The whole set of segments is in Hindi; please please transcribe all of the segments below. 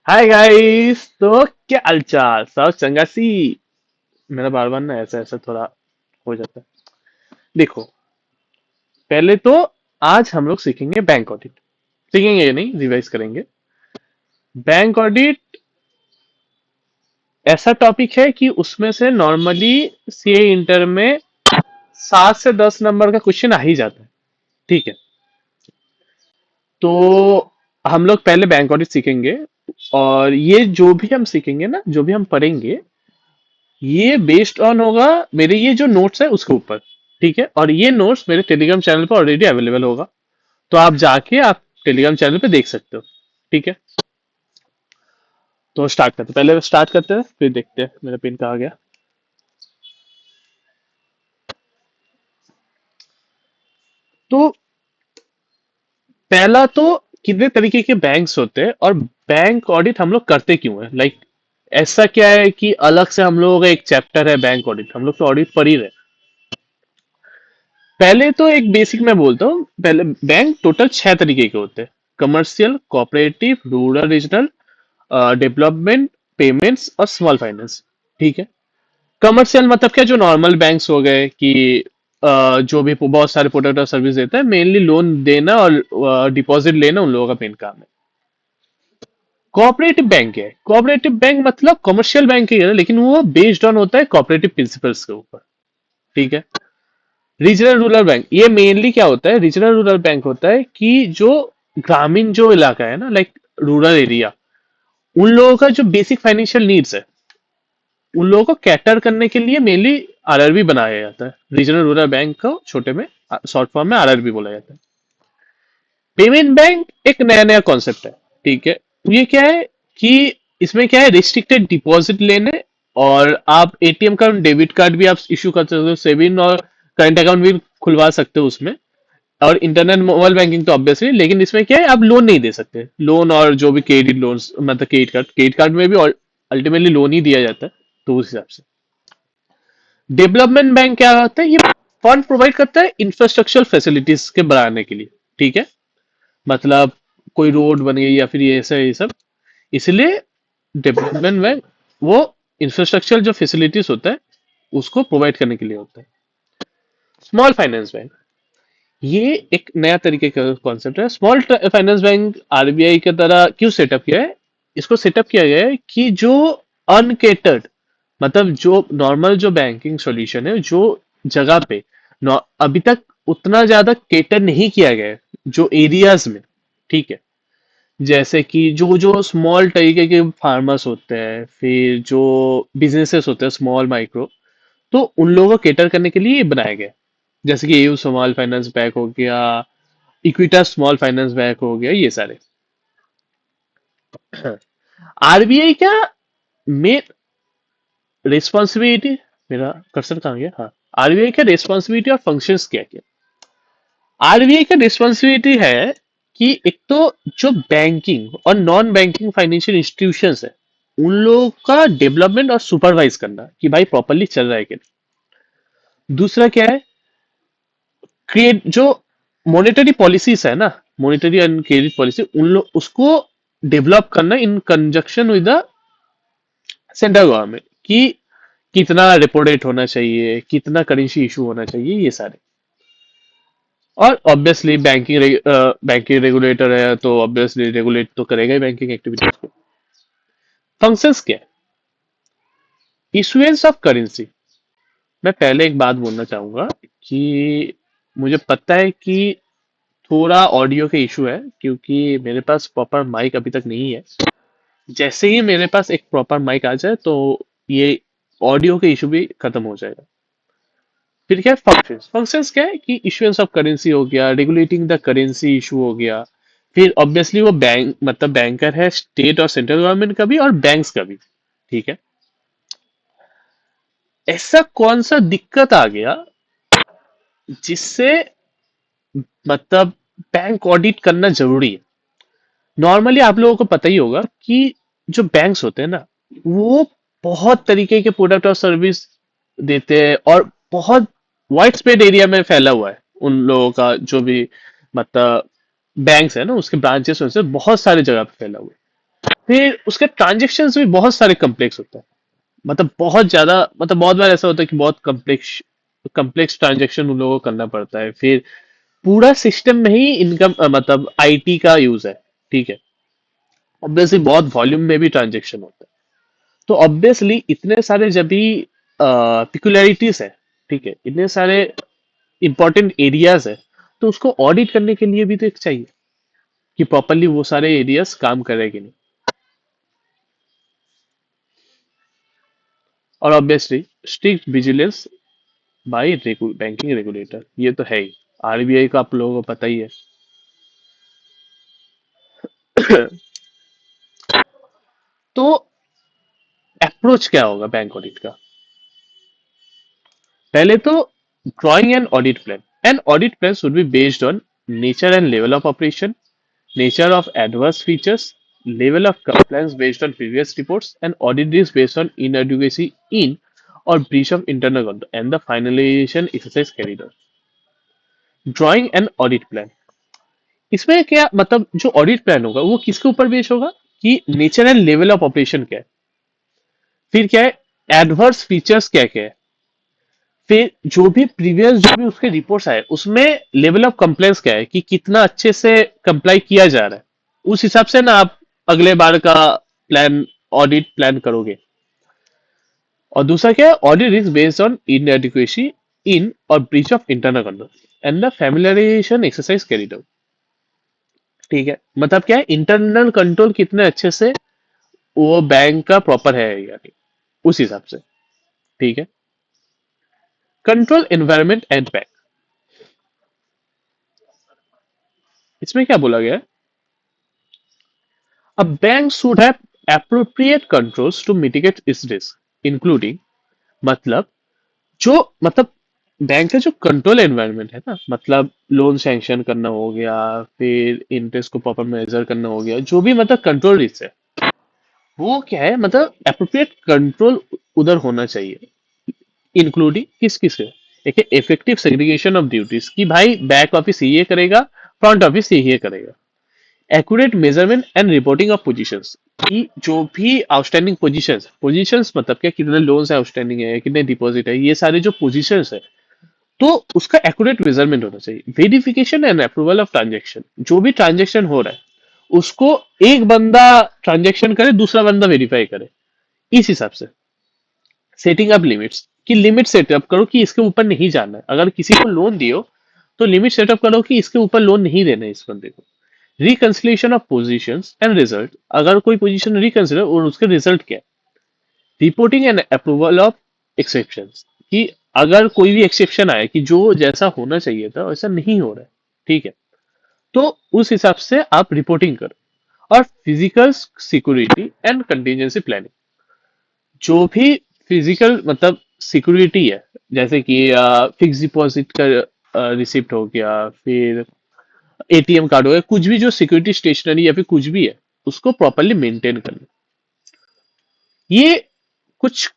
Hi guys. तो क्या हालचाल सब चंगा सी। मेरा बार बार ना ऐसा ऐसा थोड़ा हो जाता है। देखो, पहले तो आज हम लोग सीखेंगे बैंक ऑडिट। सीखेंगे या नहीं, रिवाइज करेंगे। बैंक ऑडिट ऐसा टॉपिक है कि उसमें से नॉर्मली सीए इंटर में 7 से 10 नंबर का क्वेश्चन आ ही जाता है। ठीक है। तो हम लोग पहले बैंक ऑडिट सीखेंगे। और ये जो भी हम सीखेंगे ना, जो भी हम पढ़ेंगे, ये बेस्ड ऑन होगा मेरे ये जो नोट्स है उसके ऊपर। ठीक है। और ये नोट्स मेरे टेलीग्राम चैनल पर ऑलरेडी अवेलेबल होगा। तो आप जाके आप टेलीग्राम चैनल पे देख सकते हो। ठीक है। तो स्टार्ट करते हैं। पहले स्टार्ट करते हैं फिर देखते हैं मेरा पिन कहाँ गया। तो पहला तो कितने तरीके के बैंक्स होते हैं और बैंक ऑडिट हम लोग करते क्यों है, ऐसा क्या है कि अलग से हम लोगों का एक चैप्टर है बैंक ऑडिट, हम लोग तो ऑडिट पढ़ ही रहे। पहले तो एक बेसिक मैं बोलता हूँ। पहले बैंक टोटल 6 तरीके के होते हैं। Commercial, cooperative, rural, regional, development, payments और स्मॉल फाइनेंस। ठीक है। कमर्शियल मतलब क्या, जो नॉर्मल बैंक्स हो गए कि जो भी बहुत सारे प्रोडक्ट और सर्विस देता है, मेनली लोन देना और डिपॉजिट लेना उन लोगों का मेन काम है। कोऑपरेटिव बैंक है, कोऑपरेटिव बैंक मतलब कमर्शियल बैंक ही है लेकिन वो बेस्ड ऑन होता है कोऑपरेटिव प्रिंसिपल्स के ऊपर। ठीक है। रीजनल रूरल बैंक, ये मेनली क्या होता है, रीजनल रूरल बैंक होता है कि जो ग्रामीण जो इलाका है ना, रूरल एरिया, उन लोगों का जो बेसिक फाइनेंशियल नीड्स है, उन लोगों को कैटर करने के लिए मेनली आरआरबी बनाया जाता है। रीजनल रूरल बैंक को छोटे में शॉर्ट फॉर्म में आरआरबी बोला जाता है। पेमेंट बैंक एक नया नया कॉन्सेप्ट है। ठीक है। ये क्या है कि इसमें क्या है, रिस्ट्रिक्टेड डिपॉजिट लेने, और आप एटीएम का डेबिट कार्ड भी आप इशू कर सकते हो, सेविंग और करंट अकाउंट भी खुलवा सकते हो उसमें। और इंटरनेट मोबाइल बैंकिंग तो ऑब्वियसली, लेकिन इसमें क्या है, आप लोन नहीं दे सकते। लोन और जो भी क्रेडिट लोन्स, मतलब क्रेडिट कार्ड में भी अल्टीमेटली लोन ही दिया जाता है। तो उस हिसाब से डेवलपमेंट बैंक क्या होता है, ये फंड प्रोवाइड करता है इंफ्रास्ट्रक्चर फैसिलिटीज के बढ़ाने के लिए। ठीक है। मतलब कोई रोड बन गई या फिर ये सब, इसलिए डेवलपमेंट बैंक वो इंफ्रास्ट्रक्चर जो फैसिलिटीज होता है उसको प्रोवाइड करने के लिए होता है। स्मॉल फाइनेंस बैंक, ये एक नया तरीके का कॉन्सेप्ट है। स्मॉल फाइनेंस बैंक आरबीआई की तरह क्यों सेटअप किया है, इसको सेटअप किया गया है कि जो अनकेटर्ड, मतलब जो नॉर्मल जो बैंकिंग सॉल्यूशन है, जो जगह पे अभी तक उतना ज्यादा केटर नहीं किया गया है जो एरियाज में। ठीक है। जैसे कि जो जो स्मॉल तरीके के फार्मर्स होते हैं, फिर जो बिजनेसेस होते हैं स्मॉल माइक्रो, तो उन लोगों को केटर करने के लिए ये बनाया गया है। जैसे कि एयू स्मॉल फाइनेंस बैंक हो गया, इक्विटा स्मॉल फाइनेंस बैंक हो गया, ये सारे। आरबीआई का मेन रिस्पॉन्सिबिलिटी, मेरा कर्सर कहाँ गया, हाँ। आरबीआई का रिस्पॉन्सिबिलिटी और फंक्शंस क्या क्या। आरबीआई का रिस्पॉन्सिबिलिटी है कि एक तो जो बैंकिंग और नॉन बैंकिंग फाइनेंशियल इंस्टीट्यूशंस है, उन लोगों का डेवलपमेंट और सुपरवाइज करना कि भाई प्रॉपरली चल रहा है कि नहीं। दूसरा क्या है, क्रिएट जो मॉनेटरी पॉलिसीज है ना, मॉनेटरी एंड क्रेडिट पॉलिसी, उन लोग उसको डेवलप करना इन conjunction with the central government, कि कितना रेपो रेट होना चाहिए, कितना करेंसी इशू होना चाहिए, ये सारे। और ऑब्वियसली बैंकिंग रेगुलेटर है तो ऑब्वियसली रेगुलेट तो करेगा ही बैंकिंग एक्टिविटीज को। फंक्शंस क्या है, इशुएंस ऑफ करेंसी। मैं पहले एक बात बोलना चाहूंगा कि मुझे पता है कि थोड़ा ऑडियो के इशू है क्योंकि मेरे पास प्रॉपर माइक अभी तक नहीं है। जैसे ही मेरे पास एक प्रॉपर माइक आ जाए तो ये ऑडियो के इशू भी खत्म हो जाएगा। फिर क्या है, फंक्शंस। फंक्शंस क्या है कि इशुएंस ऑफ करेंसी हो गया, रेगुलेटिंग द करेंसी इशू हो गया। फिर ऑब्वियसली वो बैंक, मतलब बैंकर है स्टेट और सेंट्रल गवर्नमेंट का भी और बैंक्स का भी। ठीक है। ऐसा कौन सा दिक्कत आ गया जिससे, मतलब बैंक ऑडिट करना जरूरी है। नॉर्मली आप लोगों को पता ही होगा कि जो बैंक्स होते हैं ना, वो बहुत तरीके के प्रोडक्ट और सर्विस देते हैं और बहुत वाइड स्प्रेड एरिया में फैला हुआ है उन लोगों का जो भी, मतलब बैंक्स है ना, उसके ब्रांचेस से बहुत सारी जगह पे फैला हुआ है। फिर उसके ट्रांजेक्शन्स भी बहुत सारे कम्प्लेक्स होते हैं, मतलब बहुत ज्यादा, मतलब बहुत बार ऐसा होता है कि बहुत कम्प्लेक्स कम्प्लेक्स ट्रांजेक्शन उन लोगों को करना पड़ता है। फिर पूरा सिस्टम में ही इनकम मतलब आईटी का यूज है, ठीक है। ऑब्वियसली बहुत वॉल्यूम में भी ट्रांजेक्शन होता है, तो ऑब्वियसली इतने सारे जब भी पिकुलरिटीज है, ठीक है, इतने सारे इंपॉर्टेंट एरियाज है, तो उसको ऑडिट करने के लिए भी तो एक चाहिए कि प्रॉपरली वो सारे एरियाज काम कर रहे हैं कि नहीं। और obviously strict vigilance by banking regulator, ये तो है ही। आरबीआई का आप लोगों को पता ही है। तो अप्रोच क्या होगा बैंक ऑडिट का? पहले तो drawing N audit plan. N audit plan should be based on nature and level of operation, nature of adverse features, level of compliance based on previous reports, and audit risk based on inadequacy in or breach of internal control, and the finalization exercise carried out. Drawing an audit plan, इसमें क्या मतलब जो ऑडिट प्लान होगा वो किसके ऊपर बेस होगा कि nature and level of operation क्या है, फिर क्या है एडवर्स फीचर्स क्या क्या है, फिर जो भी प्रीवियस जो भी उसके रिपोर्ट्स आए उसमें लेवल ऑफ कंप्लेंस क्या है कि कितना अच्छे से कंप्लाई किया जा रहा है, उस हिसाब से ना आप अगले बार का प्लान ऑडिट प्लान करोगे। और दूसरा क्या है audit is based on inadequacy in और breach of internal control and the familiarisation exercise carried out, ठीक है। मतलब क्या है इंटरनल कंट्रोल कितने अच्छे से वो बैंक का प्रॉपर है या नहीं, उस हिसाब से, ठीक है। कंट्रोल एनवायरमेंट एंड बैंक, इसमें क्या बोला गया है, a bank should have appropriate controls to mitigate its risk, including मतलब जो मतलब बैंक का जो कंट्रोल एनवायरनमेंट है ना, मतलब लोन सैंक्शन करना हो गया, फिर इंटरेस्ट को प्रॉपर मेजर करना हो गया, जो भी मतलब कंट्रोल रिस्क है वो क्या है, मतलब अप्रोप्रिएट कंट्रोल उधर होना चाहिए। इंक्लूडिंग किस किस के, देखिए इफेक्टिव सेग्रीगेशन ऑफ ड्यूटीज कि भाई बैक ऑफिस ये करेगा, फ्रंट ऑफिस ये करेगा। Accurate measurement and reporting of positions कि जो भी आउटस्टैंडिंग पोजीशंस पोजीशंस मतलब क्या कितने लोन्स आउटस्टैंडिंग है, कितने डिपॉजिट है, ये सारे जो पोजीशंस है तो उसका एक्यूरेट मेजरमेंट होना चाहिए। Verification and approval of transaction, जो भी ट्रांजेक्शन हो रहा है उसको एक बंदा ट्रांजेक्शन करे, दूसरा बंदा वेरीफाई करे, इस हिसाब से। सेटिंग अप लिमिट्स कि लिमिट सेटअप करो कि इसके ऊपर नहीं जाना है, अगर किसी को लोन दियो तो लिमिट सेटअप करो कि इसके ऊपर लोन नहीं देना है इस बंदे को। Reconciliation of positions and result, अगर कोई पोजीशन रिकंसिडर और उसके रिजल्ट क्या है। Reporting and approval of exceptions कि अगर कोई भी एक्सेप्शन आए कि जो जैसा होना चाहिए था वैसा नहीं हो रहा है, ठीक है, तो उस हिसाब से आप रिपोर्टिंग करो। और physical security and contingency planning, जो भी फिजिकल मतलब सिक्योरिटी है, जैसे कि फिक्स डिपॉजिट का रिसिप्ट हो गया, फिर एटीएम कार्ड हो गया, कुछ भी जो सिक्योरिटी स्टेशनरी या फिर कुछ भी है उसको प्रॉपरली मेंटेन करना। ये कुछ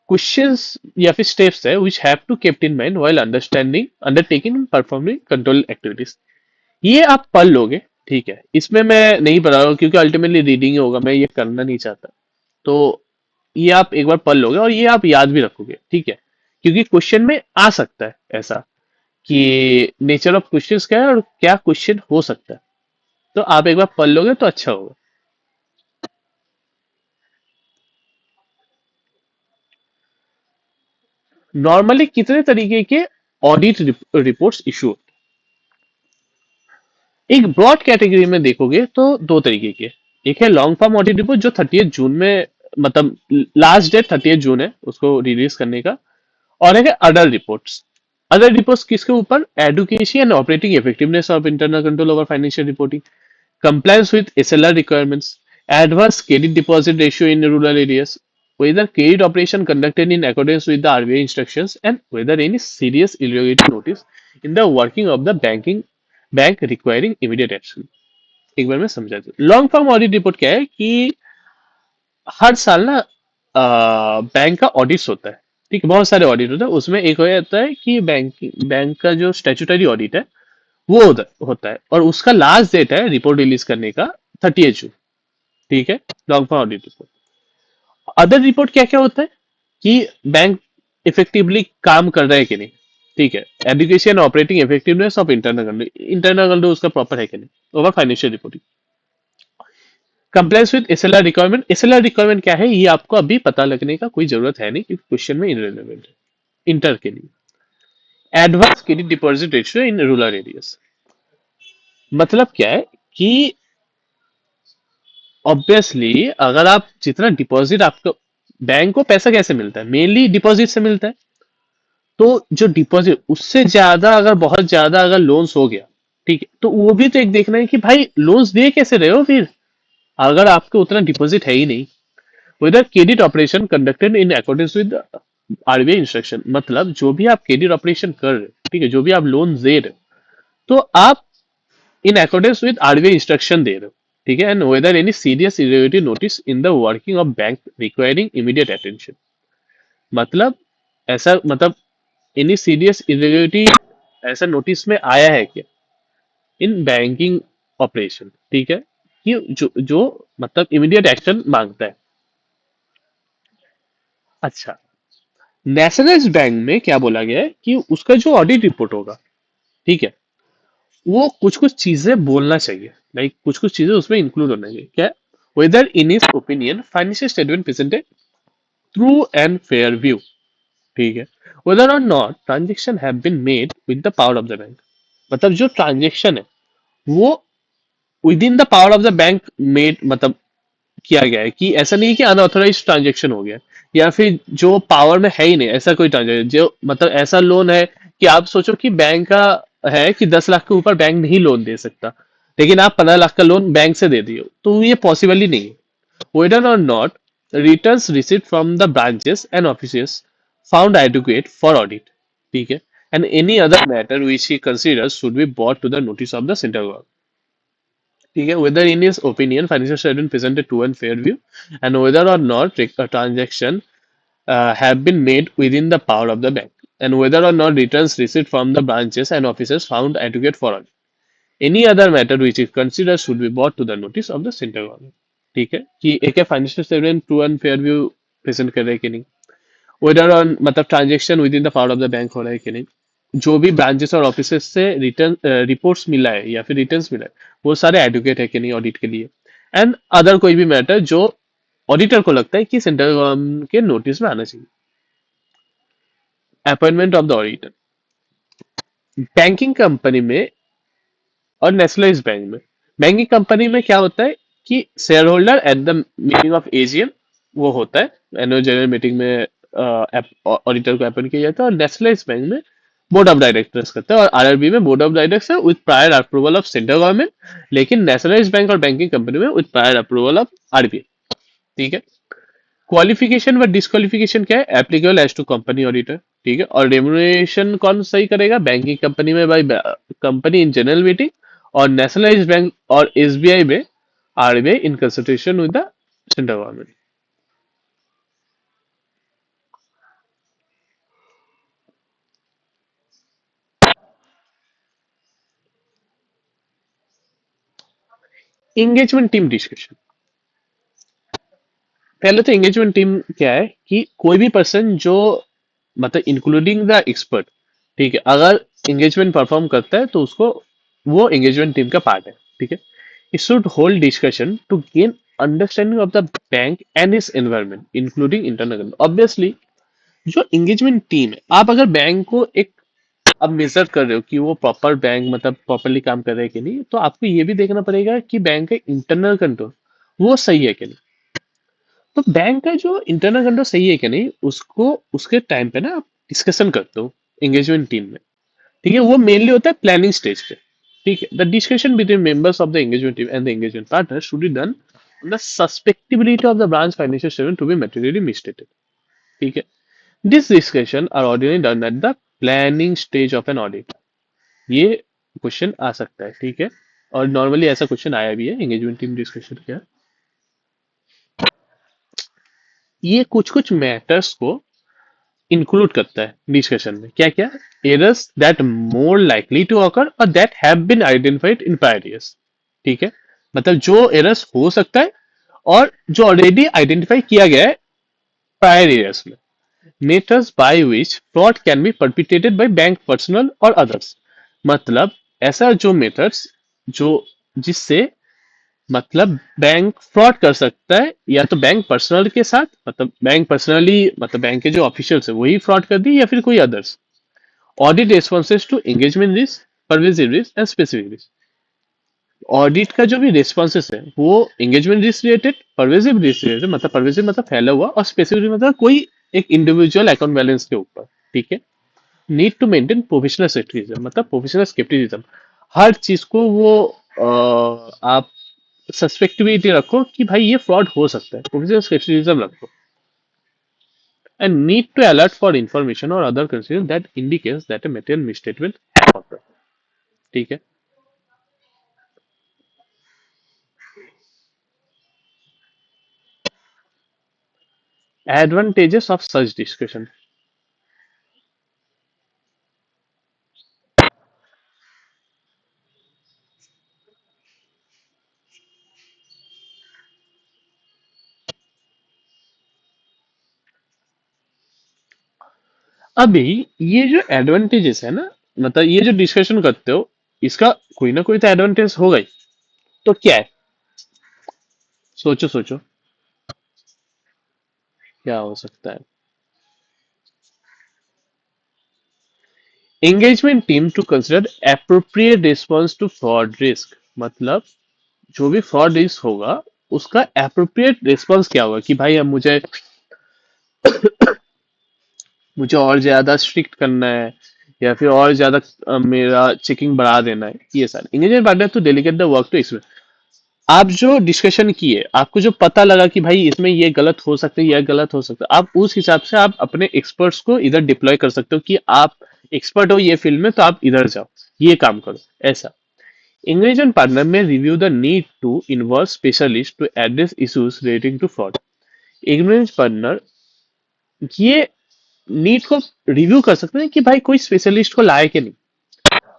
क्वेश्चंस या फिर स्टेप्स है which have to kept in mind while understanding undertaking and performing control activities। ये आप पढ़ लोगे, ठीक है, इसमें मैं नहीं पढ़ा रहा हूँ क्योंकि अल्टीमेटली रीडिंग ही होगा, मैं ये करना नहीं चाहता। तो ये आप एक बार पढ़ लोगे और ये आप याद भी रखोगे, ठीक है, क्योंकि क्वेश्चन में आ सकता है ऐसा कि नेचर ऑफ क्वेश्चंस क्या है और क्या क्वेश्चन हो सकता है, तो आप एक बार पढ़ लोगे तो अच्छा होगा। नॉर्मली कितने तरीके के ऑडिट रिपोर्ट्स इशू, एक ब्रॉड कैटेगरी में देखोगे तो दो तरीके के। एक है लॉन्ग फॉर्म ऑडिट रिपोर्ट जो 30 जून में, मतलब लास्ट डेट 30 जून है उसको रिलीज करने का। और एक है अदर रिपोर्ट्स। अदर रिपोर्ट्स किसके ऊपर, education and operating effectiveness of internal control over financial reporting, compliance with SLR requirements, adverse credit deposit ratio in rural areas, whether credit operation conducted in accordance with the RBI instructions, and whether any serious irregularity notice in the working of the bank requiring immediate action। एक बार मैं समझा दूं, लॉन्ग फॉर्म ऑडिट रिपोर्ट क्या है कि हर साल ना बैंक का ऑडिट्स होता है, ठीक है, बहुत सारे ऑडिट होता है, उसमें एक हो जाता है कि बैंक का जो स्टैट्यूटरी ऑडिट है वो होता है और उसका लास्ट डेट है रिपोर्ट रिलीज करने का 30 जून। ठीक है, long form audit report. Other report क्या क्या होता है कि बैंक इफेक्टिवली काम कर रहा है कि नहीं, ठीक है, education operating effectiveness of internal control, internal control उसका प्रॉपर है कि नहीं, over financial reporting. Compliance with SLR requirement, SLR requirement क्या है ये आपको अभी पता लगने का कोई जरूरत है नहीं क्योंकि क्वेश्चन में इनरिलेवेंट है इंटर के लिए। Advance credit deposit ratio in rural areas, मतलब क्या है कि ऑब्वियसली अगर आप जितना डिपॉजिट आपको, बैंक को पैसा कैसे मिलता है, मेनली डिपॉजिट से मिलता है, तो जो डिपॉजिट उससे ज्यादा अगर बहुत ज्यादा अगर लोन्स हो गया, ठीक है, तो वो भी तो एक देखना है कि भाई लोन्स दे कैसे रहे हो फिर, अगर आपके उतना डिपॉजिट है ही नहीं। whether credit operation conducted in accordance with RBI instruction, मतलब जो भी आप क्रेडिट ऑपरेशन कर रहे हो, ठीक है, जो भी आप लोन दे रहे हो, तो आप in accordance with RBI instruction दे रहे हो, ठीक है, and whether any serious irregularity notice in the working of bank requiring immediate attention, मतलब ऐसा मतलब एनी सीरियस इरेगुलरिटी ऐसा नोटिस में आया है क्या इन बैंकिंग ऑपरेशन, ठीक है, कि जो मतलब इमीडिएट एक्शन मांगता है। अच्छा, नेशनलाइज्ड बैंक में क्या बोला गया है कि उसका जो ऑडिट रिपोर्ट होगा, ठीक है, वो कुछ कुछ चीजें बोलना चाहिए, लाइक कुछ कुछ चीजें उसमें इंक्लूड होना चाहिए, क्या, whether in his opinion financial statement presented true and fair view, ठीक है, वेदर और not transaction have been made with the power of the bank, मतलब जो ट्रांजेक्शन है वो with in the power of the bank made, मतलब किया गया है, कि ऐसा नहीं है कि अनऑथराइज ट्रांजेक्शन हो गया या फिर जो पावर में है ही नहीं ऐसा कोई ट्रांजेक्शन, जो मतलब ऐसा लोन है कि आप सोचो कि बैंक का है कि 10 लाख के ऊपर बैंक नहीं लोन दे सकता, लेकिन आप 15 लाख का लोन बैंक से दे दियो, तो ये पॉसिबल ही नहीं है। whether or not returns received from the branches and offices found adequate for audit, ठीक है, and any other matter which he considers should be brought to the notice of the central government, ठीक है, whether in his opinion financial statement presented true and fair view, and whether or not a transaction have been made within the power of the bank, and whether or not returns received from the branches and offices found adequate for audit, any other matter which is considered should be brought to the notice of the central government, ठीक है, कि एक है financial statement true and fair view present कर रहे हैं कि नहीं, वेदर ऑन मतलब transaction with in the power of the bank हो रहा है कि नहीं, जो भी ब्रांचेस और ऑफिसेस से रिटर्न रिपोर्ट्स मिला है या फिर रिटर्न्स मिला है वो सारे एडुकेट है कि नहीं ऑडिट के लिए, एंड अदर कोई भी मैटर जो ऑडिटर को लगता है कि सेंट्रल गवर्नमेंट के नोटिस में आना चाहिए। Appointment of the auditor, banking company में और नेशनलाइज्ड बैंक में, बैंकिंग कंपनी में क्या होता है कि share holder at the meeting of AGM वो होता है, एनुअल जनरल मीटिंग में ऑडिटर को अपॉइंट किया जाता है, और नेशनलाइज्ड बैंक में बोर्ड ऑफ डायरेक्टर्स करता है, और आरआरबी में बोर्ड ऑफ डायरेक्टर्स है with prior approval of central government, लेकिन नेशनलाइज्ड बैंक और बैंकिंग कंपनी में with prior approval of RBI, ठीक है। क्वालिफिकेशन व डिस्क्वालिफिकेशन क्या है, applicable as to company auditor, ठीक है, और रेम्यूनरेशन कौन सही करेगा, बैंकिंग कंपनी में by company in general meeting, और नेशनलाइज्ड बैंक और एसबीआई में RBI in consultation with the central government. Engagement team discussion, पहले तो एंगेजमेंट टीम क्या है कि कोई भी पर्सन जो मतलब इंक्लूडिंग द एक्सपर्ट, ठीक है, अगर एंगेजमेंट परफॉर्म करता है तो उसको वो एंगेजमेंट टीम का पार्ट है, ठीक है। It should hold discussion to gain understanding of the bank and its environment including internal, obviously जो एंगेजमेंट टीम है, आप अगर बैंक को एक अब मेजर कर रहे हो कि वो प्रॉपर बैंक मतलब प्रॉपरली काम कर रहे हैं कि नहीं, तो आपको ये भी देखना पड़ेगा कि बैंक का इंटरनल कंट्रोल वो सही है कि नहीं, तो बैंक का जो इंटरनल कंट्रोल सही है कि नहीं उसको उसके टाइम पे ना आप डिस्कशन करते हो एंगेजमेंट टीम में, ठीक है, वो मेनली होता है प्लानिंग स्टेज पे, ठीक है। The discussion between members of the engagement team and the engagement partner should be done on the susceptibility of the branch financial statement to be materially misstated, ठीक है। This discussion are ordinary done at the planning stage of an audit, ये क्वेश्चन आ सकता है, ठीक है, और नॉर्मली ऐसा क्वेश्चन आया भी है, एंगेजमेंट टीम डिस्कशन क्या, ये कुछ कुछ मैटर्स को इंक्लूड करता है डिस्कशन में, क्या क्या, errors that more likely to occur और that have been identified in prior years, ठीक है, मतलब जो एरर्स हो सकता है और जो ऑलरेडी आइडेंटिफाई किया गया है प्रायर एरियाज में। Methods by which fraud can be perpetrated by bank personnel और अदर्स। मतलब ऐसा जो मेथड्स जो जिससे मतलब बैंक फ्रॉड कर सकता है, या तो बैंक पर्सनल के साथ, मतलब बैंक पर्सनली मतलब बैंक के जो ऑफिशियल्स है वही फ्रॉड कर दी, या फिर कोई others. Audit responses to engagement risk, pervasive risk and specific risk. Audit का जो भी रिस्पॉन्सेज है वो engagement risk related, pervasive risk related, मतलब परवेजिव मतलब फैला हुआ, और स्पेसिफिक मतलब कोई एक इंडिविजुअल अकाउंट बैलेंस के ऊपर। ठीक है। Need to maintain professional scepticism, मतलब प्रोफेशनल स्केप्टिसिज्म, हर चीज को वो आप सस्पेक्टिविटी रखो कि भाई ये फ्रॉड हो सकता है, प्रोफेशनल स्केप्टिसिज्म रखो। And need to alert for information और other consider that indicates that a material misstatement have occurred. ठीक है। Advantages of such discussion. अभी ये जो एडवांटेजेस है ना, मतलब ये जो डिस्कशन करते हो, इसका कोई ना कोई तो एडवांटेज होगा ही। तो क्या है? सोचो सोचो, क्या हो सकता है? Engagement team to consider appropriate response to fraud risk. मतलब जो भी फ्रॉड रिस्क होगा उसका एप्रोप्रिएट रिस्पॉन्स क्या होगा, कि भाई अब मुझे और ज्यादा स्ट्रिक्ट करना है, या फिर और ज्यादा मेरा चेकिंग बढ़ा देना है, ये सारे engagement partner to delegate the work to. आप जो डिस्कशन किए, आपको जो पता लगा कि भाई इसमें ये गलत हो सकता है, यह गलत हो सकता है, आप उस हिसाब से आप अपने एक्सपर्ट्स को इधर डिप्लॉय कर सकते हो कि आप एक्सपर्ट हो ये फील्ड में, तो आप इधर जाओ, ये काम करो, ऐसा। Engagement partner may review the need to involve specialist to address issues relating to fraud. Engagement partner ये नीड को रिव्यू कर सकते हैं कि भाई कोई स्पेशलिस्ट को लाए कि नहीं।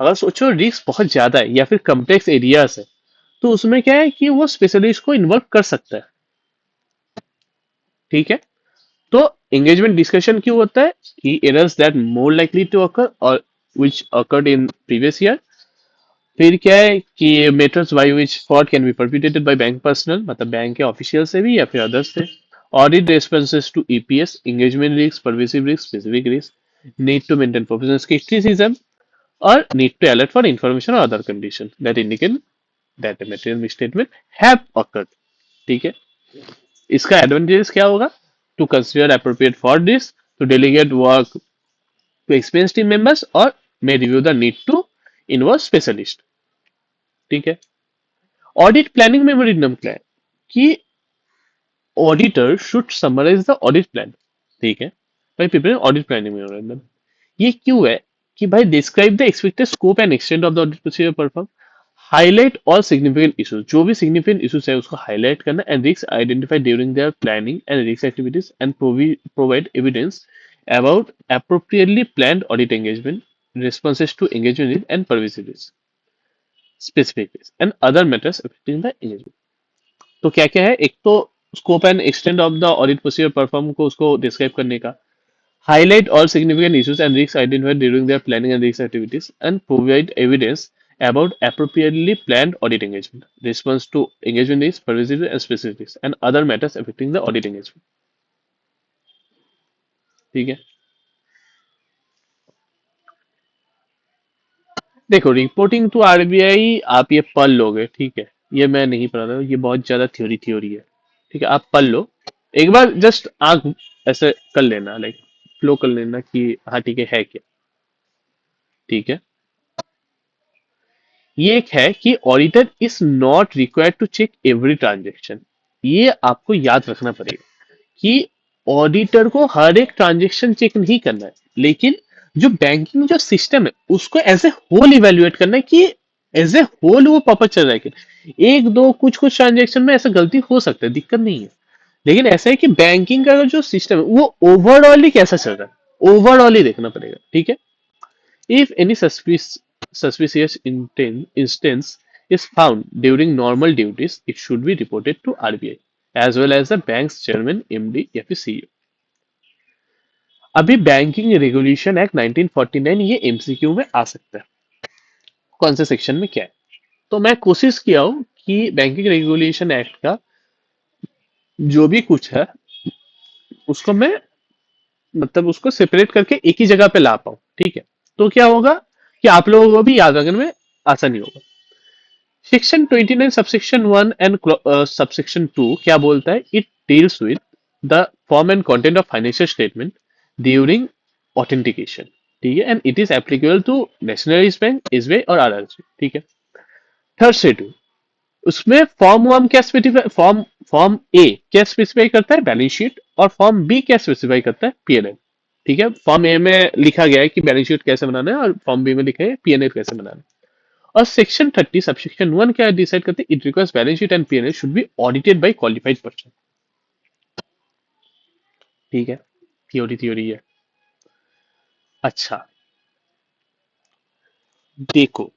अगर सोचो रिस्क बहुत ज्यादा है या फिर कम्प्लेक्स एरियाज है, तो उसमें क्या है कि वो स्पेशलिस्ट को इन्वॉल्व कर सकता है। ठीक है। तो एंगेजमेंट डिस्कशन क्यों होता है? कि errors that more likely to occur और which occurred in previous year. फिर क्या है कि methods by which fraud can be perpetrated by bank personnel, मतलब बैंक के ऑफिशियल से भी या फिर अदर्स से। Audit responses to EPS, engagement risk, pervasive risk, specific risk. Need to maintain professional scepticism, और need to alert for information or other condition that indicate that a material misstatement have occurred। ठीक है। इसका एडवांटेज क्या होगा? To consider appropriate for this, to delegate work to experience team members, और may review the need to involve specialist. ठीक है। ऑडिट प्लानिंग मेमोरेंडम क्या है? कि auditor should summarise the audit plan. ठीक है। भाई प्रिपेयर ऑडिट प्लानिंग मेमोरेंडम, ये क्यों है? कि भाई describe the expected scope and extent of the audit procedure perform. Highlight all significant issues, जो भी सिग्निफिकेंट इश्यूज है उसको हाईलाइट करना, and risk identify during their planning and risk activities, and provide evidence about appropriately planned audit engagement, responses to engagement risk and pervasive risk, specific risk, and other matters affecting the engagement। तो क्या क्या है? एक तो scope and extent of the audit procedure perform को उसको डिस्क्राइब करने का, highlight all significant issues and risks identified during their planning and risk activities, and provide evidence about appropriately planned audit engagement, response to engagement risks, pervasive and specific risks, and other matters affecting the audit engagement। ठीक है। देखो, रिपोर्टिंग टू आरबीआई आप ये पढ़ लोगे, ठीक है, ये मैं नहीं पढ़ा था, ये बहुत ज्यादा थ्योरी थ्योरी है। ठीक है, आप पढ़ लो, एक बार जस्ट आंख ऐसे कर लेना, लाइक फ्लो कर लेना कि हाँ ठीक है क्या। ठीक है। ये एक है कि auditor is not required to check every transaction. ये आपको याद रखना पड़ेगा कि ऑडिटर को हर एक ट्रांजेक्शन चेक नहीं करना है, लेकिन जो बैंकिंग जो सिस्टम है उसको एज ए होल इवेल्युएट करना है कि एज ए होल वो प्रॉपर चल रहा है कि नहीं। एक दो कुछ कुछ ट्रांजेक्शन में ऐसा गलती हो सकता है, दिक्कत नहीं है, लेकिन ऐसा है कि बैंकिंग का जो सिस्टम है वो ओवरऑल ही कैसा चल रहा है, ओवरऑल ही देखना पड़ेगा। ठीक है। If any suspicious instance is found during normal duties, it should be reported to RBI as well as the bank chairman, MD या फिर सीईओ। अभी बैंकिंग रेगुलेशन एक्ट 1949 ये एमसीक्यू में आ सकता है, कौन से सेक्शन में क्या है। तो मैं कोशिश किया हूँ कि बैंकिंग रेगुलेशन एक्ट का जो भी कुछ है उसको मैं मतलब उसको सेपरेट करके एक ही जगह पे ला पाऊँ, ठीक है। तो क्या होगा कि आप लोगों को भी याद रखने में आसानी होगा। सेक्शन 29 सबसेक्शन 1 एंड सबसेक्शन 2 क्या बोलता है, it deals with the form and content of financial statement during authentication, ठीक है, and it is applicable to nationalised bank, SBI और आरआरसी, ठीक है। थर्ड शेड्यूल, उसमें फॉर्म वन क्या स्पेसिफाई, फॉर्म फॉर्म ए क्या स्पेसिफाई करता है, बैलेंस शीट, और फॉर्म बी क्या स्पेसिफाई करता है, पीएनएल, ठीक है। फॉर्म ए में लिखा गया है कि बैलेंस शीट कैसे बनाना है और फॉर्म बी में लिखा है पीएनएल कैसे बनाना है। और सेक्शन 30 सबसेक्शन 1 क्या डिसाइड करते हैं, it requires balance sheet and PNL should be audited bye qualified person, ठीक है। थ्योरी थ्योरी है। अच्छा, देखो,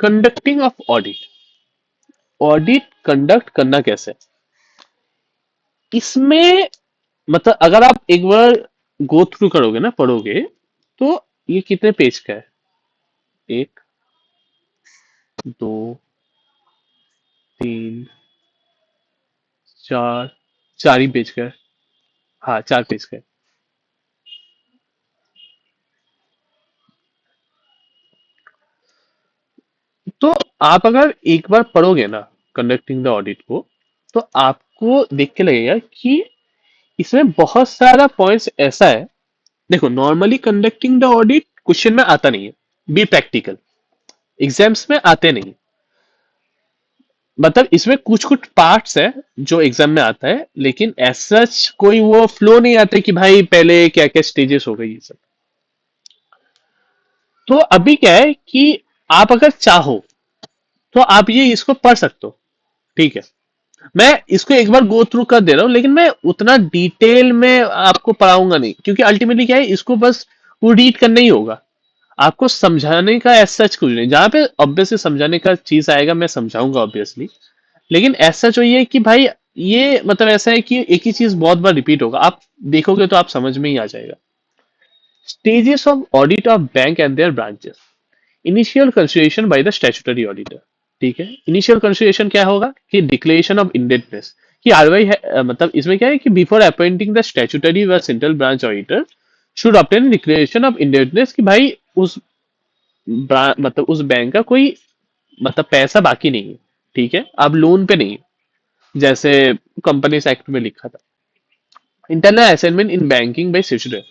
conducting of audit, audit conduct करना कैसे, इसमें मतलब अगर आप एक बार गो थ्रू करोगे ना, पढ़ोगे, तो ये कितने पेज का है, एक, दो, तीन, चार, चार ही पेज का है। हाँ, चार पेज का है। तो आप अगर एक बार पढ़ोगे ना कंडक्टिंग द ऑडिट को, तो आपको देख के लगेगा कि इसमें बहुत सारा पॉइंट्स ऐसा है। देखो, normally conducting the audit question में आता नहीं है, बी प्रैक्टिकल, एग्जाम्स में आते नहीं। मतलब इसमें कुछ कुछ पार्ट्स है जो एग्जाम में आता है, लेकिन एज सच कोई वो फ्लो नहीं आता कि भाई पहले क्या क्या स्टेजेस हो गई ये सब। तो अभी क्या है कि आप अगर चाहो तो आप ये इसको पढ़ सकते हो, ठीक है। मैं इसको एक बार गो थ्रू कर दे रहा हूँ, लेकिन मैं उतना डिटेल में आपको पढ़ाऊंगा नहीं, क्योंकि अल्टीमेटली क्या है, इसको बस वो रीड करना ही होगा। आपको समझाने का एज सच कुछ नहीं, जहां पे ऑब्वियसली समझाने का चीज आएगा मैं समझाऊंगा ऑब्वियसली, लेकिन ऐसा चाहिए कि भाई ये मतलब ऐसा है कि एक ही चीज बहुत बार रिपीट होगा, आप देखोगे तो आप समझ में ही आ जाएगा। Stages of audit of bank and their branches, initial consideration by the statutory auditor, ठीक है। इनिशियल कंसिडरेशन क्या होगा कि डिक्लेरेशन ऑफ इंडेटनेस, कि आरबीआई है मतलब इसमें क्या है कि बिफोर अपॉइंटिंग द स्टैट्यूटरी व central branch auditor should obtain declaration of indebtedness, कि भाई उस मतलब उस बैंक का कोई मतलब पैसा बाकी नहीं है, ठीक है, अब लोन पे नहीं है, जैसे कंपनीज एक्ट में लिखा था। Internal assignment in banking by statutory,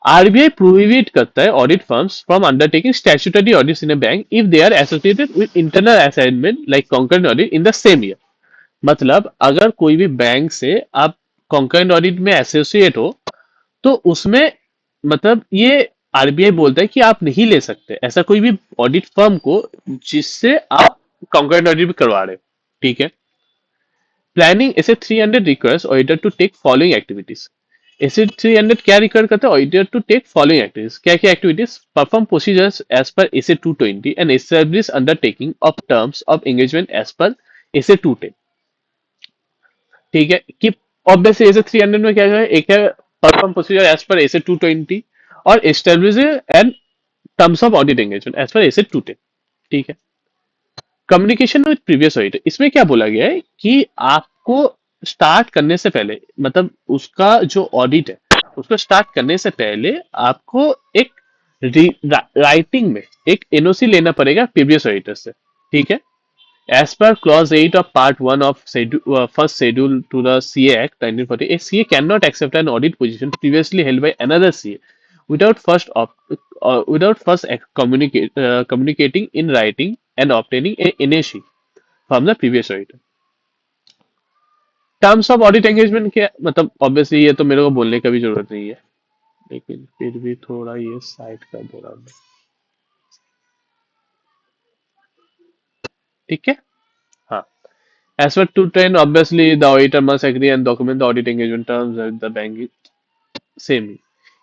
RBI prohibit करता है audit firms from undertaking statutory audits in a bank if they are associated with internal assignment like concurrent audit in the same year. मतलब अगर कोई भी बैंक से आप कॉन्करेंट ऑडिट में एसोसिएट हो, तो उसमें मतलब ये आरबीआई बोलता है कि आप नहीं ले सकते ऐसा कोई भी ऑडिट फर्म को जिससे आप कॉन्करेंट ऑडिट भी करवा रहे हो, ठीक है। Planning SA 300 request auditor to take following activities, SA 300 क्या रिक्वायर करते हैं auditor to take following activities, क्या क्या activities, perform procedures as per SA 220 and establish undertaking of terms of engagement as per SA 210, ठीक है। कि ऑब्वियसली एसे 300 में क्या है, एक है perform procedure as per SA 220 और establish and terms of audit engagement as per SA 210, ठीक है। कम्युनिकेशन विद प्रीवियस ऑडिटर, इसमें क्या बोला गया है कि आपको स्टार्ट करने से पहले मतलब उसका जो ऑडिट है उसको स्टार्ट करने से पहले आपको एक राइटिंग में एक एनओसी लेना पड़ेगा प्रीवियस ऑडिटर से, ठीक है। As per clause 8 of part 1 of first schedule to the CA act 1940, a CA cannot accept an audit position previously held by another CA without communicating in writing and obtaining a NAC from the previous auditor. Terms of audit engagement क्या मतलब, ऑब्वियसली ये तो मेरे को बोलने का भी जरूरत नहीं है, लेकिन फिर भी थोड़ा ये साइड कर दे रहा हूँ, ठीक है। हाँ, as per 210 obviously the auditor must agree and document the audit engagement terms with the bank, same.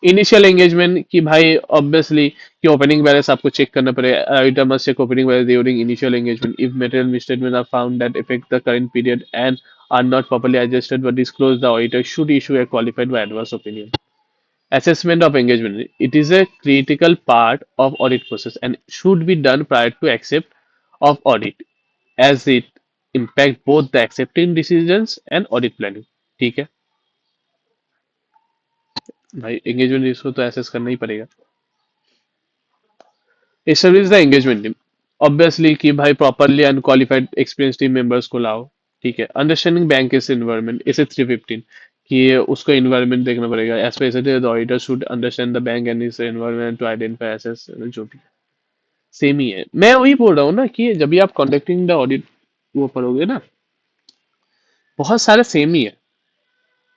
Initial engagement कि भाई ऑब्वियसली कि ओपनिंग बैलेंस आपको चेक करना पड़ेगा, item must check opening balance during initial engagement if material misstatement are found that affect the current period and are not properly adjusted but disclosed, the auditor should issue a qualified by adverse opinion. Assessment of engagement, it is a critical part of audit process and should be done prior to accept of audit as it impact both the accepting decisions and audit planning. ठीक है भाई, एंगेजमेंट रिस्क को तो एसेस करना ही पड़ेगा। Establish the engagement team, obviously कि भाई properly unqualified experience team members को लाओ। ठीक है, अंडरस्टैंडिंग बैंक इस इन्वायरमेंट इसे 315 कि उसको इन्वायरमेंट देखना पड़ेगा। As per the auditor should understand the bank and its environment to identify assess, जो भी सेम ही है। मैं वही बोल रहा हूँ ना कि जब भी आप कॉन्टेक्टिंग द ऑडिट वो पढ़ोगे ना, बहुत सारे सेम ही है।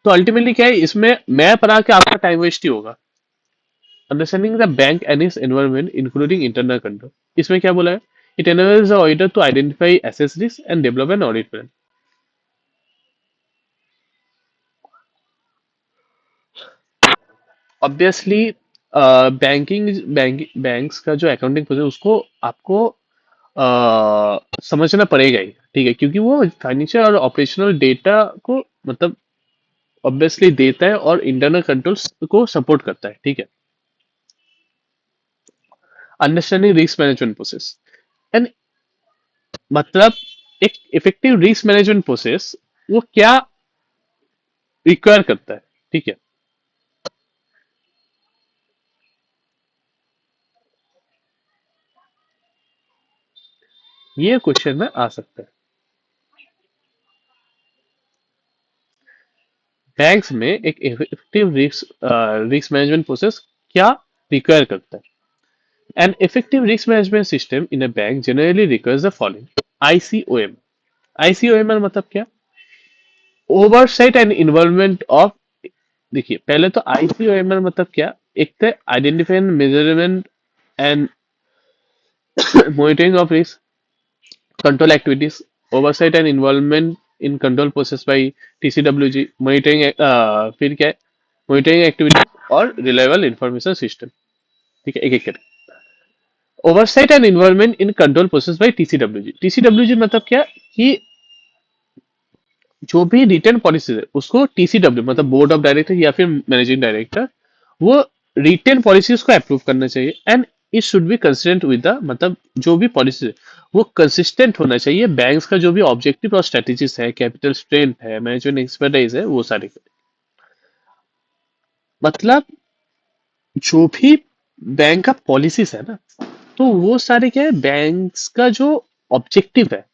तो अल्टीमेटली क्या है इसमें, मैं पढ़ा के आपका टाइम वेस्ट ही होगा। Understanding the bank and its environment including internal control, इसमें क्या बोला है, it enables the auditor to identify assess risk and develop an audit plan. Obviously banks का जो अकाउंटिंग प्रोसेस उसको आपको समझना पड़ेगा ही। ठीक है, क्योंकि वो फाइनेंशियल और ऑपरेशनल डेटा को मतलब ऑब्वियसली देता है और इंटरनल कंट्रोल्स को सपोर्ट करता है। ठीक है, understanding risk management process and मतलब एक इफेक्टिव रिस्क मैनेजमेंट प्रोसेस वो क्या रिक्वायर करता है। ठीक है, ये क्वेश्चन में आ सकता है। बैंक्स में एक इफेक्टिव रिस्क मैनेजमेंट प्रोसेस क्या रिक्वायर करता है। An effective risk management system in a bank generally requires the following: ICOM. ICOM मतलब क्या, ओवरसाइट एंड इन्वॉल्वमेंट ऑफ। देखिए पहले तो आईसीओएम मतलब क्या, एक तो identify measurement and monitoring of risk control activities, oversight and involvement in control process by TCWG, monitoring फिर क्या है, monitoring activities और reliable information system। ठीक है, एक एक करके। Oversight and involvement in control process by TCWG. TCWG मतलब क्या कि जो भी रिटर्न पॉलिसी है उसको टीसीडब्ल्यू मतलब बोर्ड ऑफ डायरेक्टर या फिर मैनेजिंग डायरेक्टर वो रिटर्न पॉलिसीज को अप्रूव करना चाहिए and it should be consistent with the मतलब जो भी पॉलिसी है वो कंसिस्टेंट होना चाहिए बैंक्स का जो भी ऑब्जेक्टिव और स्ट्रेटेजीज है, कैपिटल स्ट्रेंथ है, मैनेजमेंट एक्सपर्टाइज है, वो सारे मतलब जो भी बैंक का पॉलिसीज है ना, तो वो सारे क्या है बैंक्स का जो ऑब्जेक्टिव है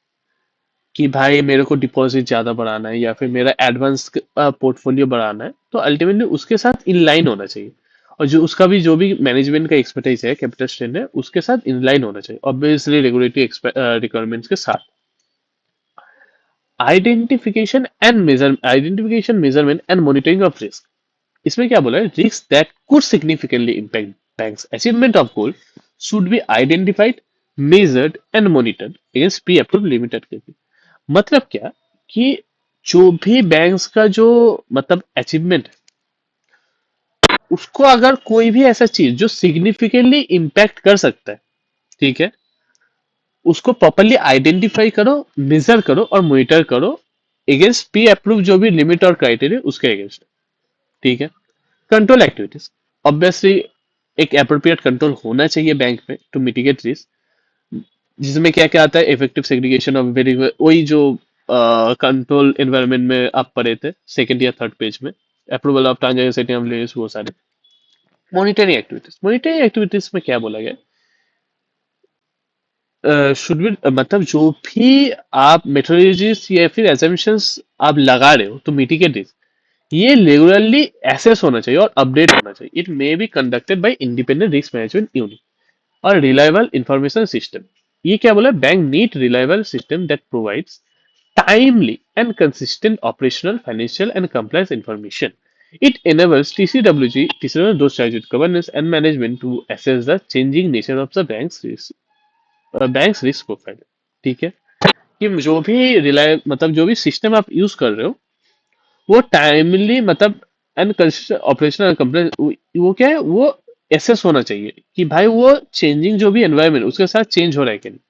कि भाई मेरे को डिपॉजिट ज्यादा बढ़ाना है या फिर मेरा एडवांस पोर्टफोलियो बढ़ाना है, तो अल्टीमेटली उसके साथ इन लाइन होना चाहिए। और जो उसका भी जो भी मैनेजमेंट का एक्सपर्टाइज है, कैपिटल स्ट्रेंथ है, उसके साथ इन लाइन होना चाहिए ऑब्वियसली रेगुलेटरी रिक्वायरमेंट्स के साथ। Identification measurement and monitoring of risk, इसमें क्या बोला है, risk that could significantly impact banks achievement of goal should be identified, measured and monitored against pre approved limited के। मतलब क्या कि जो भी बैंक्स का जो मतलब अचीवमेंट है उसको अगर कोई भी ऐसा चीज जो सिग्निफिकेंटली इम्पैक्ट कर सकता है, ठीक है, उसको प्रॉपरली आइडेंटिफाई करो, मेजर करो और मॉनिटर करो अगेंस्ट प्री अप्रूव जो भी लिमिट और क्राइटेरिया उसके अगेंस्ट। ठीक है, कंट्रोल एक्टिविटीज, ऑब्वियसली एक एप्रोप्रिएट कंट्रोल होना चाहिए बैंक में टू मिटिगेट रिस्क, जिसमें क्या क्या आता है, इफेक्टिव सेग्रीगेशन ऑफ वेरी, वही जो कंट्रोल एनवायरनमेंट में आप पढ़े थे सेकंड या थर्ड पेज में, अप्रूवल ऑफ ट्रांजैक्शन, वो सारे। मॉनिटरिंग एक्टिविटीज में क्या बोला गया, शुड बी मतलब जो भी आप मेथोडोलॉजीज या फिर एजम्पशंस आप लगा रहे हो तो मिटिगेट रिस्क, ये रेगुलरली एसेस होना चाहिए और अपडेट होना चाहिए। It may be conducted by independent risk management unit और रिलायबल इंफॉर्मेशन सिस्टम। ये क्या बोला, bank need reliable system that provides timely and consistent operational, financial, and compliance information. It enables TCWG, those charged with governance and management, to assess the changing nature of the bank's risk profile. ठीक है, कि जो भी रिलाय मतलब जो भी सिस्टम आप यूज कर रहे हो वो टाइमली मतलब एंड ऑपरेशनल कंप्लेंट, वो क्या है, वो एसेस होना चाहिए कि भाई वो चेंजिंग जो भी एनवायरनमेंट उसके साथ चेंज हो रहा है कि नहीं।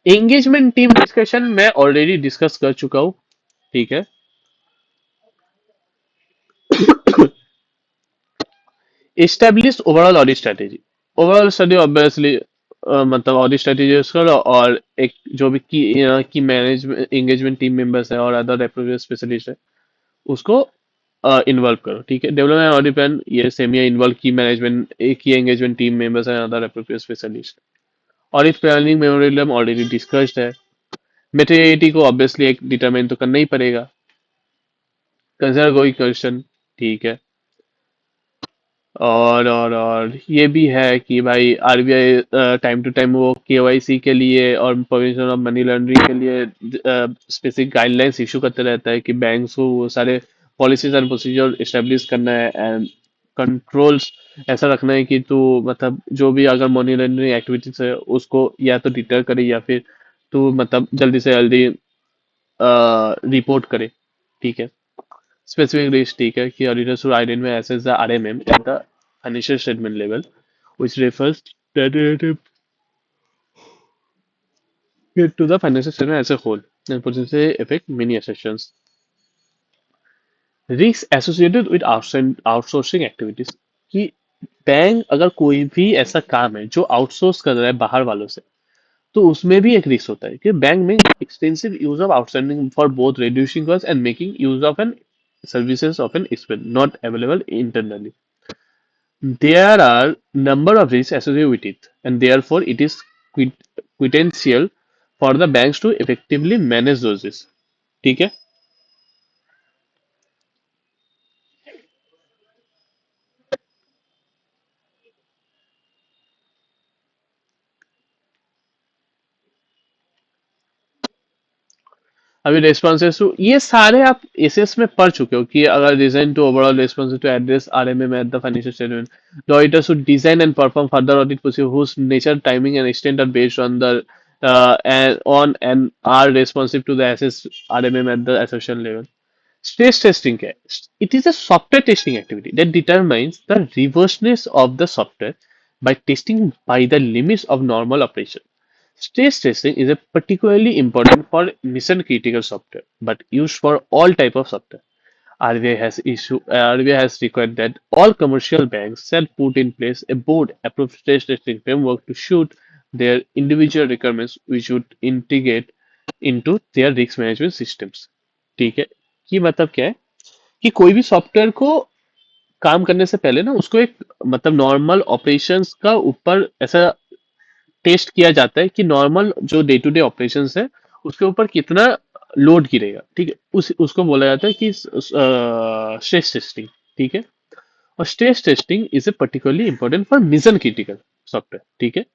एंगेजमेंट टीम डिस्कशन मैं ऑलरेडी डिस्कस कर चुका हूँ, ठीक है। Establish overall audit strategy. Overall study obviously मतलब ऑडिट स्ट्रेटेजी करो, और एक जो भी की मैनेजमेंट एंगेजमेंट टीम मेंबर्स है और अदर अप्रोप्रिएट स्पेशलिस्ट है उसको इन्वॉल्व करो, ठीक है। डेवलपमेंट ऑडिट प्लान ये सेमी इन्वॉल्व की मैनेजमेंट की engagement team members and other appropriate specialist. Audit planning memorandum already discussed है। मेटेरियलिटी को ऑब्वियसली एक डिटरमाइन तो करना ही पड़ेगा। कंसिडर गोइंग क्वेश्चन, ठीक है। और ये भी है कि भाई आरबीआई टाइम टू टाइम वो केवाईसी के लिए और प्रिवेंशन ऑफ मनी लॉन्ड्रिंग के लिए स्पेसिफिक गाइडलाइंस इशू करते रहता है कि बैंक्स को वो सारे पॉलिसीज एंड प्रोसीजर इस्टेब्लिश करना है एंड कंट्रोल्स ऐसा रखना है कि तू मतलब जो भी अगर मनी लॉन्ड्रिंग एक्टिविटीज है उसको या तो डिटर करे या फिर तू मतलब जल्दी से जल्दी रिपोर्ट करे, ठीक है। Specific risk, ठीक है, कि auditors should identify assess the RMM at the financial statement level, which refers to the financial statement as a whole and potentially affect many assertions. Risks associated with outsourcing activities, कि बैंक अगर कोई भी ऐसा काम है जो आउटसोर्स कर रहा है बाहर वालों से, तो उसमें भी एक रिस्क होता है कि बैंक में extensive use of outstanding for both reducing cost and making use of an services of an expense not available internally. There are number of risks associated with it, and therefore it is quintessential for the banks to effectively manage those risks. ठीक है। अभी रेस्पॉन्सेज टू ये सारे आप एसएस में पढ़ चुके हो कि अगर design to overall response to address RMM at the financial statement, the auditor should design and perform further audit procedure whose nature, timing, and extent are based on the and are responsive to the assess RMM at the association level. Stress testing क्या है? It is a software testing activity that determines the robustness of the software by testing by the limits of normal operation. Stress testing is a particularly important for mission critical software, but used for all type of software. RBI has required that all commercial banks shall put in place a board approved stress testing framework to suit their individual requirements, which would integrate into their risk management systems. ठीक है, कि मतलब क्या है कि कोई भी सॉफ्टवेयर को काम करने से पहले ना उसको एक मतलब नॉर्मल ऑपरेशंस का ऊपर ऐसा टेस्ट किया जाता है कि नॉर्मल जो डे टू डे ऑपरेशंस है उसके ऊपर कितना लोड गिरेगा, ठीक है। उसको बोला जाता है कि स्ट्रेस टेस्टिंग, ठीक है। और stress testing is a particularly important for mission critical software, ठीक है।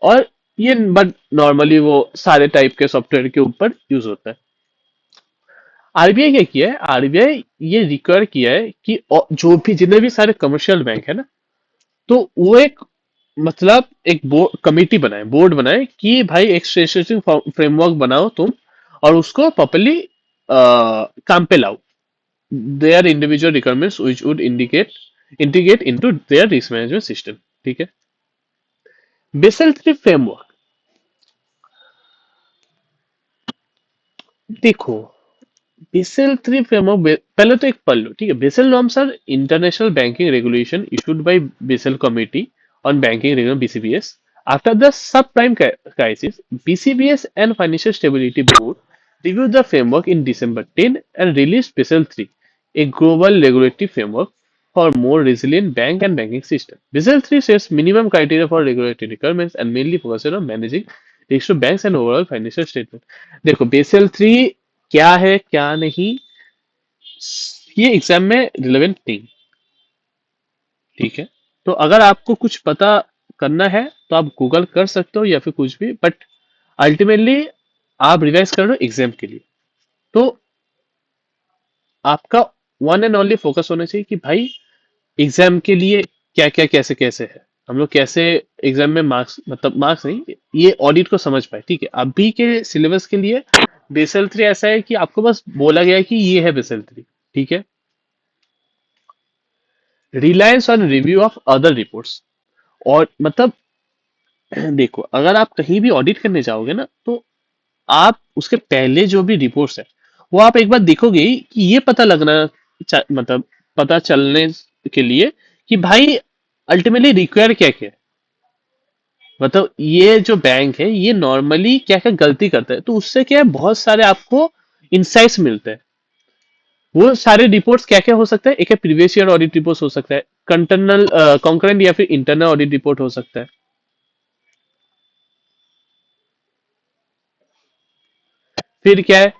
और ये बट नॉर्मली वो सारे टाइप के सॉफ्टवेयर के ऊपर यूज होता है। आरबीआई क्या किया है, आरबीआई ये रिक्वायर किया है कि जो भी जितने भी सारे कमर्शियल बैंक है ना, तो वो एक मतलब एक कमेटी बनाए, बोर्ड बनाए कि भाई एक स्ट्रेटेजिक फ्रेमवर्क बनाओ तुम और उसको प्रॉपर्ली काम पे लाओ। Their individual requirements which would indicate integrate into their risk management system, ठीक है। बेसल थ्री फ्रेमवर्क, देखो बेसल थ्री फ्रेमवर्क पहले तो एक पढ़ लो, ठीक है। Basel norms are international banking regulation issued by Basel committee on banking regulation BCBS. After the subprime crisis, BCBS and Financial Stability Board reviewed the framework in December 10 and released Basel 3, a global regulatory framework for more resilient bank and banking system. Basel 3 sets minimum criteria for regulatory requirements and mainly focuses on managing risks to banks and overall financial statement. देखो बेसल 3 क्या है क्या नहीं, ये एग्जाम में रिलेवेंट नहीं, ठीक है। तो अगर आपको कुछ पता करना है तो आप गूगल कर सकते हो या फिर कुछ भी, बट अल्टीमेटली आप रिवाइज कर रहे हो एग्जाम के लिए, तो आपका वन एंड ओनली फोकस होना चाहिए कि भाई एग्जाम के लिए क्या क्या कैसे कैसे है, हम लोग कैसे एग्जाम में मार्क्स, मतलब मार्क्स नहीं, ये ऑडिट को समझ पाए। ठीक है, अभी के सिलेबस के लिए बेसल 3 ऐसा है कि आपको बस बोला गया है कि ये है बेसल 3। ठीक है। Reliance on review of other reports, और मतलब देखो, अगर आप कहीं भी ऑडिट करने जाओगे ना, तो आप उसके पहले जो भी रिपोर्ट्स है वो आप एक बार देखोगे ही, कि ये पता लगना मतलब पता चलने के लिए कि भाई अल्टीमेटली रिक्वायर क्या क्या है। मतलब ये जो बैंक है ये नॉर्मली क्या क्या गलती करता है, तो उससे क्या है, बहुत सारे आपको इंसाइट्स मिलते हैं। वो सारे रिपोर्ट्स क्या क्या हो सकता है, एक है प्रीवियस ईयर ऑडिट रिपोर्ट हो सकता है, कंटरनल कॉन्करेंट या फिर इंटरनल ऑडिट रिपोर्ट हो सकता है। फिर क्या है,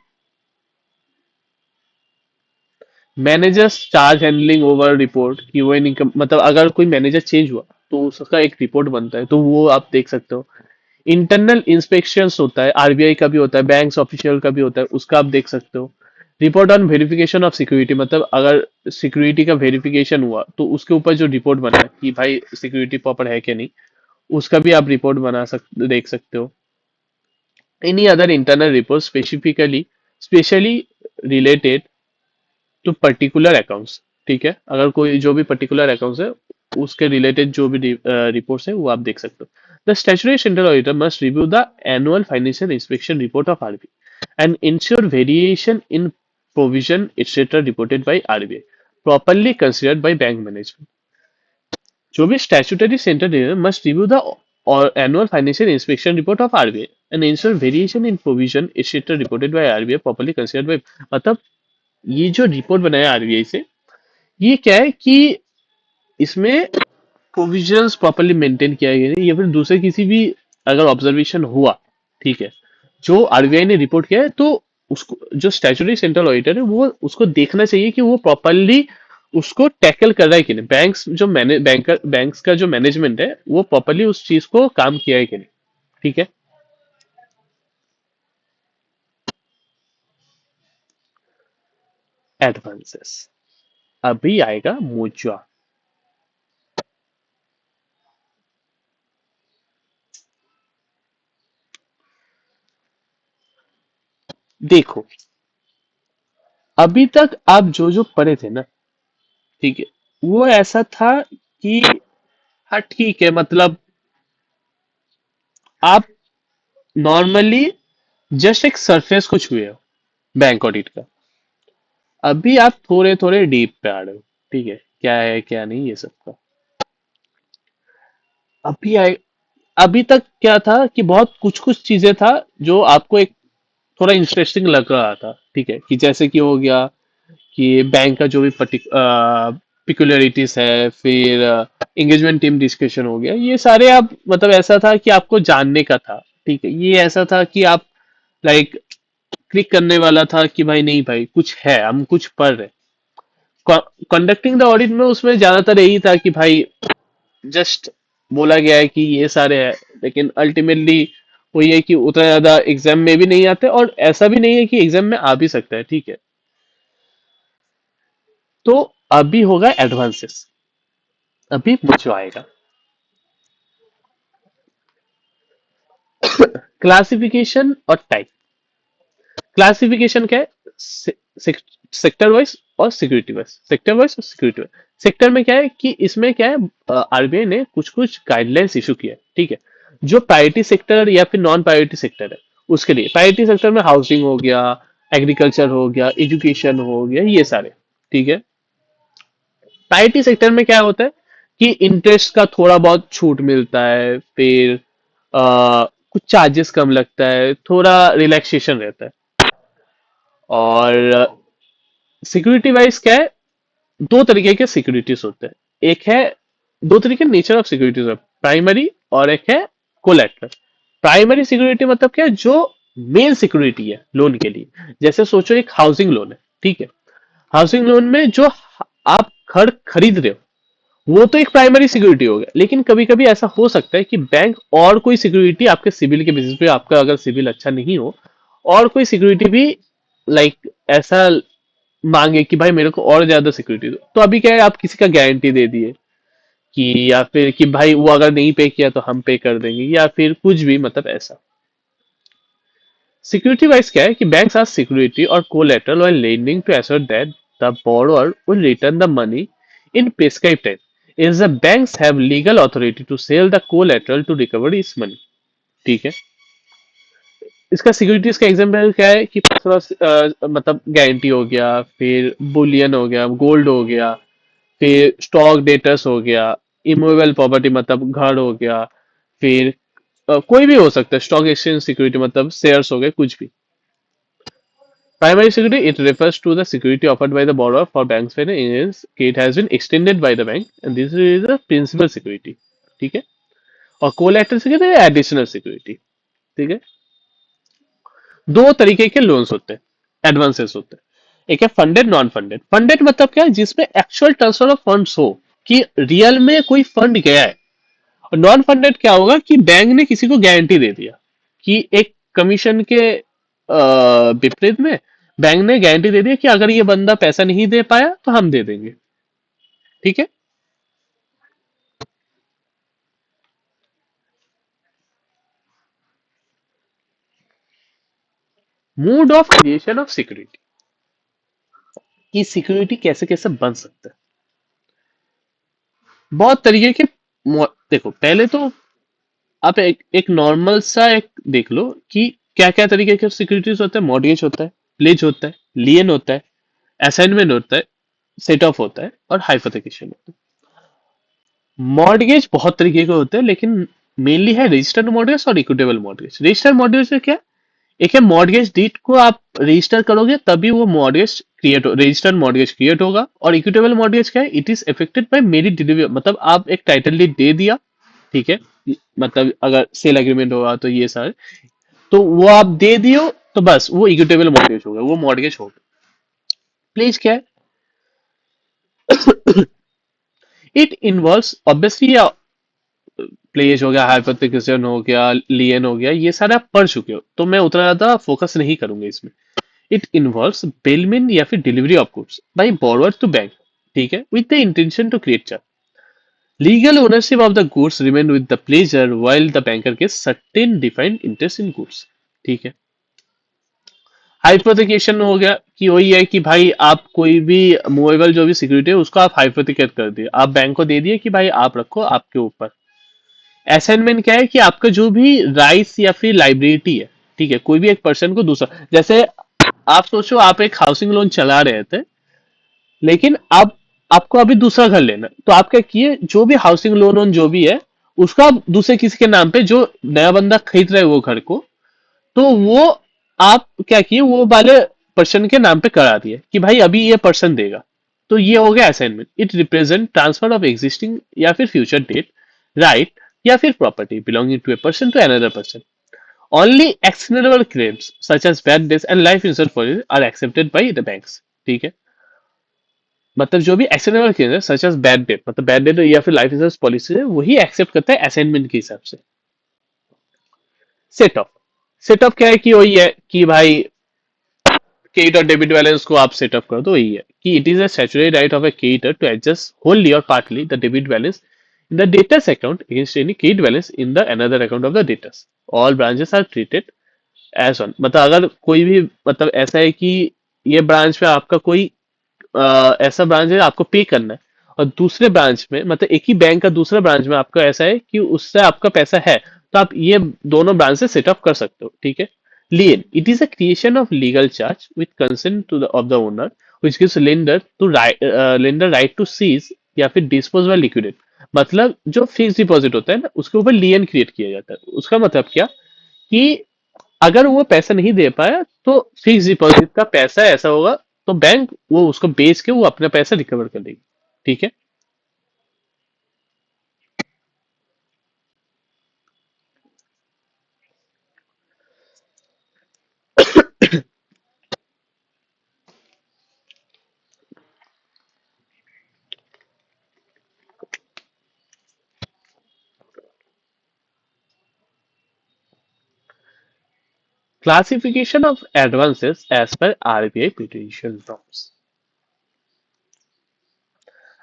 managers charge handling over report की वो इनकम, मतलब अगर कोई मैनेजर चेंज हुआ तो उसका एक रिपोर्ट बनता है, तो वो आप देख सकते हो। इंटरनल इंस्पेक्शंस होता है, आरबीआई का भी होता है, बैंक्स ऑफिशियल का भी होता है, उसका आप देख सकते हो। Report on verification of security, मतलब अगर सिक्योरिटी का वेरिफिकेशन हुआ तो उसके ऊपर जो रिपोर्ट बना है कि भाई सिक्योरिटी प्रॉपर है कि नहीं, उसका भी आप रिपोर्ट बना देख सकते हो। Any other internal report specifically specially related to particular accounts. ठीक है, अगर कोई जो भी पर्टिकुलर अकाउंट्स है उसके रिलेटेड जो भी रिपोर्ट्स है वो आप देख सकते हो। The statutory central auditor must review the annual financial inspection report of RBI and ensure variation in provision etcetera reported by RBI properly considered by bank management। जो भी statutory centre must review the annual financial inspection report of RBI and ensure variation in provision etcetera reported by RBI properly considered bye, मतलब ये जो रिपोर्ट बनाया आरबीआई से, ये क्या है कि इसमें प्रोविजंस प्रॉपर्ली मेंटेन किया गया है या फिर दूसरे किसी भी अगर ऑब्जर्वेशन हुआ, ठीक है, जो आरबीआई ने रिपोर्ट किया है, तो उसको जो स्टैट्यूटरी सेंट्रल ऑडिटर है वो उसको देखना चाहिए कि वो प्रॉपर्ली उसको टैकल कर रहा है कि नहीं, बैंक्स जो मैने बैंकर बैंक्स का जो मैनेजमेंट है वो प्रॉपर्ली उस चीज को काम किया है कि नहीं। ठीक है। एडवांसेस, अभी आएगा मुद्रा। देखो, अभी तक आप जो जो पढ़े थे ना, ठीक है, वो ऐसा था कि हाँ ठीक है, मतलब आप नॉर्मली जस्ट एक सरफेस को छुए हो बैंक ऑडिट का। अभी आप थोड़े थोड़े डीप पे आ रहे हो। ठीक है क्या नहीं ये सब का। अभी आए, अभी तक क्या था कि बहुत कुछ कुछ चीजें था जो आपको एक थोड़ा इंटरेस्टिंग लग रहा था। ठीक है, कि जैसे कि हो गया कि बैंक का जो भी पिकुलरिटीज है, फिर एंगेजमेंट टीम डिस्कशन हो गया, ये सारे आप मतलब ऐसा था कि आपको जानने का था। ठीक है, ये ऐसा था कि आप लाइक क्लिक करने वाला था कि भाई नहीं भाई कुछ है, हम कुछ पढ़ रहे। कंडक्टिंग द ऑडिट में उसमें ज्यादातर यही था कि भाई जस्ट बोला गया है कि ये सारे हैं, लेकिन अल्टीमेटली वो ये है कि उतना ज्यादा एग्जाम में भी नहीं आते, और ऐसा भी नहीं है कि एग्जाम में आ भी सकता है। ठीक है, तो अभी होगा एडवांसेस, अभी मुझे आएगा। क्लासिफिकेशन और टाइप। क्लासिफिकेशन क्या है, सेक्टर वाइज और सिक्योरिटी वाइज, सेक्टर वाइज और सिक्योरिटी वाइज। सेक्टर में क्या है कि इसमें क्या है, आरबीआई ने कुछ कुछ गाइडलाइंस इशू किया है। ठीक है, जो प्रायोरिटी सेक्टर या फिर नॉन प्रायोरिटी सेक्टर है उसके लिए, प्रायोरिटी सेक्टर में हाउसिंग हो गया, एग्रीकल्चर हो गया, एजुकेशन हो गया, ये सारे। ठीक है, प्रायोरिटी सेक्टर में क्या होता है कि इंटरेस्ट का थोड़ा बहुत छूट मिलता है, फिर कुछ चार्जेस कम लगता है, थोड़ा रिलैक्सेशन रहता है। और सिक्योरिटी वाइज क्या है, दो तरीके के सिक्योरिटीज होते हैं। एक है, दो तरीके नेचर ऑफ सिक्योरिटीज है, प्राइमरी और एक है कोलेटरल। प्राइमरी सिक्योरिटी मतलब क्या है, जो मेन सिक्योरिटी है लोन के लिए। जैसे सोचो एक हाउसिंग लोन है। ठीक है, हाउसिंग लोन में जो आप घर खरीद रहे हो वो तो एक प्राइमरी सिक्योरिटी हो गया, लेकिन कभी कभी ऐसा हो सकता है कि बैंक और कोई सिक्योरिटी आपके सिविल के बेसिस पे, आपका अगर सिविल अच्छा नहीं हो, और कोई सिक्योरिटी भी लाइक ऐसा मांगे कि भाई मेरे को और ज्यादा सिक्योरिटी दो। तो अभी क्या है, आप किसी का गारंटी दे दिए कि या फिर कि भाई वो अगर नहीं पे किया तो हम पे कर देंगे, या फिर कुछ भी, मतलब ऐसा। सिक्योरिटी वाइज क्या है कि बैंक्स आर सिक्योरिटी और collateral while lending to assure that the borrower will return the money in prescribed time. Is the banks have legal authority to sell the collateral to recover its money. ठीक है। इसका सिक्योरिटीज का एग्जाम्पल क्या है कि मतलब गारंटी हो गया, फिर बुलियन हो गया, गोल्ड हो गया, फिर स्टॉक डेटर्स हो गया, इमूवेबल प्रॉपर्टी मतलब घर हो गया, फिर कोई भी हो सकता है, स्टॉक एक्सचेंज सिक्योरिटी मतलब शेयर्स हो गए, कुछ भी। Primary security, it refers to the security offered by the borrower for banks finance. It has been extended by the bank and this is the principal security. ठीक है। और कोलेटरल सिक्योरिटी एडिशनल सिक्योरिटी। ठीक है। दो तरीके के लोन्स होते हैं, एडवांसेस होते हैं। एक है फंडेड, नॉन फंडेड। फंडेड मतलब क्या है, जिसमें एक्चुअल ट्रांसफर ऑफ फंड्स हो, कि रियल में कोई फंड गया है। और नॉन फंडेड क्या होगा कि बैंक ने किसी को गारंटी दे दिया, कि एक कमीशन के विपरीत में बैंक ने गारंटी दे दी कि अगर ये बंदा पैसा नहीं दे पाया तो हम दे देंगे। ठीक है। Mode of creation of security, कि सिक्योरिटी कैसे कैसे बन सकता है। बहुत तरीके के देखो, पहले तो आप एक नॉर्मल सा एक देख लो कि क्या क्या तरीके के सिक्योरिटीज होते हैं। मॉर्गेज होता है, प्लेज होता है, लियन होता है, असाइनमेंट होता है, सेट ऑफ होता है, और हाइपोथेकेशन होता है। मॉर्गेज बहुत तरीके के होते हैं, लेकिन मेनली है रजिस्टर्ड मॉर्गेज और इक्विटेबल मॉर्गेज। रजिस्टर्ड मॉर्गेज में क्या, एक है मॉर्गेज डीड को आप रजिस्टर करोगे तभी वो मॉर्गेज क्रिएट हो, रजिस्टर्ड मॉर्गेज क्रिएट होगा। और इक्विटेबल मॉर्गेज क्या है, इट इज इफेक्टेड बाय मेरी डिलीवरी, मतलब आप एक टाइटल डीड दे दिया, ठीक है, मतलब अगर सेल एग्रीमेंट होगा तो ये सारे, तो वो आप दे दियो, तो बस वो इक्विटेबल मॉर्गेज होगा, वो मॉर्गेज होगा। प्लीज क्या है, इट इन्वॉल्व्स ऑब्वियसली, प्लेज हो गया, हाइपोथेकेशन हो गया, लियन हो गया, ये सारे आप पढ़ चुके हो, तो मैं उतना ज्यादा फोकस नहीं करूंगा इसमें। इट इन्वॉल्व्स बेलमेंट या फिर delivery of goods by borrower to bank, ठीक है, with the intention to create charge. Legal ownership of the goods remain with the pledger while the banker gets certain defined interest in goods. ठीक है। हाइपोथेकेशन हो गया कि वही है कि भाई आप कोई भी मूवेबल जो भी सिक्योरिटी है उसको आप हाइपोथेकेट कर दिए, आप बैंक को दे दिए कि भाई आप रखो आपके ऊपर। असाइनमेंट क्या है कि आपका जो भी राइट्स या फिर लाइबिलिटी है, ठीक है, कोई भी एक पर्सन को दूसरा, जैसे आप सोचो आप एक हाउसिंग लोन चला रहे थे, लेकिन अब आपको अभी दूसरा घर लेना है, तो आप क्या किए, जो भी हाउसिंग लोन वोन जो भी है उसका आप दूसरे किसी के नाम पे, जो नया बंदा खरीद रहा है वो घर को, तो वो आप क्या किए, वो वाले पर्सन के नाम पे करा दिए कि भाई अभी ये पर्सन देगा। तो ये हो गया assignment. It represent transfer of existing या फिर फ्यूचर डेट, राइट, या फिर property belonging to a person to another person. Only actionable claims such as bad debts and life insurance policy are accepted by the banks. ठीक है। मतलब जो भी एक्शनेबल क्लेम है सच एज बैड डेट, मतलब बैड डेट या फिर लाइफ इंश्योरेंस पॉलिसी है, वही एक्सेप्ट करता है असाइनमेंट के हिसाब से। सेट ऑफ, सेट ऑफ क्या है कि वही है कि भाई क्रेडिट और डेबिट बैलेंस को आप सेटअप कर दो, यही है कि it is a statutory right of a creditor to adjust wholly और partly the debit balance in the debtors account against any credit balance in the another account of the debtors. All branches are treated as one, मतलब अगर कोई भी, मतलब ऐसा है कि ये ब्रांच में आपका कोई ऐसा ब्रांच है आपको पे करना है, और दूसरे ब्रांच में, मतलब एक ही बैंक का दूसरा ब्रांच में आपका ऐसा है कि उससे आपका पैसा है, तो आप ये दोनों ब्रांच से सेटअप कर सकते हो। ठीक है। Lien. It is a creation of legal charge with consent to of the owner, which gives lender right to seize या फिर dispose व liquidate। मतलब जो फिक्स डिपॉजिट होता है ना, उसके ऊपर लियन क्रिएट किया जाता है। उसका मतलब क्या कि अगर वो पैसा नहीं दे पाया तो फिक्स डिपॉजिट का पैसा ऐसा होगा, तो बैंक वो उसको बेच के वो अपना पैसा रिकवर कर लेगी। ठीक है। Classification of advances as per RBI prudential norms.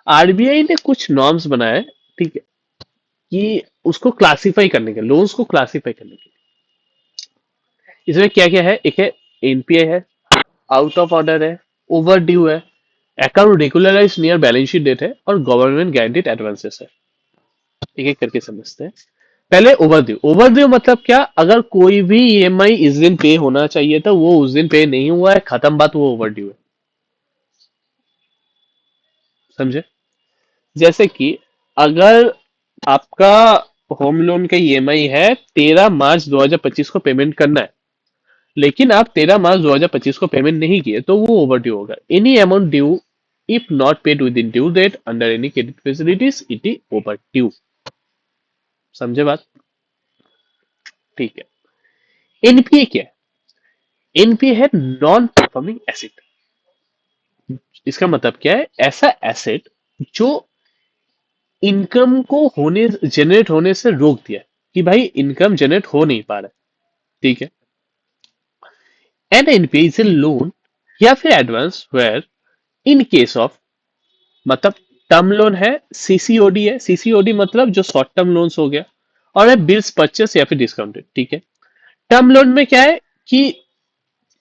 RBI ने कुछ नॉर्म्स बनाए ठीक है, कि उसको क्लासिफाई करने के, लोन्स को क्लासिफाई करने के लिए इसमें क्या क्या है, एक है एनपीए है, आउट ऑफ ऑर्डर है, ओवर ड्यू है, account regularise near balance sheet date है, और गवर्नमेंट गारंटीड एडवांसेस है। एक एक करके समझते हैं। पहले ओवरड्यू। ओवरड्यू मतलब क्या, अगर कोई भी ईएमआई इस दिन पे होना चाहिए था वो उस दिन पे नहीं हुआ है, खत्म बात, वो ओवरड्यू है। समझे? जैसे कि अगर आपका होम लोन का ईएमआई है 13 मार्च 2025 को पेमेंट करना है, लेकिन आप 13 मार्च 2025 को पेमेंट नहीं किए तो वो ओवरड्यू होगा। Any amount due if not paid with in due date under any credit facilities it is overdue. समझे बात? ठीक है। एनपीए क्या है? एनपीए है नॉन परफॉर्मिंग एसेट। इसका मतलब क्या है, ऐसा एसेट जो इनकम को होने जनरेट होने से रोक दिया, कि भाई इनकम जनरेट हो नहीं पा रहा है। ठीक है। An NPA is a loan या फिर advance where in case of, मतलब टर्म लोन है, सीसीओडी है, सीसीओडी मतलब जो शॉर्ट टर्म लोन्स हो गया, और है बिल्स परचेस या फिर डिस्काउंटेड। ठीक है। टर्म लोन में क्या है कि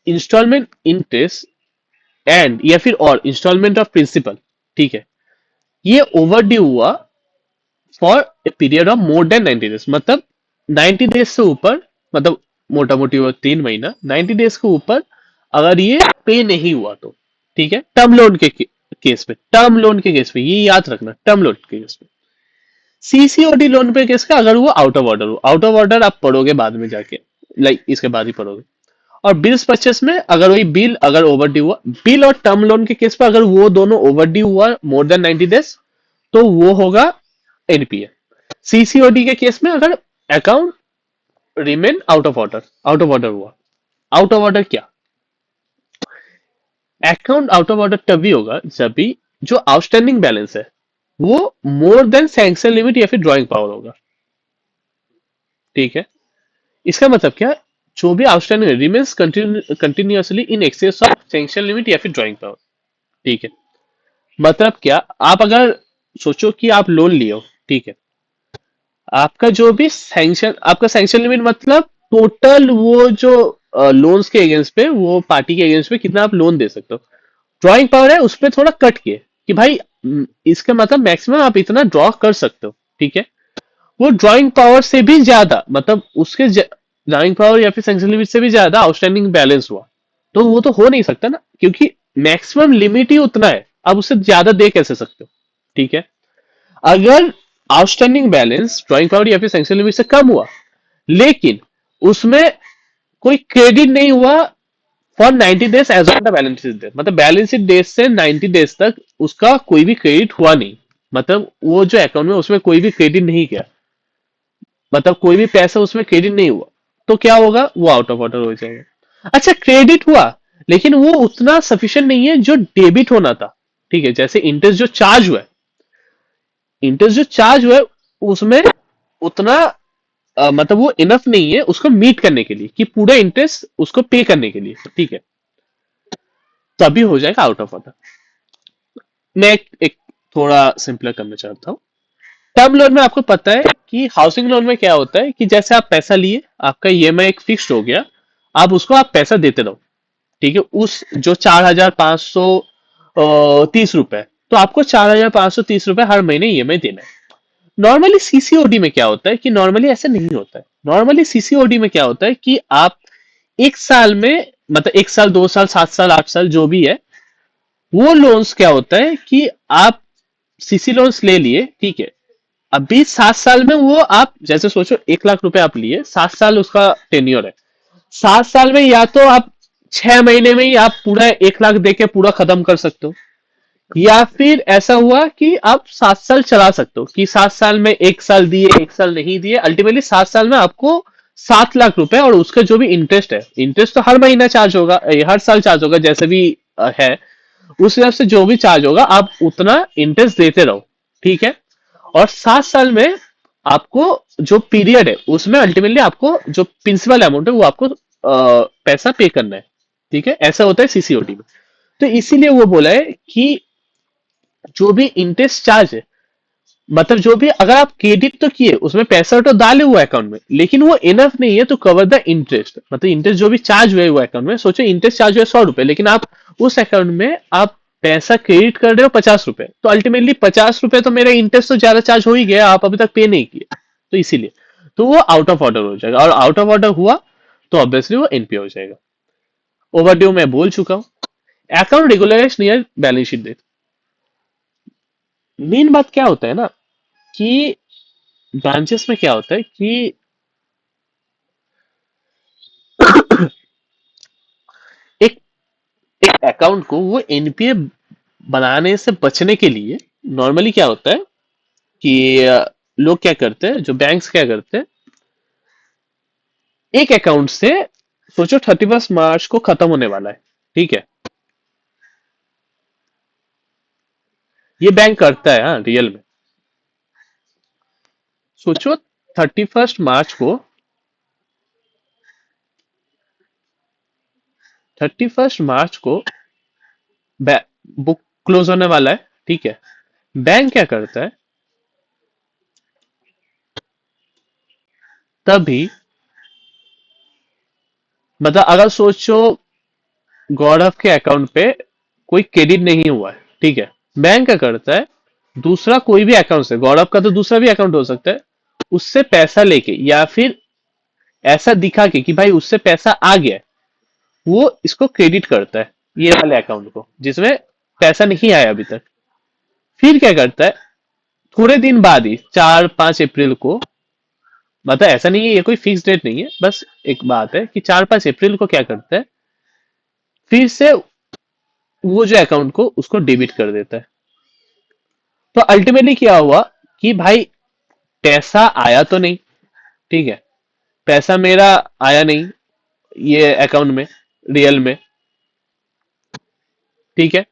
इंस्टॉलमेंट इंटरेस्ट एंड या फिर और इंस्टॉलमेंट ऑफ प्रिंसिपल, ठीक है, ये ओवर ड्यू हुआ for a period of more than 90 days, मतलब 90 डेज से ऊपर, मतलब मोटा मोटी वो 3 महीना, 90 डेज के ऊपर अगर ये पे नहीं हुआ तो। ठीक है, टर्म लोन के केस पे, टर्म लोन के केस पे ये याद रखना, टर्म लोन के केस पे। सीसीओडी लोन पे केस का अगर वो आउट ऑफ ऑर्डर हो, आउट ऑफ ऑर्डर आप पढ़ोगे बाद में जाके, लाइक इसके बाद ही पढ़ोगे। और बिल्स परचेस में अगर वही बिल अगर ओवर ड्यू हुआ, बिल और टर्म लोन के केस पर अगर वो दोनों ओवर ड्यू हुआ मोर देन 90 डेज तो वो होगा एनपीए। सीसीओडी के केस में अगर account remain out of order, out of order हुआ। आउट ऑफ ऑर्डर क्या, अकाउंट आउट ऑफ ऑर्डर तभी होगा जब भी जो आउटस्टैंडिंग बैलेंस है वो मोर देन सैंक्शन लिमिट या फिर ड्राइंग पावर होगा। ठीक है। इसका मतलब क्या, जो भी outstanding remains continuously in excess of sanction limit या फिर ड्राइंग पावर। ठीक है। मतलब क्या, आप अगर सोचो कि आप लोन लिए हो, ठीक है, आपका जो भी सैंक्शन, आपका सैंक्शन लिमिट मतलब टोटल वो जो लोन्स के अगेंस्ट पे, वो पार्टी के अगेंस्ट पे कितना आप लोन दे सकते हो। ड्रॉइंग पावर है उस पर थोड़ा कट किए कि भाई इसका मतलब मैक्सिमम आप इतना ड्रॉ कर सकते हो। ठीक है। वो ड्रॉइंग पावर से भी ज्यादा, मतलब उसके ड्रॉइंग पावर या फिर सैंक्शन लिमिट से भी ज्यादा आउटस्टैंडिंग बैलेंस हुआ तो वो तो हो नहीं सकता ना, क्योंकि मैक्सिमम लिमिट ही उतना है, आप उससे ज्यादा दे कैसे सकते हो। ठीक है। अगर आउटस्टैंडिंग बैलेंस ड्राइंग पावर या फिर सैंक्शन लिमिट से कम हुआ, लेकिन उसमें कोई क्रेडिट नहीं हुआ for 90 days as on the balance sheet date, मतलब बैलेंस शीट डेट से 90 डेज तक उसका कोई भी क्रेडिट हुआ नहीं, मतलब वो जो अकाउंट में उसमें कोई भी क्रेडिट नहीं किया, मतलब कोई भी पैसा उसमें क्रेडिट नहीं हुआ, तो क्या होगा, वो आउट ऑफ ऑर्डर हो जाएगा। अच्छा, क्रेडिट हुआ लेकिन वो उतना सफिशिएंट नहीं है जो डेबिट होना था। ठीक है, जैसे इंटरेस्ट जो चार्ज हुआ है, इंटरेस्ट जो चार्ज हुआ है उसमें उतना मतलब वो इनफ नहीं है उसको मीट करने के लिए, कि पूरा इंटरेस्ट उसको पे करने के लिए। ठीक है, तभी हो जाएगा आउट ऑफ ऑर्डर। मैं एक थोड़ा सिंपलर करना चाहता हूँ। टर्म लोन में आपको पता है कि हाउसिंग लोन में क्या होता है कि जैसे आप पैसा लिए, आपका ईएमआई एक फिक्स्ड हो गया, आप उसको आप पैसा देते रहो। ठीक है, उस जो 4,530 रुपए, तो आपको 4,530 रुपए हर महीने ईएमआई देना है। नॉर्मली सीसीओडी में क्या होता है कि नॉर्मली ऐसा नहीं होता है। नॉर्मली सीसीओडी में क्या होता है कि आप एक साल में, मतलब 1 साल 2 साल 7 साल 8 साल जो भी है, वो लोन्स क्या होता है कि आप सीसी लोन्स ले लिए, ठीक है, अभी 7 साल में वो आप जैसे सोचो 1 लाख रुपए आप लिए, 7 साल उसका टेन्योर है, 7 साल में या तो आप 6 महीने में ही आप पूरा 1 लाख दे के पूरा खत्म कर सकते हो, या फिर ऐसा हुआ कि आप 7 साल चला सकते हो, कि 7 साल में 1 साल दिए 1 साल नहीं दिए, अल्टीमेटली 7 साल में आपको 7 लाख रुपए, और उसका जो भी इंटरेस्ट है, इंटरेस्ट तो हर महीना चार्ज होगा, हर साल चार्ज होगा जैसे भी है, उस हिसाब से जो भी चार्ज होगा आप उतना इंटरेस्ट देते रहो। ठीक है। और 7 साल में आपको जो पीरियड है उसमें अल्टीमेटली आपको जो प्रिंसिपल अमाउंट है वो आपको पैसा पे करना है। ठीक है, ऐसा होता है सीसीओडी में। तो इसीलिए वो बोला है कि जो भी इंटरेस्ट चार्ज है मतलब जो भी अगर आप क्रेडिट तो किए उसमें पैसा तो डाले हुआ अकाउंट में, लेकिन वो इनफ नहीं है टू कवर द इंटरेस्ट। मतलब इंटरेस्ट जो भी चार्ज हुए हुआ अकाउंट में, सोचो इंटरेस्ट चार्ज हुए 100 रुपए, लेकिन आप उस अकाउंट में आप पैसा क्रेडिट कर रहे हो 50 रुपए, तो अल्टीमेटली 50 रुपए तो मेरा इंटरेस्ट तो ज्यादा चार्ज हो ही गया, आप अभी तक पे नहीं किए, तो इसीलिए तो वो आउट ऑफ ऑर्डर हो जाएगा, और आउट ऑफ ऑर्डर हुआ तो ऑब्वियसली वो एनपीए हो जाएगा। ओवरड्यू मैं बोल चुका हूँ। Account regularise near balance sheet date. Main बात क्या होता है ना कि ब्रांचेस में क्या होता है कि एक एक अकाउंट को वो एनपीए बनाने से बचने के लिए नॉर्मली क्या होता है कि लोग क्या करते हैं, जो बैंक्स क्या करते हैं, एक अकाउंट से, सोचो 31 मार्च को खत्म होने वाला है, ठीक है, ये बैंक करता है, हाँ रियल में। सोचो 31 मार्च को, 31 मार्च को बुक क्लोज होने वाला है, ठीक है। बैंक क्या करता है, तभी, मतलब अगर सोचो गौरव के अकाउंट पे कोई क्रेडिट नहीं हुआ है, ठीक है, बैंक क्या करता है, दूसरा कोई भी अकाउंट से, गौरव का तो दूसरा भी अकाउंट हो सकता है, उससे पैसा लेके या फिर ऐसा दिखा के कि भाई उससे पैसा आ गया है, वो इसको क्रेडिट करता है, ये वाले अकाउंट को जिसमें पैसा नहीं आया अभी तक। फिर क्या करता है, थोड़े दिन बाद ही 4-5 अप्रैल को, मतलब ऐसा नहीं है, ये कोई फिक्स डेट नहीं है, बस एक बात है कि 4-5 अप्रैल को क्या करता है, फिर से वो जो अकाउंट को उसको डेबिट कर देता है। तो अल्टीमेटली क्या हुआ कि भाई पैसा आया तो नहीं, ठीक है, पैसा मेरा आया नहीं ये अकाउंट में रियल में, ठीक है,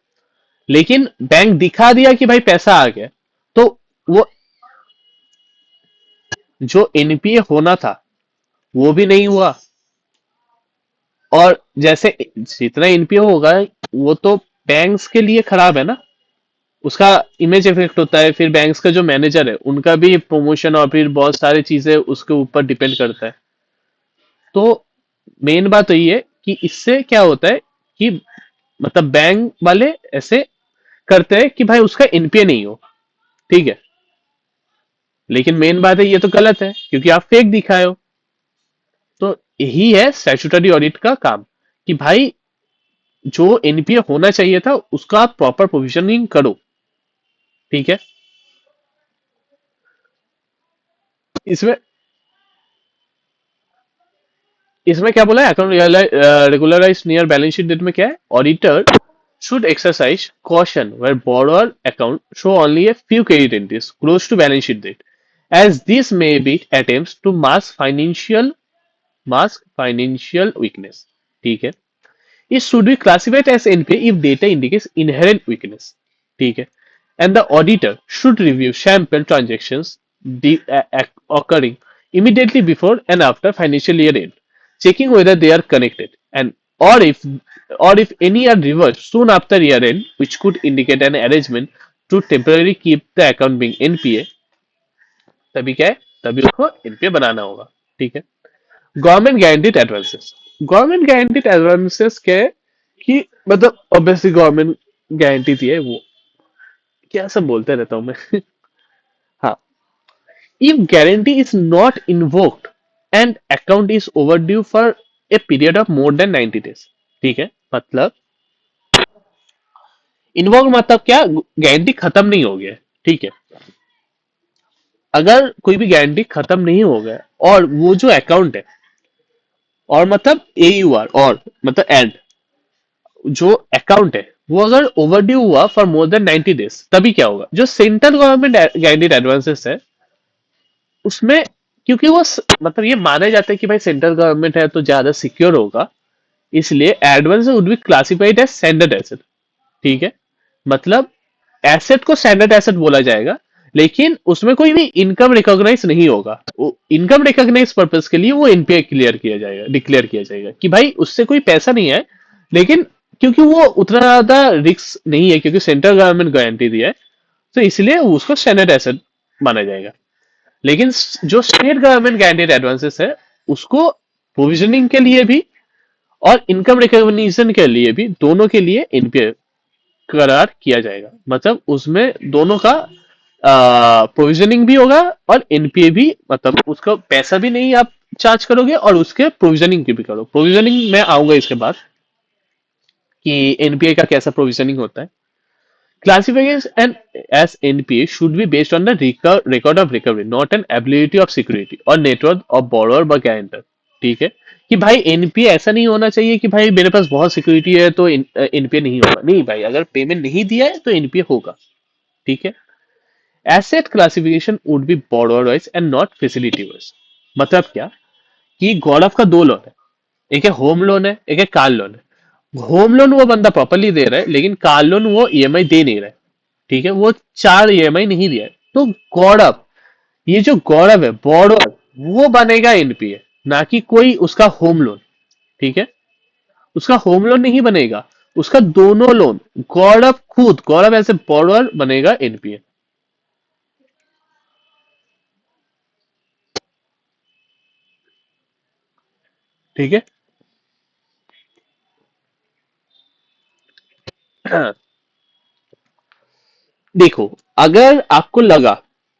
लेकिन बैंक दिखा दिया कि भाई पैसा आ गया, तो वो जो एनपीए होना था वो भी नहीं हुआ, और जैसे जितना एनपीए होगा वो तो बैंक्स के लिए खराब है ना, उसका इमेज इफेक्ट होता है, फिर बैंक्स का जो मैनेजर है उनका भी प्रमोशन और फिर बहुत सारी चीजें उसके ऊपर डिपेंड करता है। तो मेन बात तो ये है कि इससे क्या होता है कि मतलब बैंक वाले ऐसे करते हैं कि भाई उसका एनपीए नहीं हो, ठीक है, लेकिन मेन बात है ये तो गलत है क्योंकि आप फेक दिखाए हो। तो यही है स्टैट्यूटरी ऑडिट का काम कि भाई जो एनपीए होना चाहिए था उसका आप प्रॉपर प्रोविजनिंग करो, ठीक है। इसमें इसमें क्या बोला है, account regularise near balance sheet date में क्या है, auditor should exercise caution where borrower account show only a few credit entries close to balance sheet date, as this may be attempts to mask financial weakness, ठीक है। It should be classified as NPA if data indicates inherent weakness, ठीक है। And the auditor should review sample transactions occurring immediately before and after financial year end, checking whether they are connected, and or if any are reversed soon after year end, which could indicate an arrangement to temporarily keep the account being NPA, तभी क्या है, तभी उसको NPA बनाना होगा, ठीक है। Government guaranteed advances. Government guaranteed advances क्या है कि मतलब ऑब्वियसली गवर्नमेंट गारंटी दी है, वो क्या सब बोलते रहता हूं मैं हाँ, if guarantee is not invoked and account is overdue for a period of more than 90 days, ठीक है, मतलब इन्वोक मतलब क्या, गारंटी खत्म नहीं हो गया, ठीक है। अगर कोई भी गारंटी खत्म नहीं हो गया और वो जो अकाउंट है, और मतलब AUR और मतलब एंड जो अकाउंट है वो अगर ओवरड्यू हुआ फॉर मोर देन 90 days, तभी क्या होगा, जो सेंट्रल गवर्नमेंट गाइडेड एडवांसेस है उसमें, क्योंकि वो मतलब ये माना जाता है कि भाई सेंट्रल गवर्नमेंट है तो ज्यादा सिक्योर होगा, इसलिए advance would be classified as standard asset, ठीक है। मतलब एसेट को स्टैंडर्ड एसेट बोला जाएगा, लेकिन उसमें कोई भी इनकम रिकॉग्नाइज नहीं होगा, इनकम रिकॉग्नाइज पर्पज के लिए वो एनपीए क्लियर किया जाएगा, डिक्लेयर किया जाएगा कि भाई उससे कोई पैसा नहीं है, लेकिन क्योंकि वो उतना ज्यादा रिस्क नहीं है क्योंकि सेंट्रल गवर्नमेंट गारंटी दिया है, तो इसलिए उसको स्टैंडर्ड एसेट माना जाएगा। लेकिन जो स्टेट गवर्नमेंट गारंटेड एडवांसेस है उसको प्रोविजनिंग के लिए भी और इनकम रिकॉग्निशन के लिए भी, दोनों के लिए एनपीए करार किया जाएगा। मतलब उसमें दोनों का प्रोविजनिंग भी होगा और एनपीए भी, मतलब उसका पैसा भी नहीं आप चार्ज करोगे और उसके प्रोविजनिंग की भी करो। प्रोविजनिंग में आऊंगा इसके बाद कि एनपीए का कैसा प्रोविजनिंग होता है। Classification and as NPA should be based on the record of recovery, not an ability of security or net worth of borrower by guarantor। ठीक है कि भाई एनपीए ऐसा नहीं होना चाहिए कि भाई मेरे पास बहुत सिक्योरिटी है तो एनपीए नहीं होगा। नहीं भाई, अगर पेमेंट नहीं दिया है तो एनपीए होगा। ठीक है। Asset classification would be borrower wise and not facility wise. मतलब क्या कि गौरव का दो लोन है, एक है होम लोन है, एक है कार लोन है। होम लोन वो बंदा प्रॉपरली दे रहा है, लेकिन कार लोन वो ईएमआई दे नहीं रहा है। ठीक है, वो 4 ईएमआई नहीं दिया है, तो गौरव, ये जो गौरव है बॉर्डर, वो बनेगा एनपीए, ना कि कोई उसका होम लोन। ठीक है, उसका होम लोन नहीं बनेगा, उसका दोनों लोन, गौरव खुद, गौरव ऐसे बॉर्डर बनेगा एनपीए। ठीक है। देखो, अगर आपको लगा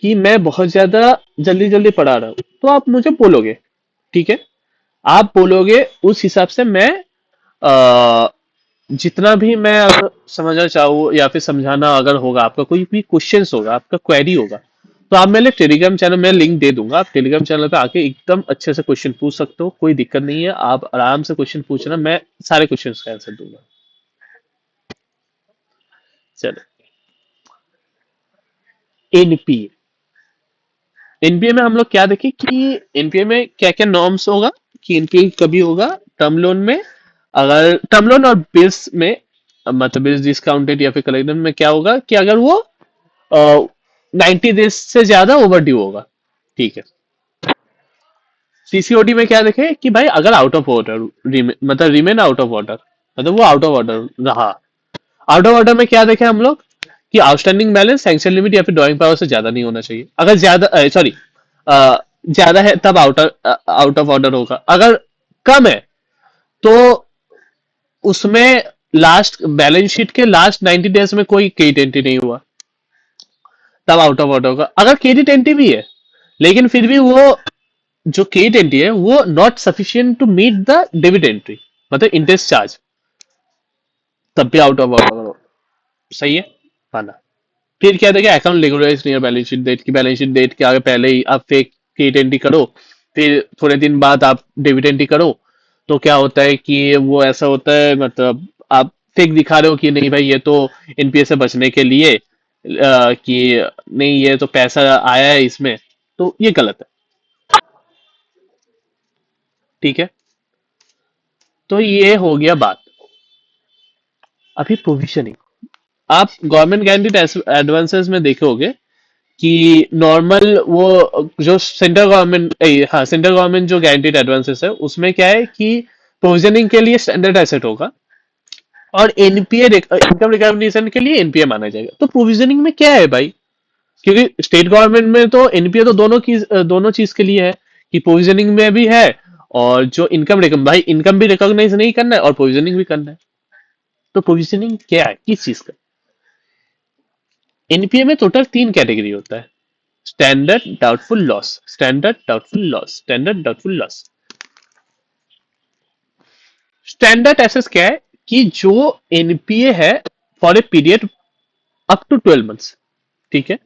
कि मैं बहुत ज्यादा जल्दी जल्दी पढ़ा रहा हूं तो आप मुझे बोलोगे। ठीक है, आप बोलोगे, उस हिसाब से मैं जितना भी मैं अगर समझना चाहूँ या फिर समझाना अगर होगा, आपका कोई भी क्वेश्चंस होगा, आपका क्वेरी होगा, तो आप मेरे टेलीग्राम चैनल में लिंक दे दूंगा। आप टेलीग्राम चैनल पे आके एकदम अच्छे से क्वेश्चन पूछ सकते हो, कोई दिक्कत नहीं है। आप आराम से क्वेश्चन पूछना, मैं सारे क्वेश्चंस का आंसर दूंगा। चलो, एनपीए। एनपीए में हम लोग क्या देखें कि एनपीए में क्या क्या नॉर्म्स होगा, कि एनपीए कभी होगा टर्म लोन में। अगर टर्म लोन और बिल्स में, मतलब बिल्स डिस्काउंटेड या फिर कलेक्शन में क्या होगा कि अगर वो 90 डेज से ज्यादा ओवर ड्यू होगा। ठीक है। सीसीओडी में क्या देखे कि भाई अगर आउट ऑफ ऑर्डर, मतलब रिमेन आउट ऑफ ऑर्डर, मतलब वो आउट ऑफ ऑर्डर रहा। आउट ऑफ ऑर्डर में क्या देखे हम लोग कि आउटस्टैंडिंग बैलेंस सैंक्शन लिमिट या फिर ड्राइंग पावर से ज्यादा नहीं होना चाहिए। अगर ज्यादा, सॉरी, ज्यादा है तब आउट ऑफ ऑर्डर होगा। अगर कम है तो उसमें लास्ट बैलेंस शीट के लास्ट 90 डेज में कोई K20 नहीं हुआ, तब आउट ऑफ ऑर्डर होगा। अगर K20 भी है लेकिन फिर भी वो जो K20 है वो not sufficient to meet the debit entry, मतलब इंटरेस्ट चार्ज, तब भी आउट ऑफ ऑर्डर हो। सही है, माना। फिर क्या देखिए, account regularise near balance sheet date की, बैलेंस शीट डेट के आगे पहले ही आप फेक K20 करो, फिर थोड़े दिन बाद आप डेबिट एंट्री करो, तो क्या होता है कि वो ऐसा होता है, मतलब आप फेक दिखा रहे हो कि नहीं भाई ये तो एनपीए से बचने के लिए, कि नहीं ये तो पैसा आया है इसमें, तो ये गलत है। ठीक है, तो ये हो गया बात। अभी प्रोविजनिंग, आप गवर्नमेंट गारंटीड एडवांसेस में देखोगे कि नॉर्मल वो जो सेंट्रल गवर्नमेंट, हाँ सेंट्रल गवर्नमेंट जो गारंटीड एडवांसेस है उसमें क्या है कि प्रोविजनिंग के लिए स्टैंडर्ड एसेट होगा और एनपीए इनकम रिकग्निशन के लिए एनपीए माना जाएगा। तो प्रोविजनिंग में क्या है भाई, क्योंकि स्टेट गवर्नमेंट में तो एनपीए तो दोनों चीज के लिए है, कि प्रोविजनिंग में भी है और जो इनकम रिकम, भाई इनकम भी रिकॉग्नाइज नहीं करना है और प्रोविजनिंग भी करना है। तो प्रोविजनिंग क्या है, किस चीज का। एनपीए में टोटल 3 कैटेगरी होता है, standard doubtful loss, standard doubtful loss, standard doubtful loss. Standard एसेस क्या है कि जो एनपीए है for a period up to 12 months. ठीक है,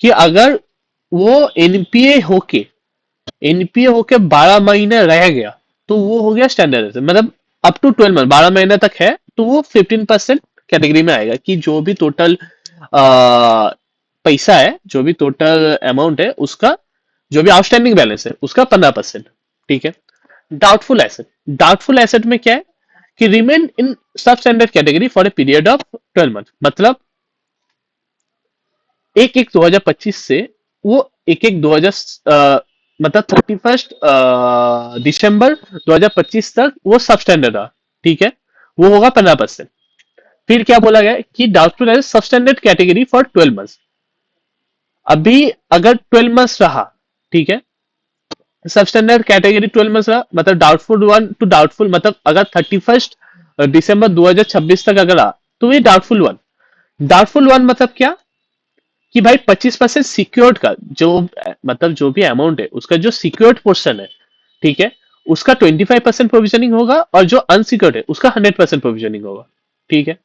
कि अगर वो एनपीए होके 12 महीने रह गया तो वो हो गया स्टैंडर्ड एसेट। मतलब अप टू 12 मंथ, 12 महीने तक है तो वो 15% कैटेगरी में आएगा, कि जो भी टोटल पैसा है, जो भी टोटल अमाउंट है उसका, जो भी आउटस्टैंडिंग बैलेंस है उसका 15%। ठीक है। डाउटफुल एसेट में क्या है कि रिमेन इन सब standard category for a period of 12 month. मतलब 1/1/2025 से वो 1/1/2000, मतलब 31 दिसंबर 2025 तक वो सब स्टैंडर्ड रहा। ठीक है, वो होगा 15%। फिर क्या बोला गया कि डाउटफुल एज सब स्टैंडर्ड कैटेगरी फॉर 12 मंथ्स। अभी अगर 12 मंथ्स रहा, ठीक है, सब स्टैंडर्ड कैटेगरी 12 मंथ्स रहा, मतलब डाउटफुल वन टू डाउटफुल, मतलब अगर 31 दिसंबर 2026 तक अगर रहा तो ये डाउटफुल वन। डाउटफुल वन मतलब क्या, कि भाई 25% सिक्योर्ड का जो, मतलब जो भी अमाउंट है उसका जो सिक्योर्ड पोर्शन है, ठीक है, उसका 25% प्रोविजनिंग होगा, और जो अनसिक्योर्ड है उसका 100% प्रोविजनिंग होगा, ठीक है।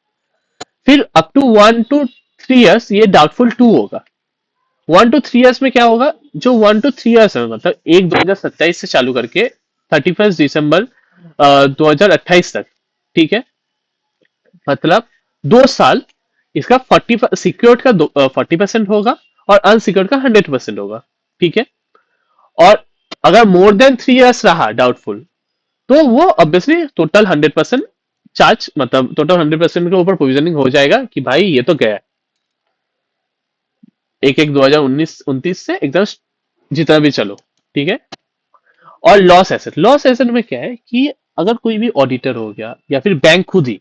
फिर अप टू 1 to 3 years ये डाउटफुल टू होगा। 1 to 3 years में क्या होगा, जो 1 to 3 years है, मतलब 1 2027 से चालू करके 31 दिसंबर 2028 तक, ठीक है, मतलब 2 साल, इसका सिक्योर्ड का 40% होगा, और अनसिक्योर्ड का 100% होगा, ठीक है। और अगर मोर देन 3 इयर्स रहा डाउटफुल, तो वो ऑब्वियसली टोटल 100% चार्ज, मतलब टोटल 100% के ऊपर प्रोविजनिंग हो जाएगा कि भाई ये तो गया, 1/1/2019-29 से एकदम जितना भी चलो, ठीक है। और लॉस एसेट में क्या है कि अगर कोई भी ऑडिटर हो गया या फिर बैंक खुद ही,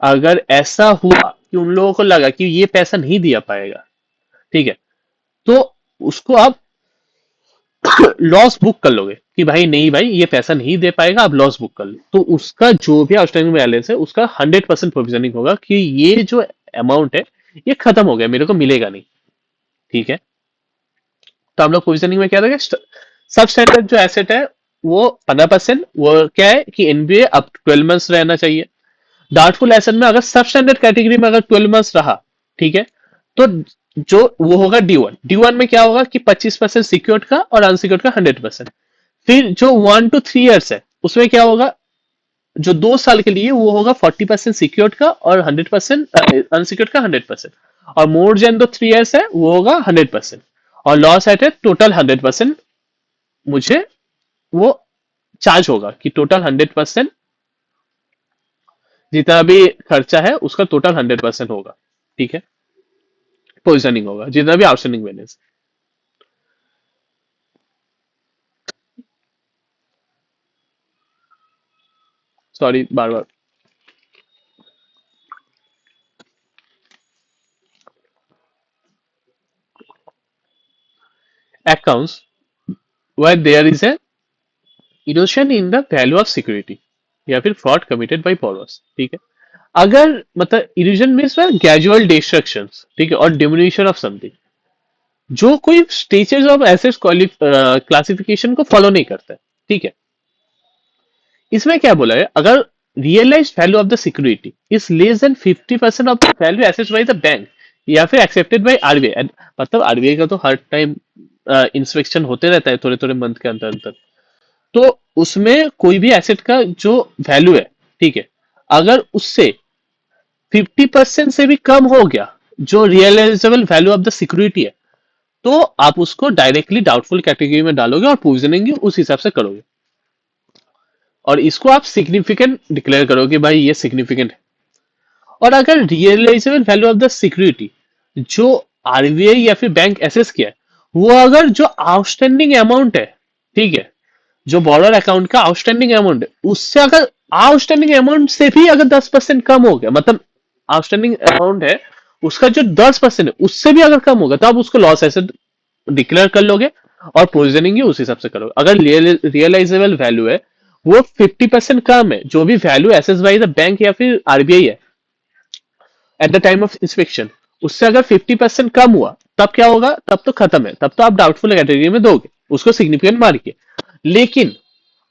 अगर ऐसा हुआ कि उन लोगों को लगा कि ये पैसा नहीं दिया पाएगा, ठीक है, तो उसको आप लॉस बुक कर लोगे कि भाई नहीं भाई ये पैसा नहीं दे पाएगा, आप लॉस बुक कर लो, तो उसका जो भी आउटस्टैंडिंग बैलेंस है उसका 100% प्रोविजनिंग होगा कि ये जो अमाउंट है ये खत्म हो गया, मेरे को मिलेगा नहीं, ठीक है। तो हम लोग प्रोविजनिंग में क्या रखेंगे, सब स्टैंडर्ड जो एसेट है वो 15%, वो क्या है कि एनबीए अप 12 मंथ्स रहना चाहिए। डाउटफुल एसेट में अगर सब स्टैंडर्ड कैटेगरी में अगर 12 मंथ्स रहा, ठीक है, तो जो वो होगा डी वन में क्या होगा कि 25% सिक्योर्ड का और अनसिक्योर्ड का 100%। फिर जो 1 to 3 इयर्स है उसमें क्या होगा, जो 2 साल के लिए वो होगा 40% सिक्योर्ड का और 100% अनसिक्योर्ड का 100%। और मोर देन द 3 इयर्स है वो होगा 100%। और लॉस एट है टोटल 100%, मुझे वो चार्ज होगा कि टोटल 100%, जितना भी खर्चा है उसका टोटल 100% होगा, ठीक है, पोजिशनिंग होगा जितना भी outstanding balance. Sorry bar bar. Accounts where there is a erosion in the value of security या फिर फ्रॉड कमिटेड बाय borrowers, ठीक है। अगर मतलब इरोजन मीन्स ग्रेजुअल डिस्ट्रक्शन, ठीक है, और डिमिनिशन ऑफ समथिंग, जो कोई स्टेजेस ऑफ एसेट्स क्लासिफिकेशन को फॉलो नहीं करता है, ठीक है। इसमें क्या बोला है, अगर realise value of the security is less than 50% of the value assets by the bank या फिर एक्सेप्टेड बाय आरबीआई, मतलब आरबीआई का तो हर टाइम इंस्पेक्शन होते रहता है थोड़े थोड़े मंथ के अंतर अंतर, तो उसमें कोई भी एसेट का जो वैल्यू है, ठीक है, अगर उससे 50% से भी कम हो गया जो realisable value of the security है, तो आप उसको डायरेक्टली डाउटफुल कैटेगरी में डालोगे और प्रोविजनिंग उस हिसाब से करोगे, और इसको आप सिग्निफिकेंट डिक्लेयर करोगे भाई ये सिग्निफिकेंट है। और अगर realisable value of the security जो आरबीआई या फिर बैंक एसेस किया है, वो अगर जो आउटस्टैंडिंग अमाउंट है, ठीक है, जो बॉर्डर अकाउंट का आउटस्टैंडिंग अमाउंट है उससे अगर आउटस्टैंडिंग अमाउंट से भी अगर 10% कम हो गया, मतलब आउटस्टैंडिंग अमाउंट है उसका जो 10% है उससे भी अगर कम होगा, तो आप उसको लॉस एसेट डिक्लेयर कर लोगे और प्रोविजनिंग उस हिसाब से करोगे। अगर रियलाइजेबल वैल्यू है वो 50% कम है, जो भी value assess by the bank या फिर आरबीआई है at the time of inspection, उससे अगर 50% कम हुआ, तब क्या होगा, तब तो खत्म है, तब तो आप डाउटफुल कैटेगरी में दोगे उसको सिग्निफिकेंट मार के। लेकिन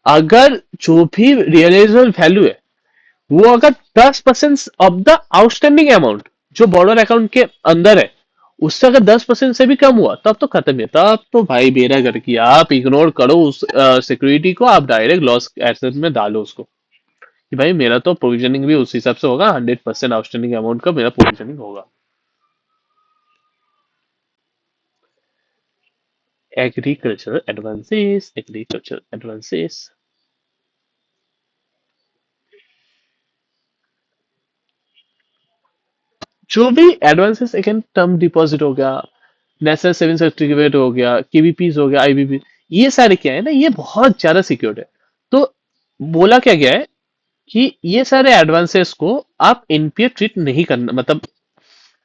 अगर जो भी रियलाइजेबल वैल्यू है वो अगर 10% ऑफ द आउटस्टैंडिंग अमाउंट जो बॉर्डर अकाउंट के अंदर है उससे अगर 10% से भी कम हुआ, तब तो खत्म है, तब तो भाई बेरा कर किया, आप इग्नोर करो उस सिक्योरिटी को, आप डायरेक्ट लॉस एसेट में डालो उसको कि भाई मेरा तो प्रोविजनिंग भी उस हिसाब से होगा, 100% आउटस्टैंडिंग अमाउंट का मेरा प्रोविजनिंग होगा। Agriculture advances. जो भी एडवांसेस सेकंड टर्म डिपॉजिट हो गया, नेशनल सेविंग सर्टिफिकेट हो गया, केवीपीज हो गया, आईबीपी, ये सारे क्या है ना, ये बहुत ज्यादा सिक्योर्ड है। तो बोला क्या गया है कि ये सारे एडवांसेस को आप एनपीए ट्रीट नहीं करना, मतलब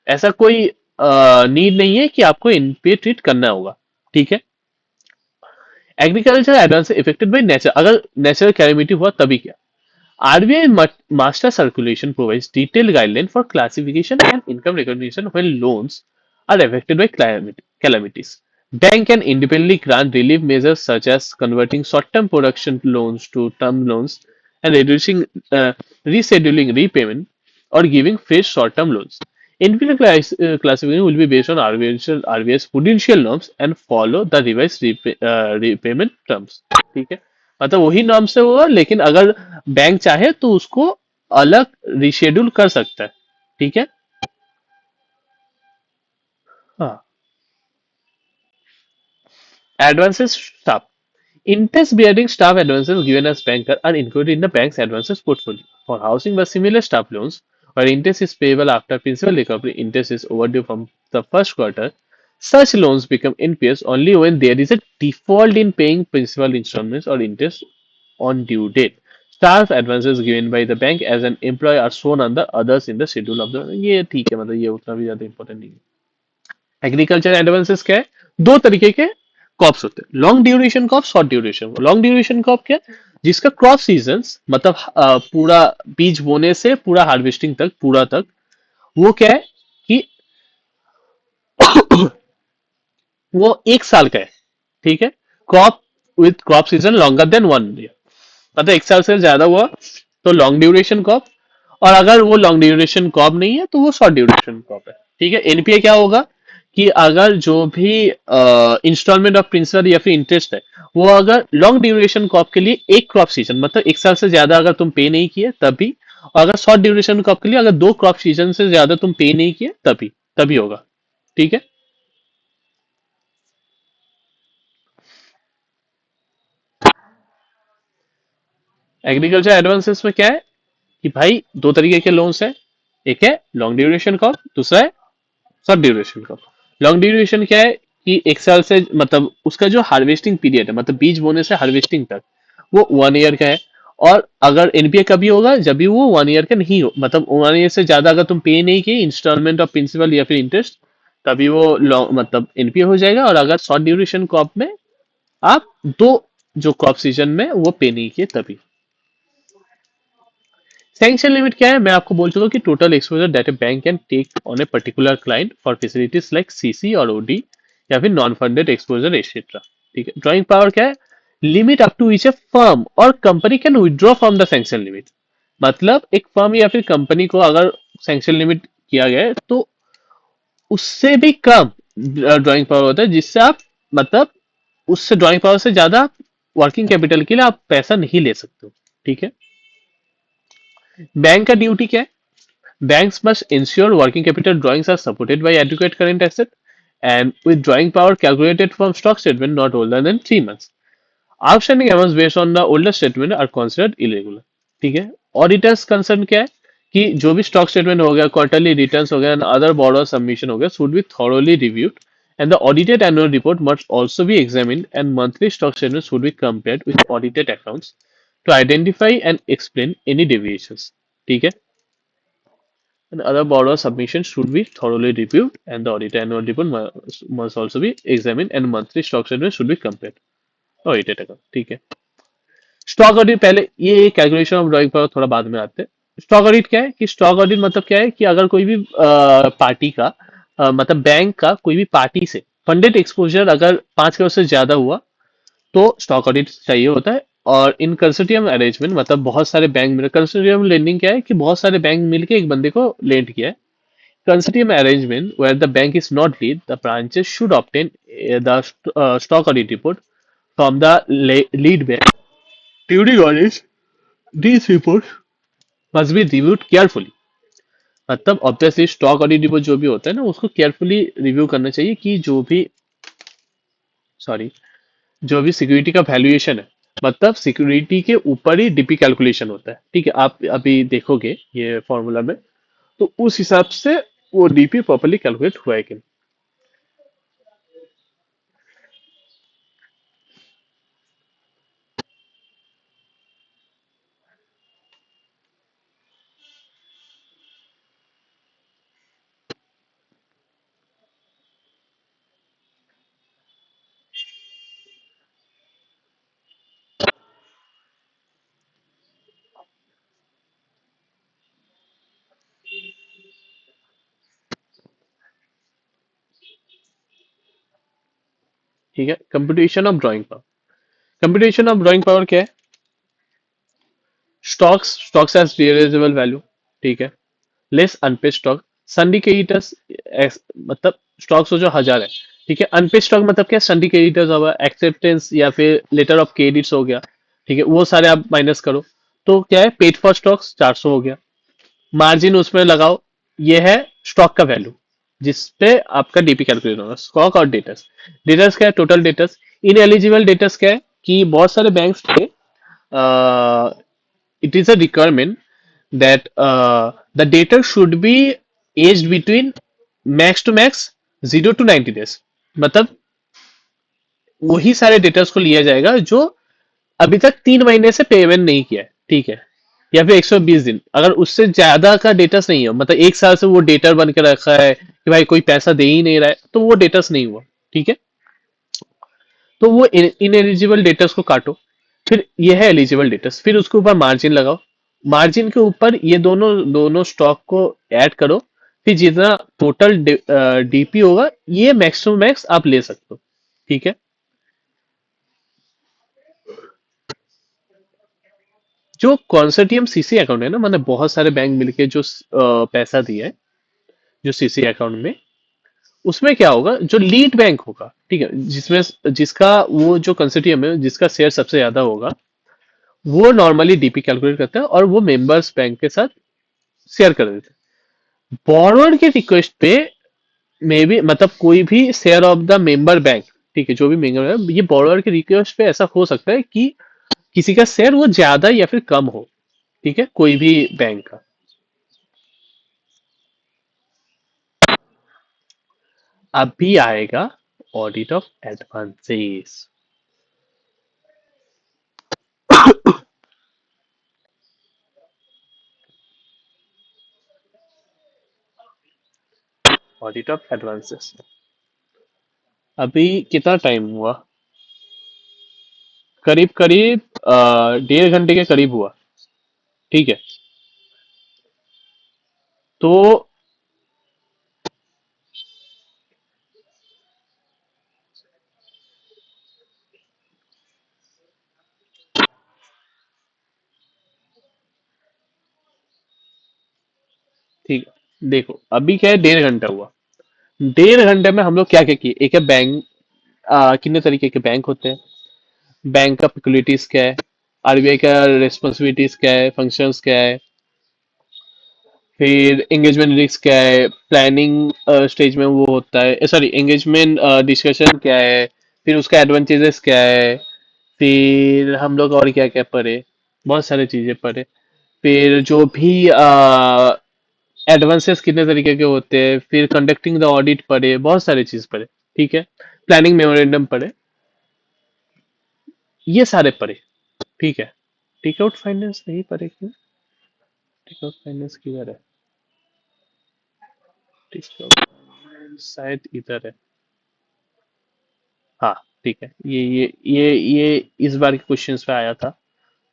ऐसा कोई नीड नहीं है कि आपको इन पे ट्रीट करना होगा। ठीक है। Agriculture advance affected by nature, अगर नेचुरल कैलेमिटी हुआ तभी क्या। RBI Master Circulation provides detailed guideline for classification and income recognition when loans are affected by calamities. Bank can independently grant relief measures such as converting short-term production loans to term loans and reducing rescheduling repayment or giving fresh short-term loans. NPL classification will be based on RBI's prudential norms and follow the revised repayment terms. ठीक है, मतलब वही नाम से होगा, लेकिन अगर बैंक चाहे तो उसको अलग रिशेड्यूल कर सकता है। ठीक है। हाँ। Advances staff, interest bearing staff advances given as banker are included in the bank's advances portfolio. For housing or similar staff loans, where interest is payable after principal recovery, interest is overdue from the first quarter. Such loans become NPS only when there is a default in paying principal installments or interest on due date. Staff advances given by the bank as an employee are shown on the others in the schedule of the, ये ठीक है, मतलब ये उतना भी ज्यादा इंपॉर्टेंट नहीं है। एग्रीकल्चर एडवांसेस क्या है, दो तरीके के क्रॉप्स होते हैं, long duration crop, short duration. Long duration crop क्या है, जिसका क्रॉप सीजन मतलब पूरा बीज बोने से पूरा हार्वेस्टिंग तक पूरा तक, वो क्या है कि वो एक साल का है। ठीक है। Crop with crop season longer than 1 year, मतलब एक साल से ज्यादा हुआ तो लॉन्ग ड्यूरेशन क्रॉप, और अगर वो लॉन्ग ड्यूरेशन क्रॉप नहीं है तो वो शॉर्ट ड्यूरेशन क्रॉप है। ठीक है। एनपीए क्या होगा कि अगर जो भी इंस्टॉलमेंट ऑफ प्रिंसिपल या फिर इंटरेस्ट है, वो अगर लॉन्ग ड्यूरेशन क्रॉप के लिए एक क्रॉप सीजन मतलब एक साल से ज्यादा अगर तुम पे नहीं किए तभी, और अगर शॉर्ट ड्यूरेशन क्रॉप के लिए अगर दो क्रॉप सीजन से ज्यादा तुम पे नहीं किए तभी तभी होगा। ठीक है। एग्रीकल्चर एडवांसेस में क्या है कि भाई दो तरीके के लोन्स है, एक है लॉन्ग ड्यूरेशन क्रॉप, दूसरा है short duration crop. Long duration क्या है कि एक साल से मतलब उसका जो हार्वेस्टिंग पीरियड है, मतलब बीज बोने से हार्वेस्टिंग तक, वो 1 ईयर का है। और अगर एनपीए कभी होगा जब भी वो 1 ईयर का नहीं हो, मतलब 1 ईयर से ज्यादा अगर तुम पे नहीं किए इंस्टॉलमेंट ऑफ प्रिंसिपल या फिर इंटरेस्ट, तभी वो लॉन्ग मतलब एनपीए हो जाएगा। और अगर शॉर्ट ड्यूरेशन क्रॉप में आप दो जो क्रॉप सीजन में वो पे नहीं किए तभी। सैंक्शन लिमिट क्या है, मैं आपको बोल चुका हूँ कि total exposure that a bank can take on a particular client for facilities like CC और ओडी, या फिर नॉन फंडेड एक्सपोजर एक्सेट्रा। ठीक है। ड्राइंग पावर क्या है, limit up to which a firm और company can withdraw from the sanction limit. मतलब एक फर्म या फिर कंपनी को अगर सैंक्शन लिमिट किया गया है तो उससे भी कम ड्राइंग पावर होता है, जिससे आप मतलब उससे ड्राइंग पावर से ज्यादा वर्किंग कैपिटल के लिए आप पैसा नहीं ले सकते हो। ठीक है। बैंक का ड्यूटी क्या है, banks must ensure working capital drawings are supported by adequate current asset and with drawing power calculated from stock statement not older than 3 months. Outstanding amounts based on the older statement are considered irregular. ठीक है। ऑडिटर्स कंसर्न क्या है कि जो भी स्टॉक स्टेटमेंट हो गया, क्वार्टरली रिटर्न्स हो गया एंड अदर बॉरो सबमिशन हो गया, should be thoroughly reviewed and the audited annual report must also be examined and monthly stock statements should be compared with audited accounts to identify and explain any deviations. ठीक है। And other borrower submissions should be thoroughly reviewed, and the audited annual report must also be examined, and monthly stock statement should be compared. Audited account, ठीक है। स्टॉक ऑडिट पहले, ये कैलकुलेशन ऑफ ड्राइंग पर थोड़ा बाद में आते हैं। स्टॉक ऑडिट क्या है कि स्टॉक ऑडिट मतलब क्या है कि अगर कोई भी पार्टी का मतलब बैंक का कोई भी पार्टी से फंडेड एक्सपोजर अगर 5 करोड़ से ज्यादा हुआ तो स्टॉक ऑडिट चाहिए होता है। और इन कंसोर्टियम अरेंजमेंट मतलब बहुत सारे बैंक मिल, कंसोर्टियम लेंडिंग क्या है कि बहुत सारे बैंक मिलके एक बंदे को लेंड किया है। Consortium arrangement where the bank is not lead, the branches should obtain the stock audit report from the lead bank. During audit, these reports must be reviewed carefully. मतलब ऑब्वियसली स्टॉक ऑडिट रिपोर्ट जो भी होता है ना उसको केयरफुली रिव्यू करना चाहिए कि जो भी, सॉरी, जो भी सिक्योरिटी का वैल्यूएशन है, मतलब सिक्योरिटी के ऊपर ही डीपी कैलकुलेशन होता है। ठीक है। आप अभी देखोगे ये फॉर्मूला में, तो उस हिसाब से वो डीपी प्रॉपरली कैलकुलेट हुआ है कि नहीं। ठीक है, computation of drawing power. Computation of drawing power क्या है? स्टॉक्स एज रियलाइजेबल वैल्यू, ठीक है, लेस अनपेड स्टॉक, सिंडिकेटर्स, मतलब स्टॉक्स हो जो 1000 है, ठीक है, अनपेड स्टॉक मतलब क्या, सिंडिकेटर्स होगा, एक्सेप्टेंस या फिर लेटर ऑफ क्रेडिट्स हो गया, ठीक है, वो सारे आप माइनस करो, तो क्या है, पेड फॉर स्टॉक्स 400 हो गया, मार्जिन उसमें लगाओ, ये है स्टॉक का वैल्यू जिसपे आपका डीपी कैलकुलेट होगा, स्टॉक और डेटर्स। डेटर्स क्या है, total debtors. In eligible debtors क्या है कि बहुत सारे बैंक्स थे, it is a requirement that the data should be aged between max to max 0 to 90 days, मतलब वही सारे डेटर्स को लिया जाएगा जो अभी तक 3 महीने से पेमेंट नहीं किया है, ठीक है, या फिर 120 दिन, अगर उससे ज्यादा का डेटर्स नहीं हो, मतलब 1 साल से वो डेटर बन के रखा है कि भाई कोई पैसा दे ही नहीं रहा है, तो वो डेटर्स नहीं हुआ, ठीक है, तो वो इन एलिजिबल डेटर्स को काटो, फिर ये है एलिजिबल डेटर्स, फिर उसके ऊपर मार्जिन लगाओ, मार्जिन के ऊपर ये दोनों दोनों स्टॉक को ऐड करो, फिर जितना टोटल डीपी होगा ये मैक्स टू मैक्स आप ले सकते हो, ठीक है। जो कॉन्सर्टियम सीसी अकाउंट है ना, मतलब बहुत सारे बैंक मिलके जो पैसा दिया है, जो सीसी अकाउंट में, उसमें क्या होगा, जो लीड बैंक होगा, ठीक है, जिसमें जिसका वो जो कंसोर्टियम है जिसका शेयर सबसे ज्यादा होगा, वो नॉर्मली डीपी कैलकुलेट करता है और वो मेंबर्स बैंक के साथ शेयर कर देते हैं। बॉरोअर के रिक्वेस्ट पे मे बी, मतलब कोई भी share of the member bank, ठीक है, जो भी मेंबर है, ये बॉरोअर के रिक्वेस्ट पे ऐसा हो सकता है कि किसी का शेयर वो ज्यादा या फिर कम हो, ठीक है, कोई भी बैंक का। अभी आएगा audit of advances. Audit of advances अभी कितना टाइम हुआ, करीब करीब 1.5 घंटे के करीब हुआ, ठीक है, तो ठीक है, देखो अभी क्या है, 1.5 घंटा हुआ, 1.5 घंटे में हम लोग क्या क्या किए, एक है बैंक, कितने तरीके के बैंक होते हैं, बैंक का पिक्युलिटीज क्या है, आरबीआई का रिस्पॉन्सिबिलिटीज क्या है, फंक्शंस क्या है, फिर एंगेजमेंट रिस्क क्या है, प्लानिंग स्टेज में वो होता है, सॉरी, एंगेजमेंट डिस्कशन क्या है, फिर उसका एडवांटेजेस क्या है, फिर हम लोग और क्या क्या पढ़े, बहुत सारी चीजें पढ़े, फिर जो भी एडवांसेस कितने तरीके के होते हैं, फिर कंडक्टिंग द ऑडिट पढ़े, बहुत सारी चीज पढ़े, ठीक है, प्लानिंग मेमोरेंडम पढ़े, ये सारे पढ़े, ठीक है। टेक आउट फाइनेंस नहीं पढ़े क्यों? टेक आउट फाइनेंस किधर है? टेक आउट फाइनेंस शायद इधर है, हाँ, ठीक है, ये इस बार के क्वेश्चंस पे आया था,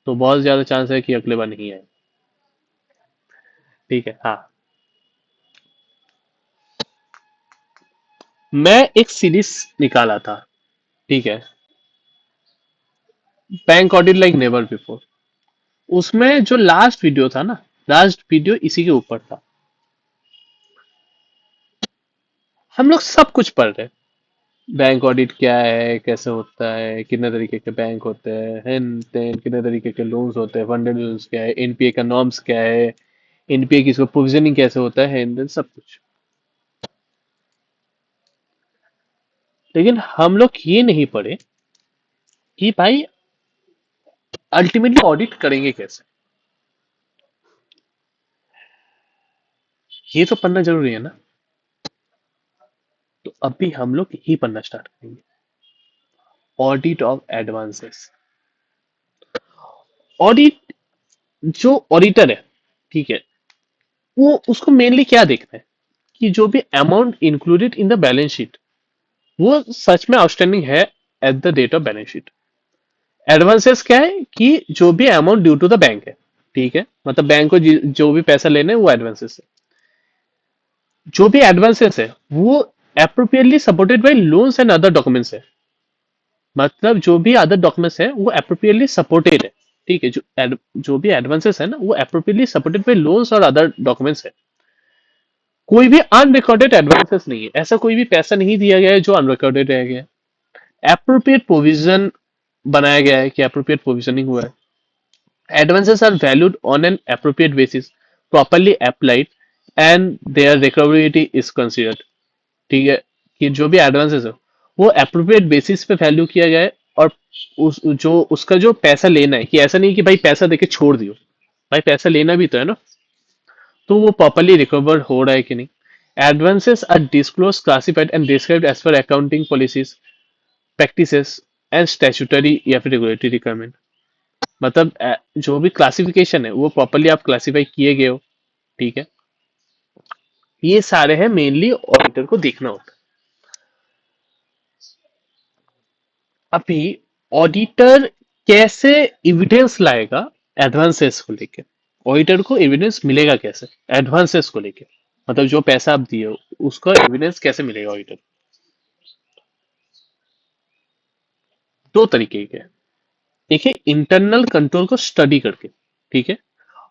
तो बहुत ज्यादा चांस है कि अगले बार नहीं आए, ठीक है, हाँ। मैं एक सीरीज निकाला था, ठीक है, bank audit like never before, उसमें जो लास्ट वीडियो था ना, लास्ट वीडियो इसी के ऊपर था, हम लोग सब कुछ पढ़ रहे, बैंक ऑडिट क्या है, कैसे होता है, कितने तरीके के बैंक होते हैं, हेन तेन कितने तरीके के लोन्स होते हैं, फंडेड लोन्स क्या है, एनपीए का नॉर्म्स क्या है, एनपीए की इसको प्रोविजनिंग कैसे होता है, हेन देन सब कुछ, लेकिन हम लोग ये नहीं पढ़े कि भाई अल्टीमेटली ऑडिट करेंगे कैसे, ये तो पढ़ना जरूरी है ना, तो अभी हम लोग यही पढ़ना स्टार्ट करेंगे, ऑडिट ऑफ एडवांसेस। ऑडिट, जो ऑडिटर है, ठीक है, वो उसको मेनली क्या देखना है कि जो भी amount included in the balance sheet वो सच में आउटस्टैंडिंग है at the date of balance sheet. Advances क्या है कि जो भी amount due to the bank है, ठीक है, मतलब बैंक को जो भी पैसा लेने हैं वो एडवांसेस है, जो भी एडवांसेस है वो appropriately supported by loans and other documents है, मतलब जो भी अदर डॉक्यूमेंट्स है वो अप्रोप्रिएटली सपोर्टेड है। ठीक है, जो भी एडवांसेस है ना वो अप्रोप्रिएटली सपोर्टेड बाय लोन्स और अदर डॉक्यूमेंट्स है। कोई भी अनरिकॉर्डेड एडवांसेस नहीं है, ऐसा कोई भी पैसा नहीं दिया गया है जो अनरिकॉर्डेड रह गया है। एप्रोप्रिएट प्रोविजन बनाया गया है कि एप्रोप्रिएट प्रोविजनिंग हुआ है। Advances are valued on an appropriate basis, properly applied, and their recoverability is considered। ठीक है, कि जो भी एडवांसेस है वो अप्रोप्रिएट बेसिस पे वैल्यू किया गया है, और उसका जो पैसा लेना है, कि ऐसा नहीं कि भाई पैसा देके छोड़ दियो, भाई पैसा लेना भी तो है ना, तो वो प्रॉपरली रिकवर हो रहा है कि नहीं। Advances are disclose, classified and described as per accounting policies, practices and statutory या फिर रेगुलेटरी रिक्वायरमेंट। मतलब जो भी क्लासिफिकेशन है वो प्रॉपरली आप क्लासिफाई किए गए हो। ठीक है, ये सारे हैं मेनली ऑडिटर को देखना होता है। अभी ऑडिटर कैसे एविडेंस लाएगा एडवांसेस को लेके? ऑडिटर को एविडेंस मिलेगा कैसे एडवांसेस को लेके? मतलब जो पैसा आप दिए हो उसका एविडेंस कैसे मिलेगा ऑडिटर? दो तरीके के हैं। एक है इंटरनल कंट्रोल को स्टडी करके, ठीक है,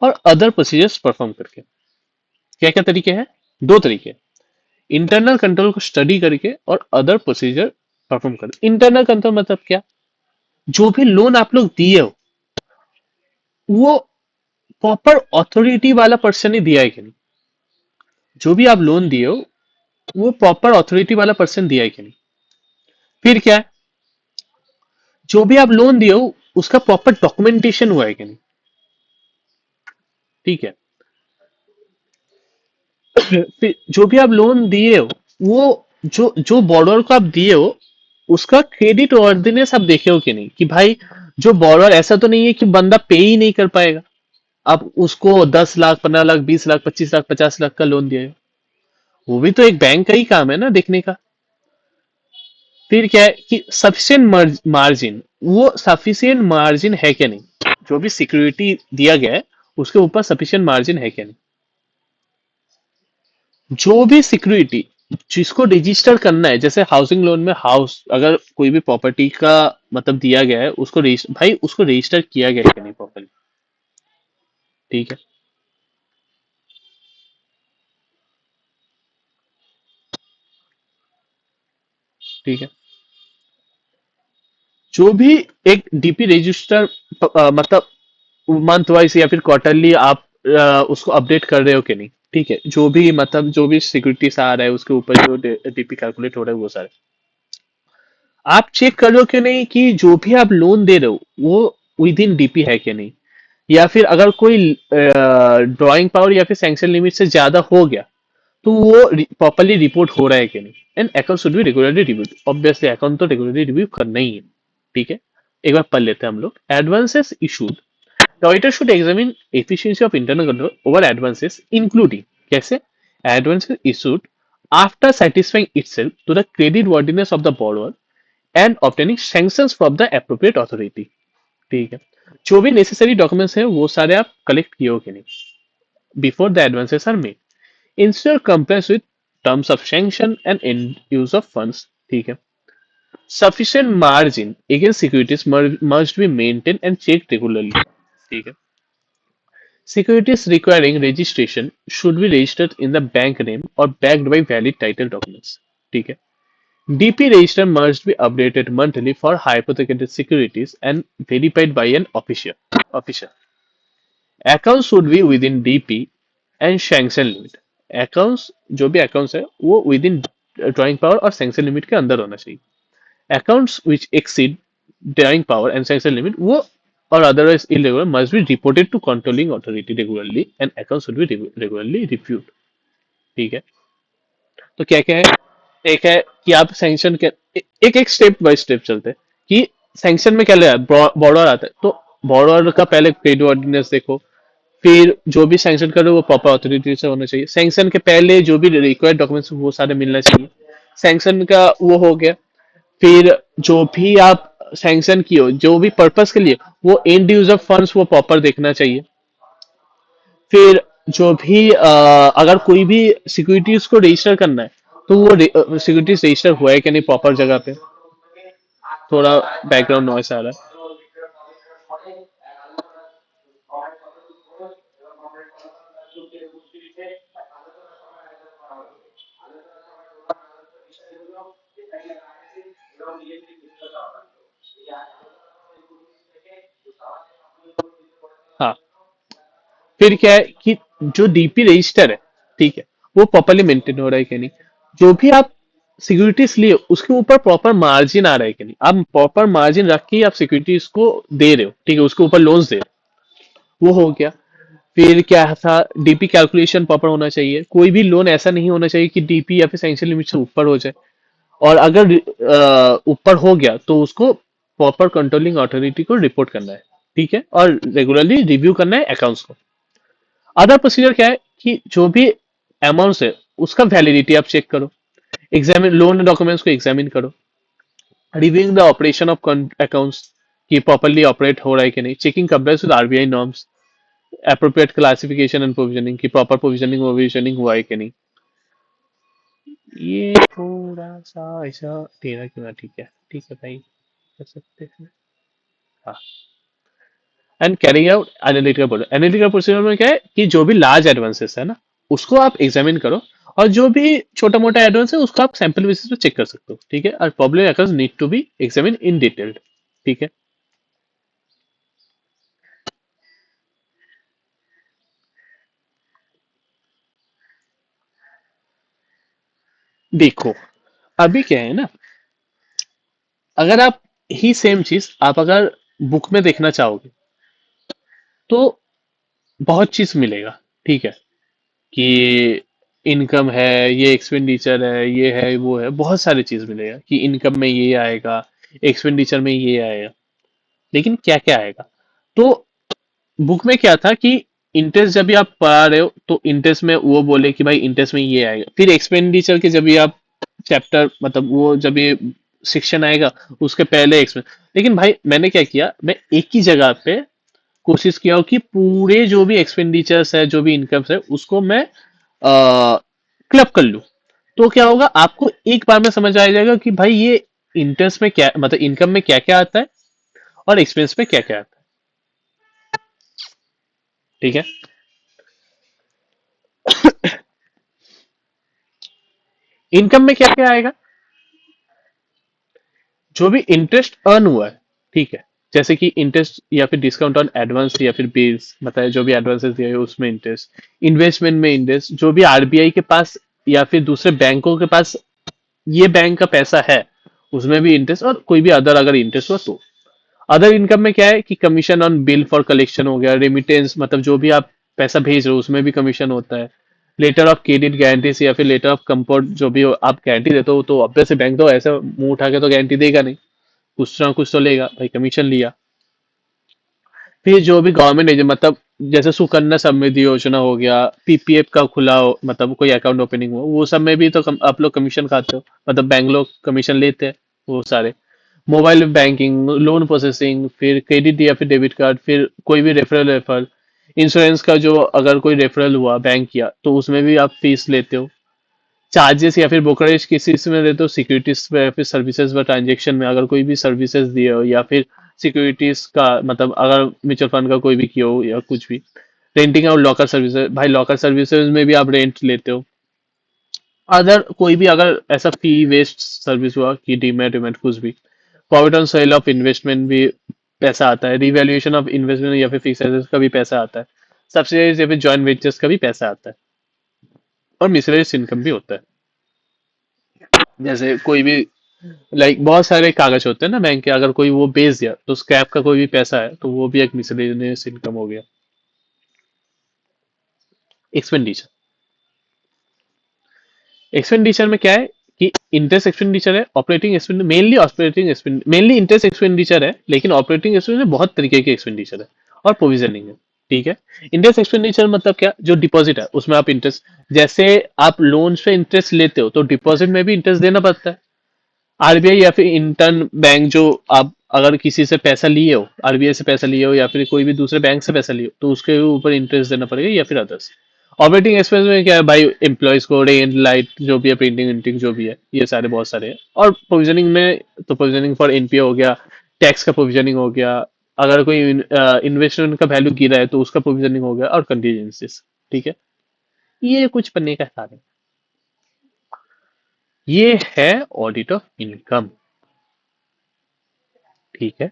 और अदर प्रोसीजर्स परफॉर्म करके। क्या क्या तरीके हैं? दो तरीके। इंटरनल कंट्रोल को स्टडी करके और अदर प्रोसीजर परफॉर्म कर। इंटरनल कंट्रोल मतलब क्या? जो भी लोन आप लोग दिए हो वो प्रॉपर अथॉरिटी वाला पर्सन ने दिया है कि नहीं? जो भी आप लोन दिए हो वो प्रॉपर अथॉरिटी वाला पर्सन दिया है कि नहीं? फिर क्या है? जो भी आप लोन दिए हो उसका प्रॉपर डॉक्यूमेंटेशन हुआ है कि नहीं? ठीक है। फिर जो भी आप लोन दिए हो वो जो जो बॉर्डर को आप दिए हो उसका क्रेडिट वर्दिनेस आप देखे हो कि नहीं, कि भाई जो बॉर्डर ऐसा तो नहीं है कि बंदा पे ही नहीं कर पाएगा, आप उसको 10 लाख, 15 लाख, 20 लाख, 25 लाख, 50 लाख का लोन दिया है। वो भी तो एक बैंक का ही काम है ना देखने का। फिर क्या है कि सफिशियंट मार्जिन, वो सफिशियंट मार्जिन है क्या नहीं, जो भी सिक्योरिटी दिया गया है उसके ऊपर सफिशियंट मार्जिन है क्या नहीं। जो भी सिक्योरिटी जिसको रजिस्टर करना है, जैसे हाउसिंग लोन में हाउस अगर कोई भी प्रॉपर्टी का मतलब दिया गया है उसको भाई उसको रजिस्टर किया गया है कि नहीं प्रॉपर्ली। ठीक है। ठीक है, जो भी एक डीपी रजिस्टर मतलब मंथ वाइज या फिर क्वार्टरली आप उसको अपडेट कर रहे हो कि नहीं। ठीक है, जो भी मतलब जो भी सिक्योरिटीज आ रहा है उसके ऊपर जो डीपी कैलकुलेट हो रहा है वो सारे आप चेक कर रहे हो कि नहीं, कि जो भी आप लोन दे रहे हो वो विद इन डीपी है कि नहीं। या फिर अगर कोई ड्राइंग पावर या फिर सैंक्शन लिमिट से ज्यादा हो गया तो वो प्रॉपरली रिपोर्ट हो रहा है कि नहीं। And account should be regularly review, obviously account तो रेगुलरली रिव्यू करना ही है। ठीक है, एक बार पढ़ लेते हैं हम लोग। Advances issued, the auditor should examine efficiency of internal control over advances including, कैसे? Advances issued after satisfying itself to the credit worthiness of the borrower and obtaining sanctions from the appropriate authority। ठीक है, जो भी नेसेसरी डॉक्यूमेंट्स हैं वो सारे आप कलेक्ट किए हो कि नहीं before the advances are made, ensure compliance with terms of sanction and end use of funds। ठीक है, sufficient margin against securities must be maintained and checked regularly। ठीक है, securities requiring registration should be registered in the bank name or backed by valid title documents। ठीक है, DP register must be updated monthly for hypothecated securities and verified by an official। Accounts should be within DP and sanction limit। Accounts जो भी accounts है वो within drawing power और sanction limit के अंदर होना चाहिए। Accounts which exceed drawing power and sanction limit वो or otherwise irregular must be reported to controlling authority regularly and accounts should be regularly reviewed। ठीक है, तो क्या क्या है? एक है कि आप सैंक्शन के एक एक स्टेप बाय स्टेप चलते हैं कि सैंक्शन में क्या ले बॉर्डर आता है तो बॉर्डर का पहले क्रेडिट वर्दिनेस देखो, फिर जो भी सैंक्शन करो वो प्रॉपर अथॉरिटी से होना चाहिए। सैंक्शन के पहले जो भी रिक्वायर्ड डॉक्यूमेंट्स वो सारे मिलना चाहिए। सैंक्शन का वो हो गया, फिर जो भी आप सैंक्शन किए हो जो भी पर्पस के लिए वो एंड यूजर फंड्स वो प्रॉपर देखना चाहिए। फिर जो भी अगर कोई भी सिक्योरिटीज को रजिस्टर करना है तो वो सिक्योरिटीज रजिस्टर हुआ है कि नहीं प्रॉपर जगह पे। थोड़ा बैकग्राउंड नॉइस आ रहा है। हाँ, फिर क्या है कि जो डीपी रजिस्टर है, ठीक है, वो प्रॉपरली मेंटेन हो रहा है कि नहीं, जो भी आप सिक्योरिटीज लिए उसके ऊपर प्रॉपर मार्जिन आ रहा है कि नहीं, आप प्रॉपर मार्जिन रख के ही आप सिक्योरिटीज को दे रहे हो, ठीक है, उसके ऊपर लोन्स दे रहे हो, वो हो गया। फिर क्या था, डीपी कैलकुलेशन प्रॉपर होना चाहिए, कोई भी लोन ऐसा नहीं होना चाहिए कि डीपी या फिर सैंक्शन लिमिट से ऊपर हो जाए, और अगर ऊपर हो गया तो उसको प्रॉपर कंट्रोलिंग अथॉरिटी को रिपोर्ट करना है, ठीक है, और रेगुलरली रिव्यू करना है अकाउंट्स को। अदर प्रोसीजर क्या है कि जो भी अमाउंट है उसका वैलिडिटी आप चेक करो, एग्जामिन लोन डॉक्यूमेंट्स को एग्जामिन करो, reviewing the operation of accounts कि प्रॉपरली ऑपरेट हो रहा है कि नहीं, checking compliance with RBI norms, appropriate classification and provisioning की प्रॉपर प्रोविजनिंग हुआ है कि नहीं। ये थोड़ा सा ऐसा तेरा क्यों ना, ठीक है भाई, कर सकते हैं। हाँ, and carrying out analytical procedure में क्या है कि जो भी लार्ज एडवांसेस है ना, उसको आप एग्जामिन करो, और जो भी छोटा मोटा एडवांस है उसको आप सैंपल बेसिस पे चेक कर सकते हो, ठीक है, और problem occurs need to be examine in detailed, ठीक है। देखो, अभी क्या है ना, अगर आप ही सेम चीज आप अगर बुक में देखना चाहोगे तो बहुत चीज मिलेगा, ठीक है, कि इनकम है, ये एक्सपेंडिचर है, ये है वो है, बहुत सारी चीज मिलेगा कि इनकम में ये आएगा, एक्सपेंडिचर में ये आएगा, लेकिन क्या क्या आएगा। तो बुक में क्या था कि इंटरेस्ट जब भी आप पढ़ा रहे हो तो इंटरेस्ट में वो बोले कि भाई इंटरेस्ट में ये आएगा, फिर एक्सपेंडिचर के जब भी आप चैप्टर मतलब वो जब भी सेक्शन आएगा उसके पहले एक्सपेंस, लेकिन भाई मैंने क्या किया, मैं एक ही जगह पे कोशिश किया हूँ कि पूरे जो भी एक्सपेंडिचर्स है, जो भी इनकम्स है, उसको मैं क्लब कर लूँ। तो क्या होगा, आपको एक बार में समझ आ जाएगा कि भाई ये इंटरेस्ट में क्या मतलब इनकम में क्या क्या आता है और एक्सपेंस में क्या क्या आता है, ठीक है। इनकम में क्या क्या आएगा, जो भी इंटरेस्ट अर्न हुआ है, ठीक है, जैसे कि इंटरेस्ट या फिर डिस्काउंट ऑन एडवांस या फिर बिल्स बताए, जो भी एडवांसेस दिए हैं उसमें इंटरेस्ट, इन्वेस्टमेंट में इंटरेस्ट, जो भी आरबीआई के पास या फिर दूसरे बैंकों के पास ये बैंक का पैसा है उसमें भी इंटरेस्ट, और कोई भी अदर अगर इंटरेस्ट हो तो। अदर इनकम में क्या है कि commission on bill for collection हो गया, रेमिटेंस मतलब जो भी आप पैसा भेज रहे हो उसमें भी कमीशन होता है, लेटर ऑफ क्रेडिट गारंटी या फिर लेटर ऑफ कंफर्ट जो भी आप गारंटी देते हो, तो ऑब्वियस बैंक तो ऐसे मुंह उठा के तो गारंटी देगा नहीं, कुछ ना कुछ तो लेगा भाई, कमीशन लिया। फिर जो भी गवर्नमेंट एजेंट मतलब जैसे सुकन्या समृद्धि योजना हो गया, पीपीएफ का खुला हो मतलब कोई अकाउंट ओपनिंग हो, वो सब में भी तो आप लोग कमीशन खाते हो, मतलब बैंक लोग कमीशन लेते हैं, वो सारे। मोबाइल बैंकिंग, लोन प्रोसेसिंग, फिर क्रेडिट या फिर डेबिट कार्ड, फिर कोई भी रेफरल, इंश्योरेंस का जो अगर कोई रेफरल हुआ बैंक किया तो उसमें भी आप फीस लेते हो, चार्जेस या फिर ब्रोकरेज किसी इसमें देते हो, सिक्योरिटीज या फिर सर्विसेज व ट्रांजेक्शन में अगर कोई भी सर्विसेज दिए हो, या फिर सिक्योरिटीज का मतलब अगर म्यूचुअल फंड का कोई भी किया हो या कुछ भी, रेंटिंग और लॉकर सर्विसेज, भाई लॉकर सर्विसेज में भी आप रेंट लेते हो। अदर कोई भी अगर ऐसा फी वेस्ट सर्विस हुआ कि डीमेट वेमेट कुछ भी, profit on sale of investment भी पैसा आता है, रिवैल्यूएशन ऑफ इन्वेस्टमेंट या फिर फिक्स एसेट्स का भी पैसा आता है, सब्सिडाइज या फिर जॉइंट वेंचर्स का भी पैसा आता है, और मिसलेनियस इनकम भी होता है, जैसे कोई भी लाइक बहुत सारे कागज होते हैं ना बैंक के, अगर कोई वो बेच दिया तो स्क्रैप का कोई भी पैसा है तो वो भी एक मिसलेनियस इनकम हो गया। एक्सपेंडिचर, एक्सपेंडिचर में क्या है कि इंटरेस्ट एक्सपेंडिचर है, operating expenditure, mainly interest expenditure है, लेकिन ऑपरेटिंग एक्सपेंडिचर बहुत तरीके के एक्सपेंडिचर है, और प्रोविजनिंग है, ठीक है। इंटरेस्ट एक्सपेंडिचर मतलब क्या, जो डिपॉजिट है उसमें आप इंटरेस्ट, जैसे आप लोन पे इंटरेस्ट लेते हो तो डिपॉजिट में भी इंटरेस्ट देना पड़ता है। आरबीआई या फिर इंटर्न बैंक जो आप अगर किसी से पैसा लिए हो, आरबीआई से पैसा लिए हो या फिर कोई भी दूसरे बैंक से पैसा लिए हो, तो उसके ऊपर इंटरेस्ट देना पड़ेगा या फिर अदर्स। ऑपरेटिंग एक्सपेंस में क्या है भाई, एम्प्लॉयज को रेंट लाइट जो भी है, प्रिंटिंग विंटिंग जो भी है, ये सारे बहुत सारे हैं। और प्रोविजनिंग में तो प्रोविजनिंग फॉर एनपीए हो गया, टैक्स का प्रोविजनिंग हो गया, अगर कोई इन्वेस्टमेंट का वैल्यू गिरा है तो उसका प्रोविजनिंग हो गया, और कंटीजेंसीज। ठीक है, ये कुछ पन्ने का सारे, ये है ऑडिट ऑफ इनकम। ठीक है,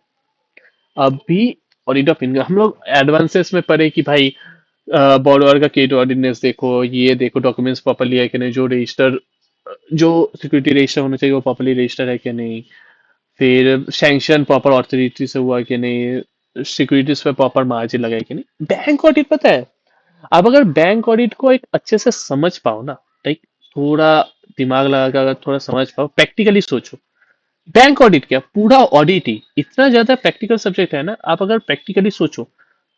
अभी ऑडिट ऑफ इनकम हम लोग एडवांसेस में पढ़े कि भाई बोरोअर का क्रेडिट वर्दिनेस देखो, ये देखो डॉक्यूमेंट्स प्रॉपरली है कि नहीं, जो रजिस्टर, जो सिक्योरिटी रजिस्टर होना चाहिए वो प्रॉपरली रजिस्टर है कि नहीं, फिर सैंक्शन प्रॉपर ऑथोरिटी से हुआ कि नहीं, सिक्योरिटीज पे प्रॉपर मार्जिन लगा है कि नहीं। बैंक ऑडिट पता है, आप अगर बैंक ऑडिट को एक अच्छे से समझ पाओ ना, लाइक थोड़ा दिमाग लगा कर अगर थोड़ा समझ पाओ, प्रैक्टिकली सोचो। बैंक ऑडिट क्या, पूरा ऑडिट ही इतना ज्यादा प्रैक्टिकल सब्जेक्ट है ना, आप अगर प्रैक्टिकली सोचो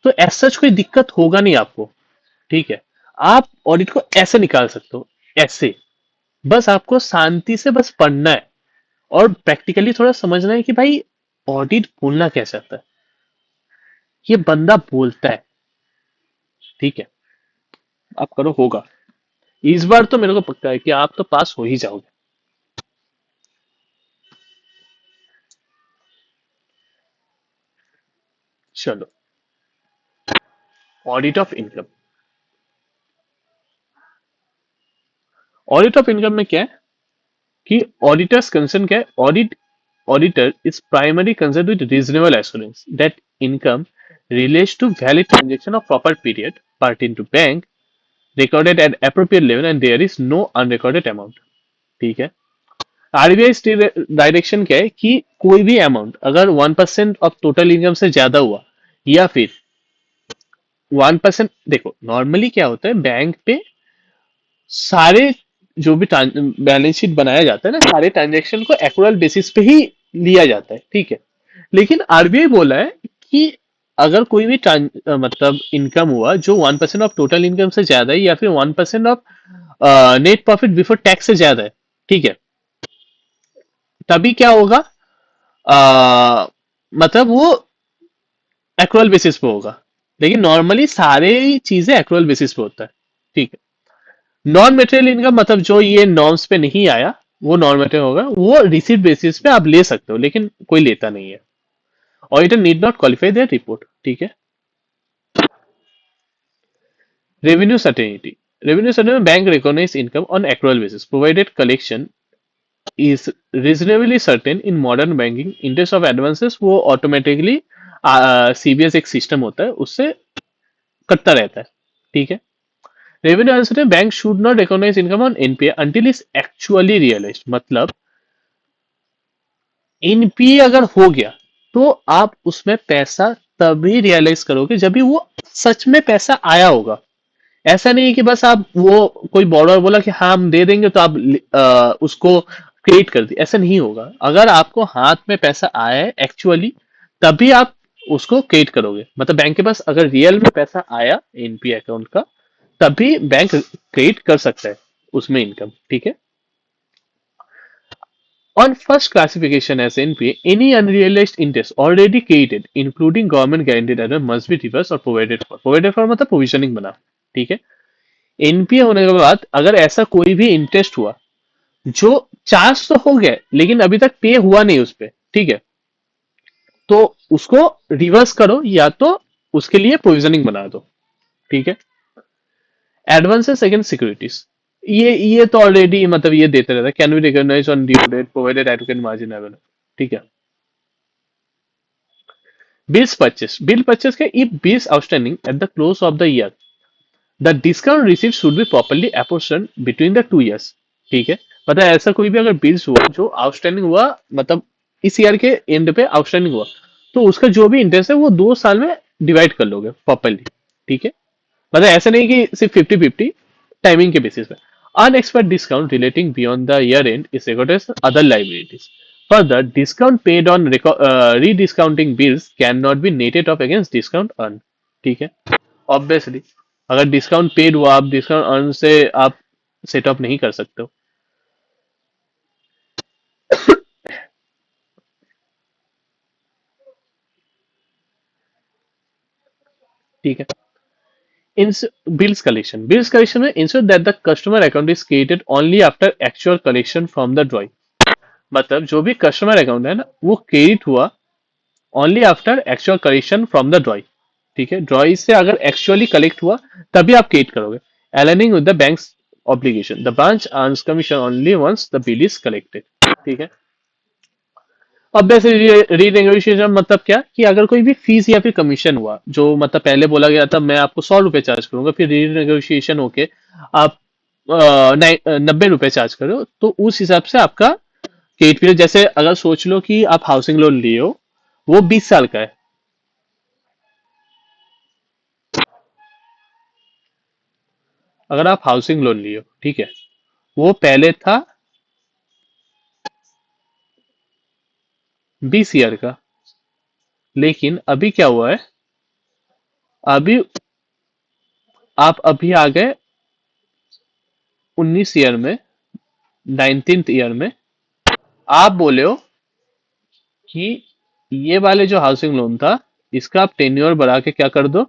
तो ऐसा कोई दिक्कत होगा नहीं आपको। ठीक है, आप ऑडिट को ऐसे निकाल सकते हो, ऐसे। बस आपको शांति से बस पढ़ना है और प्रैक्टिकली थोड़ा समझना है कि भाई ऑडिट बोलना क्या चाहता है, ये बंदा बोलता है। ठीक है, आप करो, होगा। इस बार तो मेरे को पक्का है कि आप तो पास हो ही जाओगे। चलो, audit of income. Audit of income में क्या है कि ऑडिटर्स कंसर्न क्या है, audit auditor is primary concern with reasonable assurance that income relates to valid transaction of proper period pertain to bank recorded at appropriate level and there is no unrecorded amount। ठीक है, आरबीआई डायरेक्शन क्या है कि कोई भी अमाउंट अगर 1% ऑफ टोटल इनकम से ज्यादा हुआ, या फिर 1%, देखो नॉर्मली क्या होता है बैंक पे, सारे जो भी बैलेंस शीट बनाया जाता है ना, सारे ट्रांजेक्शन को एक्रुअल बेसिस पे ही लिया जाता है। ठीक है, लेकिन आरबीआई बोला है कि अगर कोई भी मतलब इनकम हुआ जो 1% ऑफ टोटल इनकम से ज्यादा है, या फिर 1% of net profit before tax से ज्यादा है, ठीक है, तभी क्या होगा, मतलब वो एक्रुअल बेसिस पे होगा। लेकिन नॉर्मली सारे चीजें एक्रुअल बेसिस पे होता है। ठीक है, नॉन मेटेरियल इनकम मतलब जो ये नॉर्म्स पे नहीं आया, वो नॉन मेटेरियल होगा, वो रिसीट बेसिस पे आप ले सकते हो, लेकिन कोई लेता नहीं है। Auditor need not qualify their report. ठीक है, रेवेन्यू सर्टेनिटी। रेवेन्यू सर्टेनिटी में bank recognise income on accrual basis provided collection is reasonably certain in modern banking, interest of advances वो ऑटोमेटिकली सीबीएस एक सिस्टम होता है उससे कटता रहता है। ठीक है, revenue uncertain bank should not recognise income on NPA until is actually realised. मतलब एनपीए अगर हो गया तो आप उसमें पैसा तभी रियलाइज करोगे जब भी वो सच में पैसा आया होगा। ऐसा नहीं है कि बस आप वो कोई बॉर्डर बोला कि हाँ हम दे देंगे तो आप उसको क्रिएट कर दी, ऐसा नहीं होगा। अगर आपको हाथ में पैसा आया है एक्चुअली, तभी आप उसको क्रिएट करोगे। मतलब बैंक के पास अगर रियल में पैसा आया एनपी अकाउंट का, तभी बैंक क्रिएट कर सकता है उसमें इनकम। ठीक है, on first classification as NPA, any unrealized interest already created, including government guaranteed advance, must be reversed or provided for। Provided for मतलब प्रोविजनिंग बना। ठीक है, एनपीए होने के बाद अगर ऐसा कोई भी इंटरेस्ट हुआ जो चार्ज तो हो गया लेकिन अभी तक पे हुआ नहीं उस पे, ठीक है, तो उसको रिवर्स करो या तो उसके लिए प्रोविजनिंग बना दो। ठीक है, एडवांसेस अगेंस्ट सिक्योरिटीज, ये तो ऑलरेडी मतलब ये देते रहता है, can be recognise on due date provided advocate margin available. ठीक है, बिल्स परचेस, बिल परचेस के if bills outstanding at the close of the year, the discount receive should be properly apportion between the 2 years। ठीक है, मतलब ऐसा कोई भी अगर बिल्स हुआ जो आउटस्टैंडिंग हुआ, मतलब इस ईयर के एंड पे आउटस्टैंडिंग हुआ, तो उसका जो भी इंटरेस्ट है वो 2 साल में डिवाइड कर लोगे प्रॉपरली। ठीक है, मतलब ऐसा नहीं कि सिर्फ 50-50, टाइमिंग के बेसिस पे। Unexpected discount relating beyond the year end is recorded as other liabilities. Further, discount paid on rediscounting bills cannot be netted off against discount earned। ठीक है, ऑब्वियसली अगर डिस्काउंट पेड हुआ, आप डिस्काउंट अर्न से आप सेट अप नहीं कर सकते हो। ठीक है, इन बिल्स कलेक्शन में ensure that the customer account is created only after actual collection from the drawing. मतलब जो भी कस्टमर अकाउंट है ना वो क्रिएट हुआ only after actual collection from the drawing. ठीक है, ड्रॉइंग से अगर एक्चुअली कलेक्ट हुआ तभी आप क्रिएट करोगे। Aligning with the bank's obligation, the branch earns commission only once the bill is collected. ठीक है। अब वैसे रीनेगोशिएशन मतलब क्या कि अगर कोई भी फीस या फिर कमीशन हुआ जो मतलब पहले बोला गया था मैं आपको 100 रुपए चार्ज करूंगा, फिर रीनेगोशिएशन होके आप 90 रुपए चार्ज करो, तो उस हिसाब से आपका क्रेडिट पीरियड, जैसे अगर सोच लो कि आप हाउसिंग लोन लिए हो, वो 20 साल का है। अगर आप हाउसिंग लोन लिए हो, ठीक है, वो पहले था 20 ईयर का, लेकिन अभी क्या हुआ है, अभी आप अभी आ गए 19 ईयर में, 19th ईयर में। आप बोले हो कि ये वाले जो हाउसिंग लोन था इसका आप टेन्योर बढ़ा के क्या कर दो,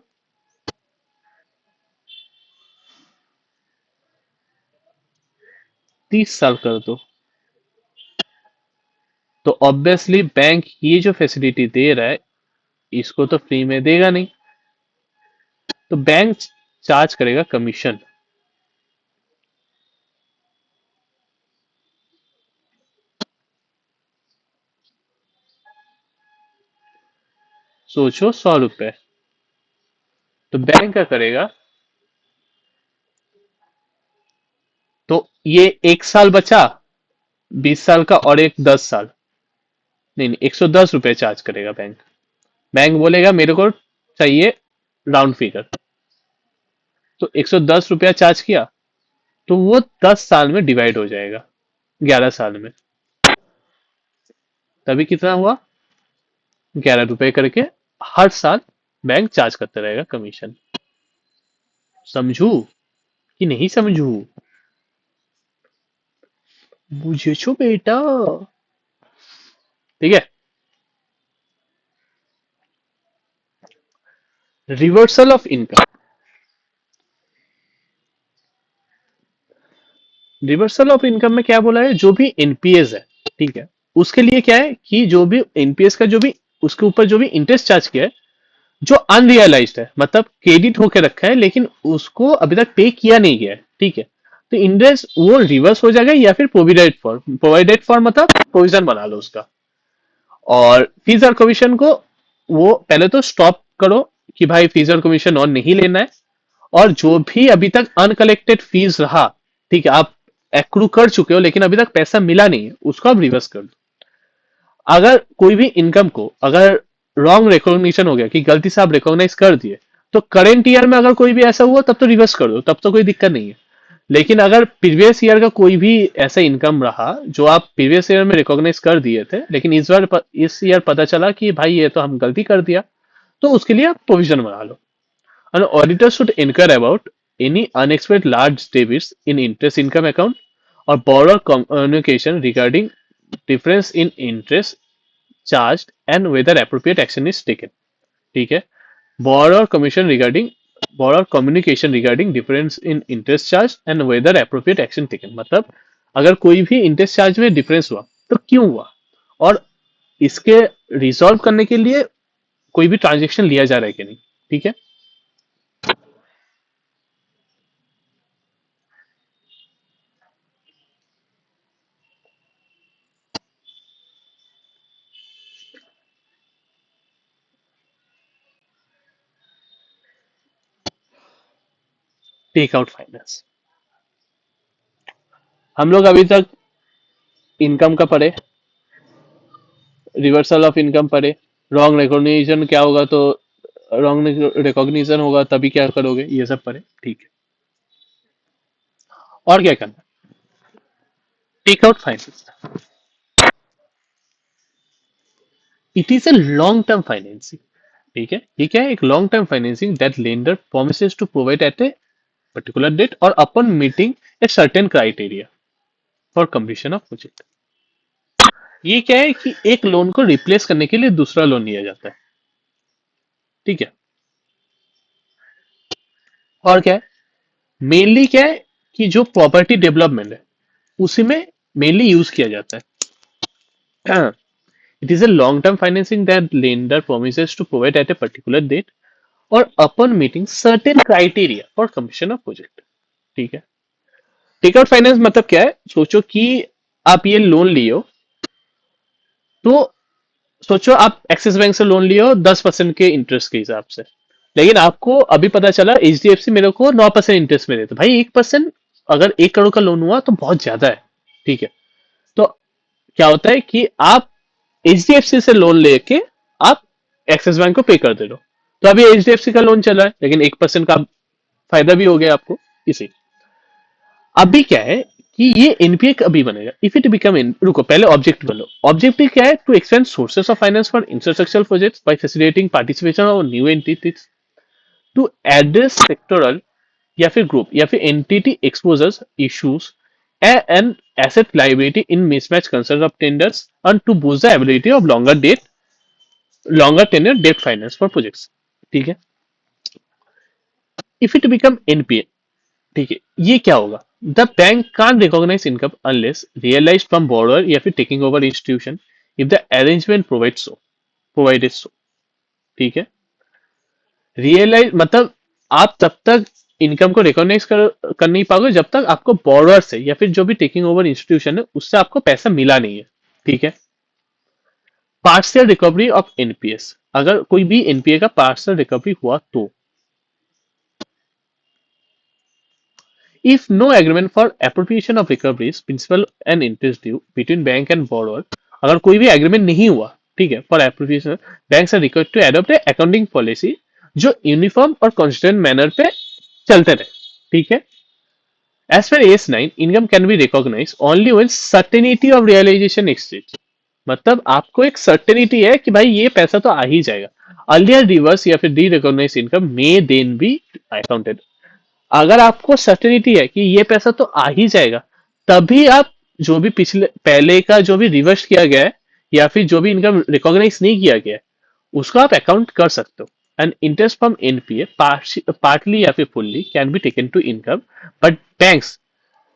30 साल कर दो। तो ऑब्वियसली बैंक ये जो फैसिलिटी दे रहा है इसको तो फ्री में देगा नहीं, तो बैंक चार्ज करेगा कमीशन। सोचो 100 रुपए, तो बैंक क्या करेगा, तो ये 1 साल बचा 20 साल का और एक 10 साल, नहीं नहीं 110 रुपए चार्ज करेगा बैंक। बैंक बोलेगा मेरे को चाहिए राउंड फिगर, तो 110 रुपया चार्ज किया, तो वो 10 साल में डिवाइड हो जाएगा, 11 साल में, तभी कितना हुआ, 11 रुपए करके हर साल बैंक चार्ज करता रहेगा कमीशन। समझू कि नहीं समझू? बुझे छो बेटा। ठीक है। Reversal of income, reversal of income में क्या बोला है, जो भी एनपीएस है, ठीक है, उसके लिए क्या है कि जो भी एनपीएस का जो भी उसके ऊपर जो भी इंटरेस्ट चार्ज किया है, जो अनरियलाइज्ड है, मतलब क्रेडिट होकर रखा है लेकिन उसको अभी तक पे किया नहीं गया है, ठीक है, तो इंटरेस्ट वो रिवर्स हो जाएगा या फिर प्रोवाइडेड फॉर मतलब प्रोविजन बना लो उसका। और फीस और कमीशन को वो पहले तो स्टॉप करो कि भाई फीस और कमीशन और नहीं लेना है, और जो भी अभी तक अनकलेक्टेड फीस रहा, ठीक है, आप एक्रू कर चुके हो लेकिन अभी तक पैसा मिला नहीं है, उसको आप रिवर्स कर दो। अगर कोई भी इनकम को अगर रॉन्ग रिकॉग्निशन हो गया कि गलती से आप रिकॉग्नाइज कर दिए, तो करेंट ईयर में अगर कोई भी ऐसा हुआ तब तो रिवर्स कर दो, तब तो कोई दिक्कत नहीं है। लेकिन अगर प्रीवियस ईयर का कोई भी ऐसा इनकम रहा जो आप प्रीवियस ईयर में रिकॉग्नाइज कर दिए थे लेकिन इस ईयर पता चला कि भाई ये तो हम गलती कर दिया, तो उसके लिए आप प्रोविजन बना लो। An auditor should inquire about any unexpected large debits in interest income account or borrower communication regarding difference in interest charged and whether appropriate action is taken। ठीक है, borrower commission regarding borrower communication regarding difference in interest charge and whether appropriate action taken, मतलब अगर कोई भी इंटरेस्ट चार्ज में डिफरेंस हुआ तो क्यों हुआ, और इसके रिजॉल्व करने के लिए कोई भी ट्रांजेक्शन लिया जा रहा है कि नहीं। ठीक है, टेक आउट फाइनेंस, हम लोग अभी तक इनकम का पढ़े, रिवर्सल ऑफ इनकम पढ़े, रॉन्ग रिकॉग्निशन क्या होगा, तो रॉन्ग रिकॉग्निशन होगा तभी क्या करोगे, ये सब पढ़े। ठीक है, और क्या करना, take out finance, it is a long term financing. ठीक है, ये क्या है, एक long term financing that lender promises to provide at a particular date और upon meeting a certain criteria for completion of project. ये क्या है कि एक लोन को रिप्लेस करने के लिए दूसरा लोन लिया जाता है। ठीक है, और क्या है, मेनली क्या है कि जो प्रॉपर्टी डेवलपमेंट है उसी में मेनली यूज किया जाता है. It is a long-term financing that lender promises to provide at a particular date or upon meeting certain criteria for completion of project. ठीक है. टेक आउट फाइनेंस मतलब क्या है, सोचो कि आप ये लोन लिए हो, तो सोचो आप एक्सिस बैंक से लोन लिए हो 10% के इंटरेस्ट के हिसाब से, लेकिन आपको अभी पता चला एच डी एफ सी मेरे को 9% इंटरेस्ट में देते. भाई 1%, अगर 1 करोड़ का लोन हुआ तो बहुत ज्यादा है. ठीक है. तो क्या होता है कि आप एच डी एफ सी से लोन लेके आप एक्सिस बैंक को पे कर दे रहे हो. तो अभी एच डी एफ सी का लोन चल रहा है, लेकिन 1% का फायदा भी हो गया आपको. इसी अभी क्या है कि ये एनपीए कभी बनेगा इफ इट बिकम इन, रुको पहले ऑब्जेक्टिव बोलो. ऑब्जेक्टिव क्या है, to expand sources of finance for infrastructure projects by facilitating participation of new entities to address sectoral या फिर ग्रुप या फिर entity exposures issues and asset liability in mismatch concern of tenders and to boost the ability of longer tenure debt finance for projects. ठीक है. इफ इट बिकम एनपीए, ठीक है, ये क्या होगा, the bank can't recognise income unless realise from borrower या फिर taking over institution if the arrangement provided so. ठीक है. रियलाइज मतलब आप तब तक इनकम को रिकॉग्नाइज कर नहीं पाओगे जब तक आपको बोरोअर से या फिर जो भी टेकिंग ओवर इंस्टीट्यूशन है उससे आपको पैसा मिला नहीं है. ठीक है. पार्शियल रिकवरी ऑफ एनपीएस, अगर कोई भी एनपीए का पार्शियल रिकवरी हुआ तो, if no agreement for appropriation of recoveries principal and interest due between bank and borrower, अगर कोई भी एग्रीमेंट नहीं हुआ, ठीक है, for appropriation banks are required to adopt a accounting policy जो यूनिफॉर्म और कॉन्स्टेंट मैनर पे चलते रहे. ठीक है. As per S nine, income can be recognise only when certainty of realisation exchange, मतलब आपको एक सर्टेनिटी है कि भाई ये पैसा तो आ ही जाएगा. अर्लियर रिवर्स या फिर de recognise income may then be accounted. अगर आपको सर्टेनिटी है कि ये पैसा तो आ ही जाएगा, तभी आप जो भी पिछले पहले का जो भी रिवर्स किया गया है या फिर जो भी इनकम रिकॉग्नाइज नहीं किया गया है उसको आप अकाउंट कर सकते हो. And interest from NPA partly या फिर fully can be taken to income, but banks,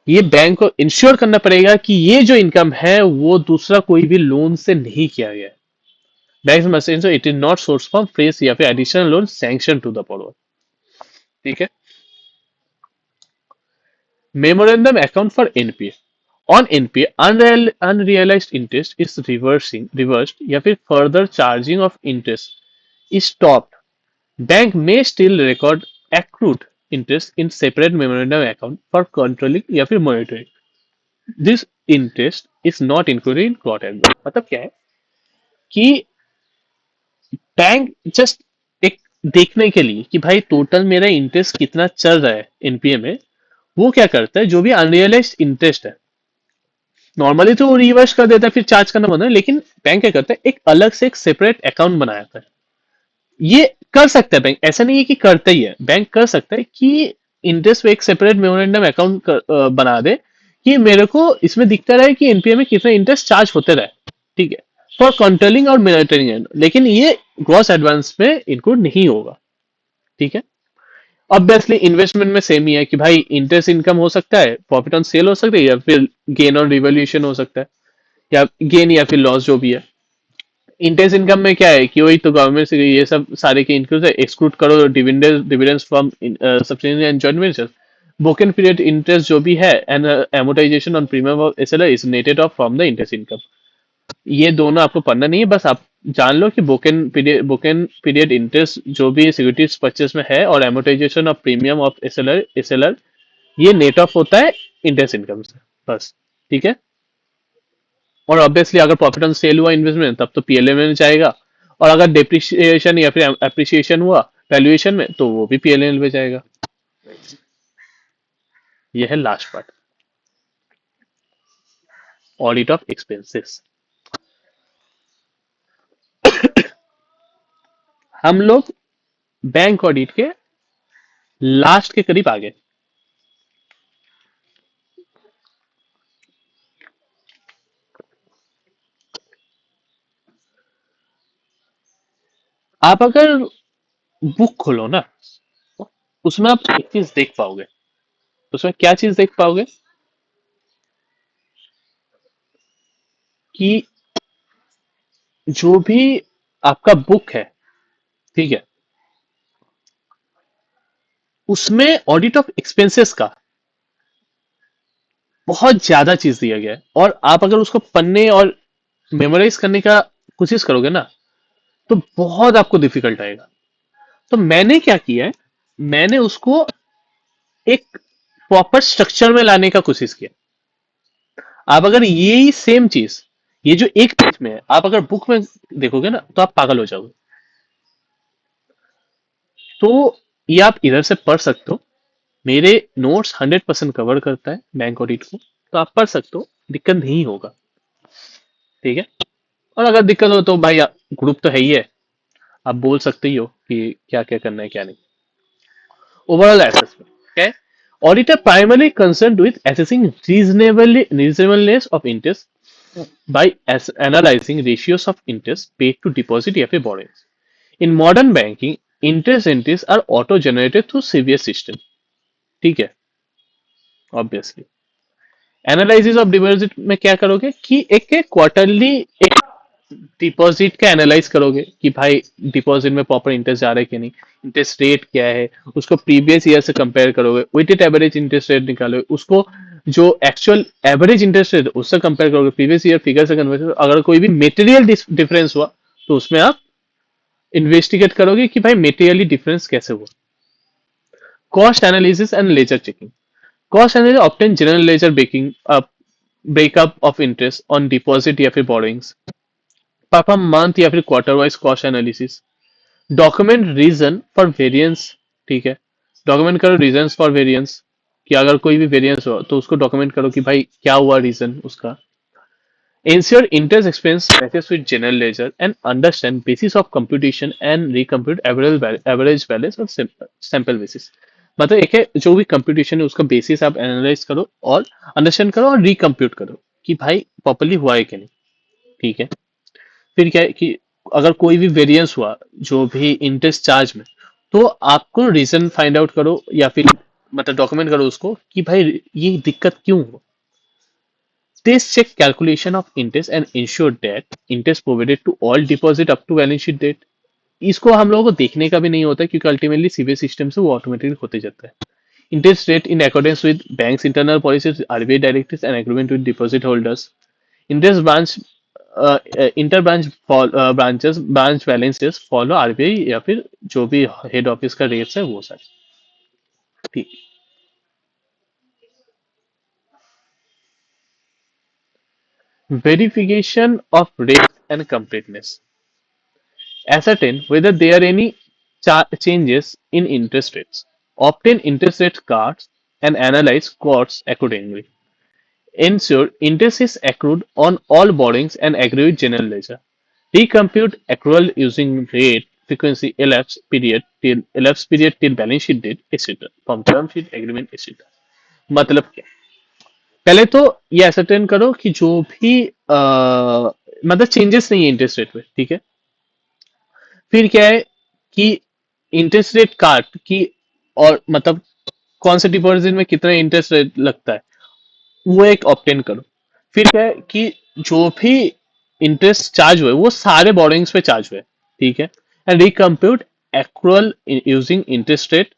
ये बैंक को इंश्योर करना पड़ेगा कि ये जो इनकम है वो दूसरा कोई भी लोन से नहीं किया गया है. Bank must ensure it is not source from fresh या फिर additional loan sanction to the borrower. ठीक है. Memorandum account for NPA. On NPA, unrealized interest is reversed या फिर further charging of interest is stopped. Bank may still record accrued interest in separate memorandum account for controlling या फिर monitoring. This interest is not included in collateral. मतलब क्या है कि बैंक जस्ट एक देखने के लिए कि भाई टोटल मेरा इंटरेस्ट कितना चल रहा है एनपीए में, वो क्या करता है, जो भी अनरियलाइज्ड इंटरेस्ट है नॉर्मली तो वो रिवर्स कर देता है फिर चार्ज करना बंद है, लेकिन बैंक क्या करता है एक अलग से एक सेपरेट अकाउंट बनाया था. ये कर सकता है बैंक, ऐसा नहीं है कि करता ही है, बैंक कर सकता है कि इंटरेस्ट पे एक सेपरेट मेमोरेंडम अकाउंट बना दे कि मेरे को इसमें दिखता रहे कि एनपीए में कितना इंटरेस्ट चार्ज होते रहे. ठीक है. फॉर कंट्रोलिंग और मॉनिटरिंग, लेकिन ये ग्रॉस एडवांस में इंक्लूड नहीं होगा. ठीक है. ऑब्वियसली इन्वेस्टमेंट में सेम ही है कि भाई इंटरेस्ट इनकम हो सकता है, प्रॉफिट ऑन सेल हो सकता है या फिर गेन ऑन रिवोल्यूशन हो सकता है, या गेन या फिर लॉस जो भी है. इंटरेस्ट इनकम में क्या है कि वही तो गवर्नमेंट से ये सब सारे के इंक्लूड है, एक्सक्लूड करो dividends from subsidy and joint venture. Broken period interest जो भी है and amortisation on premium of SLR is netted off from the interest income. ये दोनों आपको पढ़ना नहीं है, बस आप जान लो कि बोकन पीरियड इंटरेस्ट जो भी सिक्योरिटीज परचेस में है और amortisation of premium of SLR ये नेट ऑफ होता है इंटरेस्ट इनकम से. बस. ठीक है. और ऑब्वियसली अगर प्रॉफिट ऑन सेल हुआ इन्वेस्टमेंट तब तो पीएलए में जाएगा, और अगर डिप्रिसिएशन या फिर अप्रिसिएशन हुआ वैल्यूएशन में तो वो भी पीएलएल में जाएगा. ये है last part, audit of expenses. हम लोग बैंक ऑडिट के लास्ट के करीब आ गए. आप अगर बुक खोलो ना, उसमें आप एक चीज देख पाओगे। उसमें क्या चीज देख पाओगे कि जो भी आपका बुक है, ठीक है, उसमें ऑडिट ऑफ एक्सपेंसेस का बहुत ज्यादा चीज दिया गया है, और आप अगर उसको पढ़ने और मेमोराइज करने का कोशिश करोगे ना, तो बहुत आपको डिफिकल्ट आएगा। तो मैंने क्या किया है, मैंने उसको एक प्रॉपर स्ट्रक्चर में लाने का कोशिश किया। आप अगर यही सेम चीज, ये जो एक पेज में है, आप अगर बुक में देखोगे ना, तो आप पागल हो जाओगे। तो ये आप इधर से पढ़ सकते हो। मेरे नोट्स 100% कवर करता है बैंक ऑडिट को, तो आप पढ़ सकते हो, दिक्कत नहीं होगा। ठीक है। और अगर दिक्कत हो तो भाई ग्रुप तो है ही है, आप बोल सकते ही हो कि क्या क्या करना है क्या नहीं। Overall assessment, okay? Auditor primarily concerned with assessing reasonableness of interest by analyzing ratios of interest paid to deposit FA borrowings. In modern banking, interest entries are auto-generated through CVS system. ठीक है, ऑब्वियसली। एनालिसिस ऑफ डिपॉजिट में क्या करोगे कि एक क्वार्टरली एक डिपॉजिट का एनालाइज करोगे कि भाई डिपॉजिट में प्रॉपर इंटरेस्ट जा रहा है कि नहीं, इंटरेस्ट रेट क्या है, उसको प्रीवियस ईयर से कंपेयर करोगे, वेटेड एवरेज इंटरेस्ट रेट निकालोगे, उसको जो एक्चुअल एवरेज इंटरेस्ट रेट उससे कंपेयर करोगे, प्रीवियस ईयर फिगर से कंपेयर करोगे। अगर कोई भी मेटेरियल डिफरेंस हुआ तो उसमें आप इन्वेस्टिगेट करोगे कि भाई मेटेरियली डिफरेंस कैसे हुआ। Cost analysis and ledger checking. Cost analysis obtain general ledger breakup of interest on deposit या फिर बोरोइंग्स, परफॉर्म मंथ या फिर quarter wise cost analysis, document reason for variance. ठीक है, डॉक्यूमेंट करो रीजन फॉर वेरिएंस, कि अगर कोई भी वेरिएंस हो तो उसको डॉक्यूमेंट करो कि भाई क्या हुआ रीजन उसका। ensure interest expense matches with general ledger and understand basis of computation and recompute average balance और sample basis। मतलब एक है जो भी कंप्यूटेशन है उसका बेसिस आप एनालाइज करो और अंडरस्टैंड करो और रिकम्प्यूट करो कि भाई प्रॉपरली हुआ है कि नहीं। ठीक है। फिर क्या है कि अगर कोई भी वेरिएंस हुआ जो भी इंटरेस्ट चार्ज में, तो आपको रीजन फाइंड आउट करो या फिर मतलब डॉक्यूमेंट करो उसको कि भाई ये दिक्कत क्यों हुआ। This check calculation of interest and ensure that interest provided to all deposit up to balance sheet date। इसको हम लोगों को देखने का भी नहीं होता क्योंकि अल्टीमेटली सीबीएस सिस्टम से वो ऑटोमेटिक होते जाता है। Interest rate in accordance with banks internal policies, RBI directives and agreement with deposit holders. Interest branch inter branch branch balances follow RBI या फिर जो भी हेड ऑफिस का रेट्स है वो सारे। ठीक। Verification of rate and completeness, ascertain whether there are any changes in interest rates, obtain interest rate cards, and analyze costs accordingly. Ensure interest is accrued on all borrowings and agree with general ledger. Recompute accrual using rate, frequency, elapsed period till balance sheet date, etc. From term sheet agreement, etc. मतलब क्या, पहले तो ये ascertain करो कि जो भी मतलब चेंजेस नहीं है इंटरेस्ट रेट में। ठीक है। फिर क्या है कि इंटरेस्ट रेट काट की, और मतलब कौन से डिपॉजिट में कितना इंटरेस्ट रेट लगता है वो एक ऑप्टेन करो। फिर क्या है कि जो भी इंटरेस्ट चार्ज हुए वो सारे बोरोइंग्स पे चार्ज हुए। ठीक है। And recompute accrual using interest rate,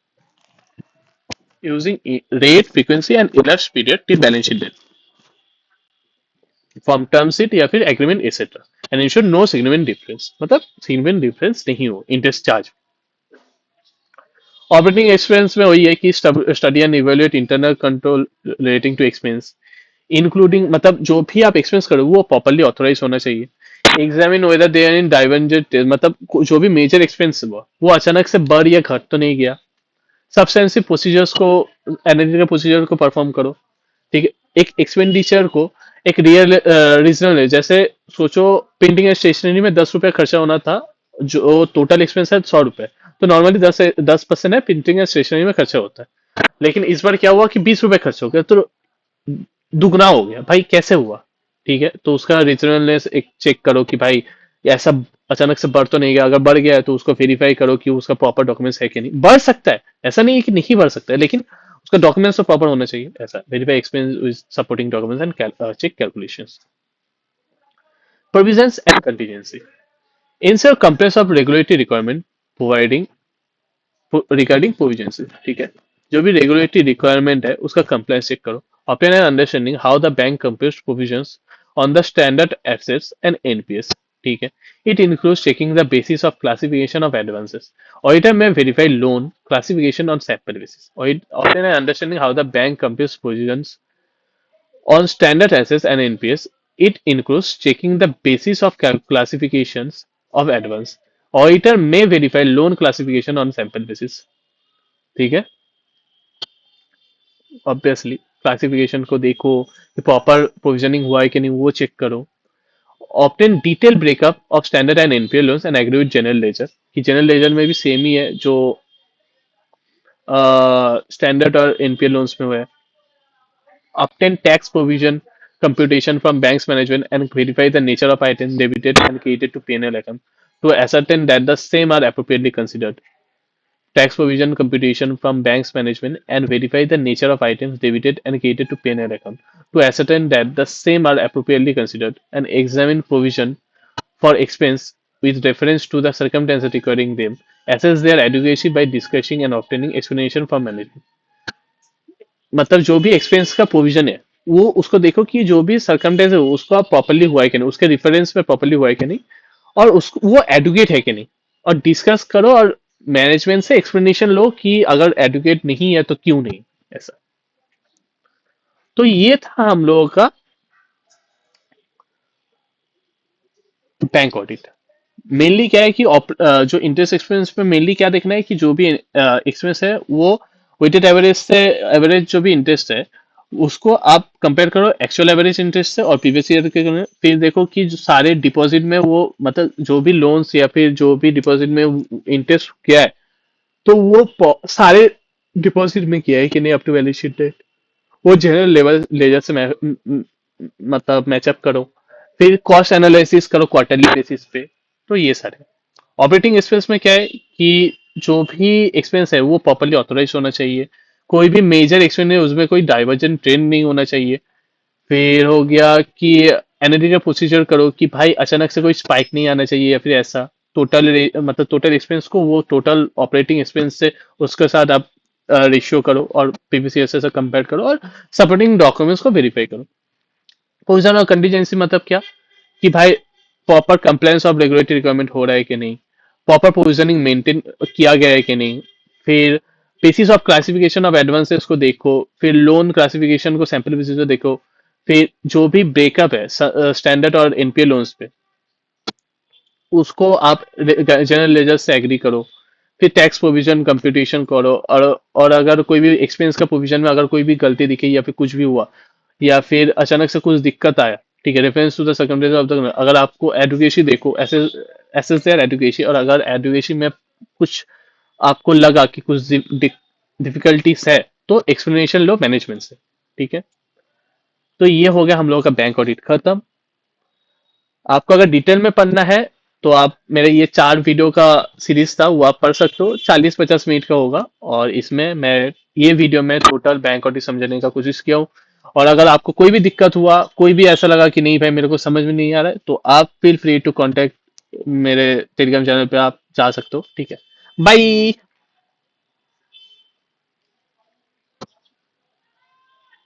using rate, frequency and elapsed period till balance sheet date from term sheet या फिर agreement etcetera. And ensure no significant difference, मतलब सिग्निफिकेंट डिफरेंस नहीं हो इंटरेस्ट चार्ज। ऑपरेटिंग एक्सपेंस में वही है कि study and evaluate internal control relating to expense, including मतलब जो भी आप एक्सपेंस करो वो प्रॉपर्ली ऑथोराइज होना चाहिए। Examine whether they are in divergent, मतलब जो भी मेजर एक्सपेंस हुआ वो अचानक से बढ़ या घट तो नहीं गया। सब्सटेंसिव प्रोसीजर्स को, एनालिटिकल प्रोसीजर को परफॉर्म करो। ठीक है। एक एक्सपेंडिचर को एक रियल रीजनल है, जैसे सोचो प्रिंटिंग एंड स्टेशनरी में 10 रुपए खर्चा होना था, जो टोटल एक्सपेंस है 100 रुपए, तो नॉर्मली 10% है प्रिंटिंग एंड स्टेशनरी में खर्चा होता है। लेकिन इस बार क्या हुआ कि 20 रुपए खर्च हो गया, तो दुगना हो गया। भाई कैसे हुआ। ठीक है। तो उसका रीजनलनेस एक चेक करो कि भाई ऐसा अचानक से बढ़ तो नहीं गया, अगर बढ़ गया है तो उसको वेरीफाई करो कि उसका प्रॉपर डॉक्यूमेंट्स है कि नहीं। बढ़ सकता है, ऐसा नहीं है कि नहीं बढ़ सकता है, लेकिन उसका डॉक्यूमेंट्स तो प्रॉपर होना चाहिए। ऐसा verify expense with supporting documents and check calculations. Provisions and contingency, insert complaints of regulatory requirement providing regarding provisions. ठीक है, जो भी रेगुलेटरी रिक्वायरमेंट है उसका कंप्लायंस चेक करो। Obtain an understanding how the bank compares provisions on the standard assets and NPAs. ठीक है, it includes checking the basis of classification of advances. Auditor में verify loan classification on sample basis. Obtain an understanding how the bank compares provisions on standard assets and NPS. It includes checking the basis of classifications of advance. Auditor may verify loan classification on sample basis. ठीक है, ऑब्वियसली क्लासिफिकेशन को देखो कि प्रॉपर प्रोविजनिंग हुआ है कि नहीं, वो चेक करो। Obtain detail breakup of standard and NPL loans and agree with general ledger, कि जनरल लेजर में भी सेम ही है जो स्टैंडर्ड और एनपीएल लोन्स में हुआ है। Obtain tax provision computation from banks management and verify the nature of items debited and credited to P&L account to ascertain that the same are appropriately considered. Tax provision computation from banks management and verify the nature of items debited and credited to P&L account to ascertain that the same are appropriately considered, and examine provision for expense with reference to the circumstances requiring them. Assess their adequacy by discussing and obtaining explanation from management. मतलब जो भी एक्सपेंस का प्रोविजन है वो उसको देखो कि जो भी सरकमटेंस है उसका प्रॉपरली हुआ है कि नहीं, उसके रिफरेंस में प्रॉपरली हुआ है कि नहीं, और उसको वो एडुकेट है कि नहीं, और डिस्कस करो और मैनेजमेंट से एक्सप्लेनेशन लो कि अगर एडुकेट नहीं है तो क्यों नहीं। ऐसा, तो ये था हम लोगों का बैंक ऑडिट। मेनली क्या है कि जो इंटरेस्ट एक्सपेंस में मेनली क्या देखना है कि जो भी एक्सपेंस है वो वेटेड एवरेज से, एवरेज जो भी इंटरेस्ट है उसको आप कंपेयर करो एक्चुअल एवरेज इंटरेस्ट से और प्रीवियस ईयर के। फिर देखो कि जो सारे डिपॉजिट में वो मतलब जो भी लोन्स या फिर जो भी डिपॉजिट में इंटरेस्ट किया है तो वो सारे डिपॉजिट में किया है कि नहीं up to balance sheet date, वो जनरल लेवल लेजर से मतलब मैचअप करो। फिर कॉस्ट एनालिसिस करो क्वार्टरली बेसिस पे। तो ये सारे ऑपरेटिंग एक्सपेंस में क्या है कि जो भी एक्सपेंस है वो प्रॉपरली ऑथोराइज होना चाहिए। कोई भी मेजर एक्सपेंस है उसमें कोई डाइवर्जन ट्रेंड नहीं होना चाहिए। फिर हो गया कि एनालिटिकल प्रोसीजर करो कि भाई अचानक से कोई स्पाइक नहीं आना चाहिए या फिर ऐसा टोटल मतलब टोटल एक्सपेंस को वो टोटल ऑपरेटिंग एक्सपेंस से उसके साथ आप रेशियो करो और पीवीसी से कंपेयर करो और सपोर्टिंग डॉक्यूमेंट्स को वेरीफाई करो। प्रोविजन और कंटीजेंसी मतलब क्या कि भाई proper compliance of regulatory requirement हो रहा है कि नहीं, प्रॉपर प्रोविजनिंग मेंटेन किया गया है कि नहीं। फिर basis of classification of advances को देखो, फिर लोन क्लासिफिकेशन को सैंपल बेसिस पे देखो। फिर जो भी ब्रेकअप है स्टैंडर्ड और एनपीए लोन्स पे उसको आप जनरल लेजर से एग्री करो। फिर टैक्स प्रोविजन कंप्यूटेशन करो और अगर कोई भी एक्सपेंस का प्रोविजन में अगर कोई भी गलती दिखी या फिर कुछ भी हुआ या फिर अचानक से कुछ दिक्कत आया, ठीक है, reference to the circumstances of the, अगर आपको एडुकेसी देखो एसेस देयर एडुकेसी, और अगर एडुकेसी में कुछ आपको लगा कि कुछ डिफिकल्टीज है तो एक्सप्लेनेशन लो मैनेजमेंट से। ठीक है, तो ये हो गया हम लोगों का बैंक ऑडिट खत्म। आपको अगर डिटेल में पढ़ना है तो आप मेरे ये 4 वीडियो का सीरीज था वो आप पढ़ सकते हो, 40-50 मिनट का होगा। और इसमें मैं ये वीडियो में टोटल बैंक ऑडिट समझने का कोशिश किया हूँ। और अगर आपको कोई भी दिक्कत हुआ, कोई भी ऐसा लगा कि नहीं भाई मेरे को समझ में नहीं आ रहा है, तो आप फील फ्री टू कांटेक्ट मेरे टेलीग्राम चैनल पे आप जा सकते हो। ठीक है, बाय।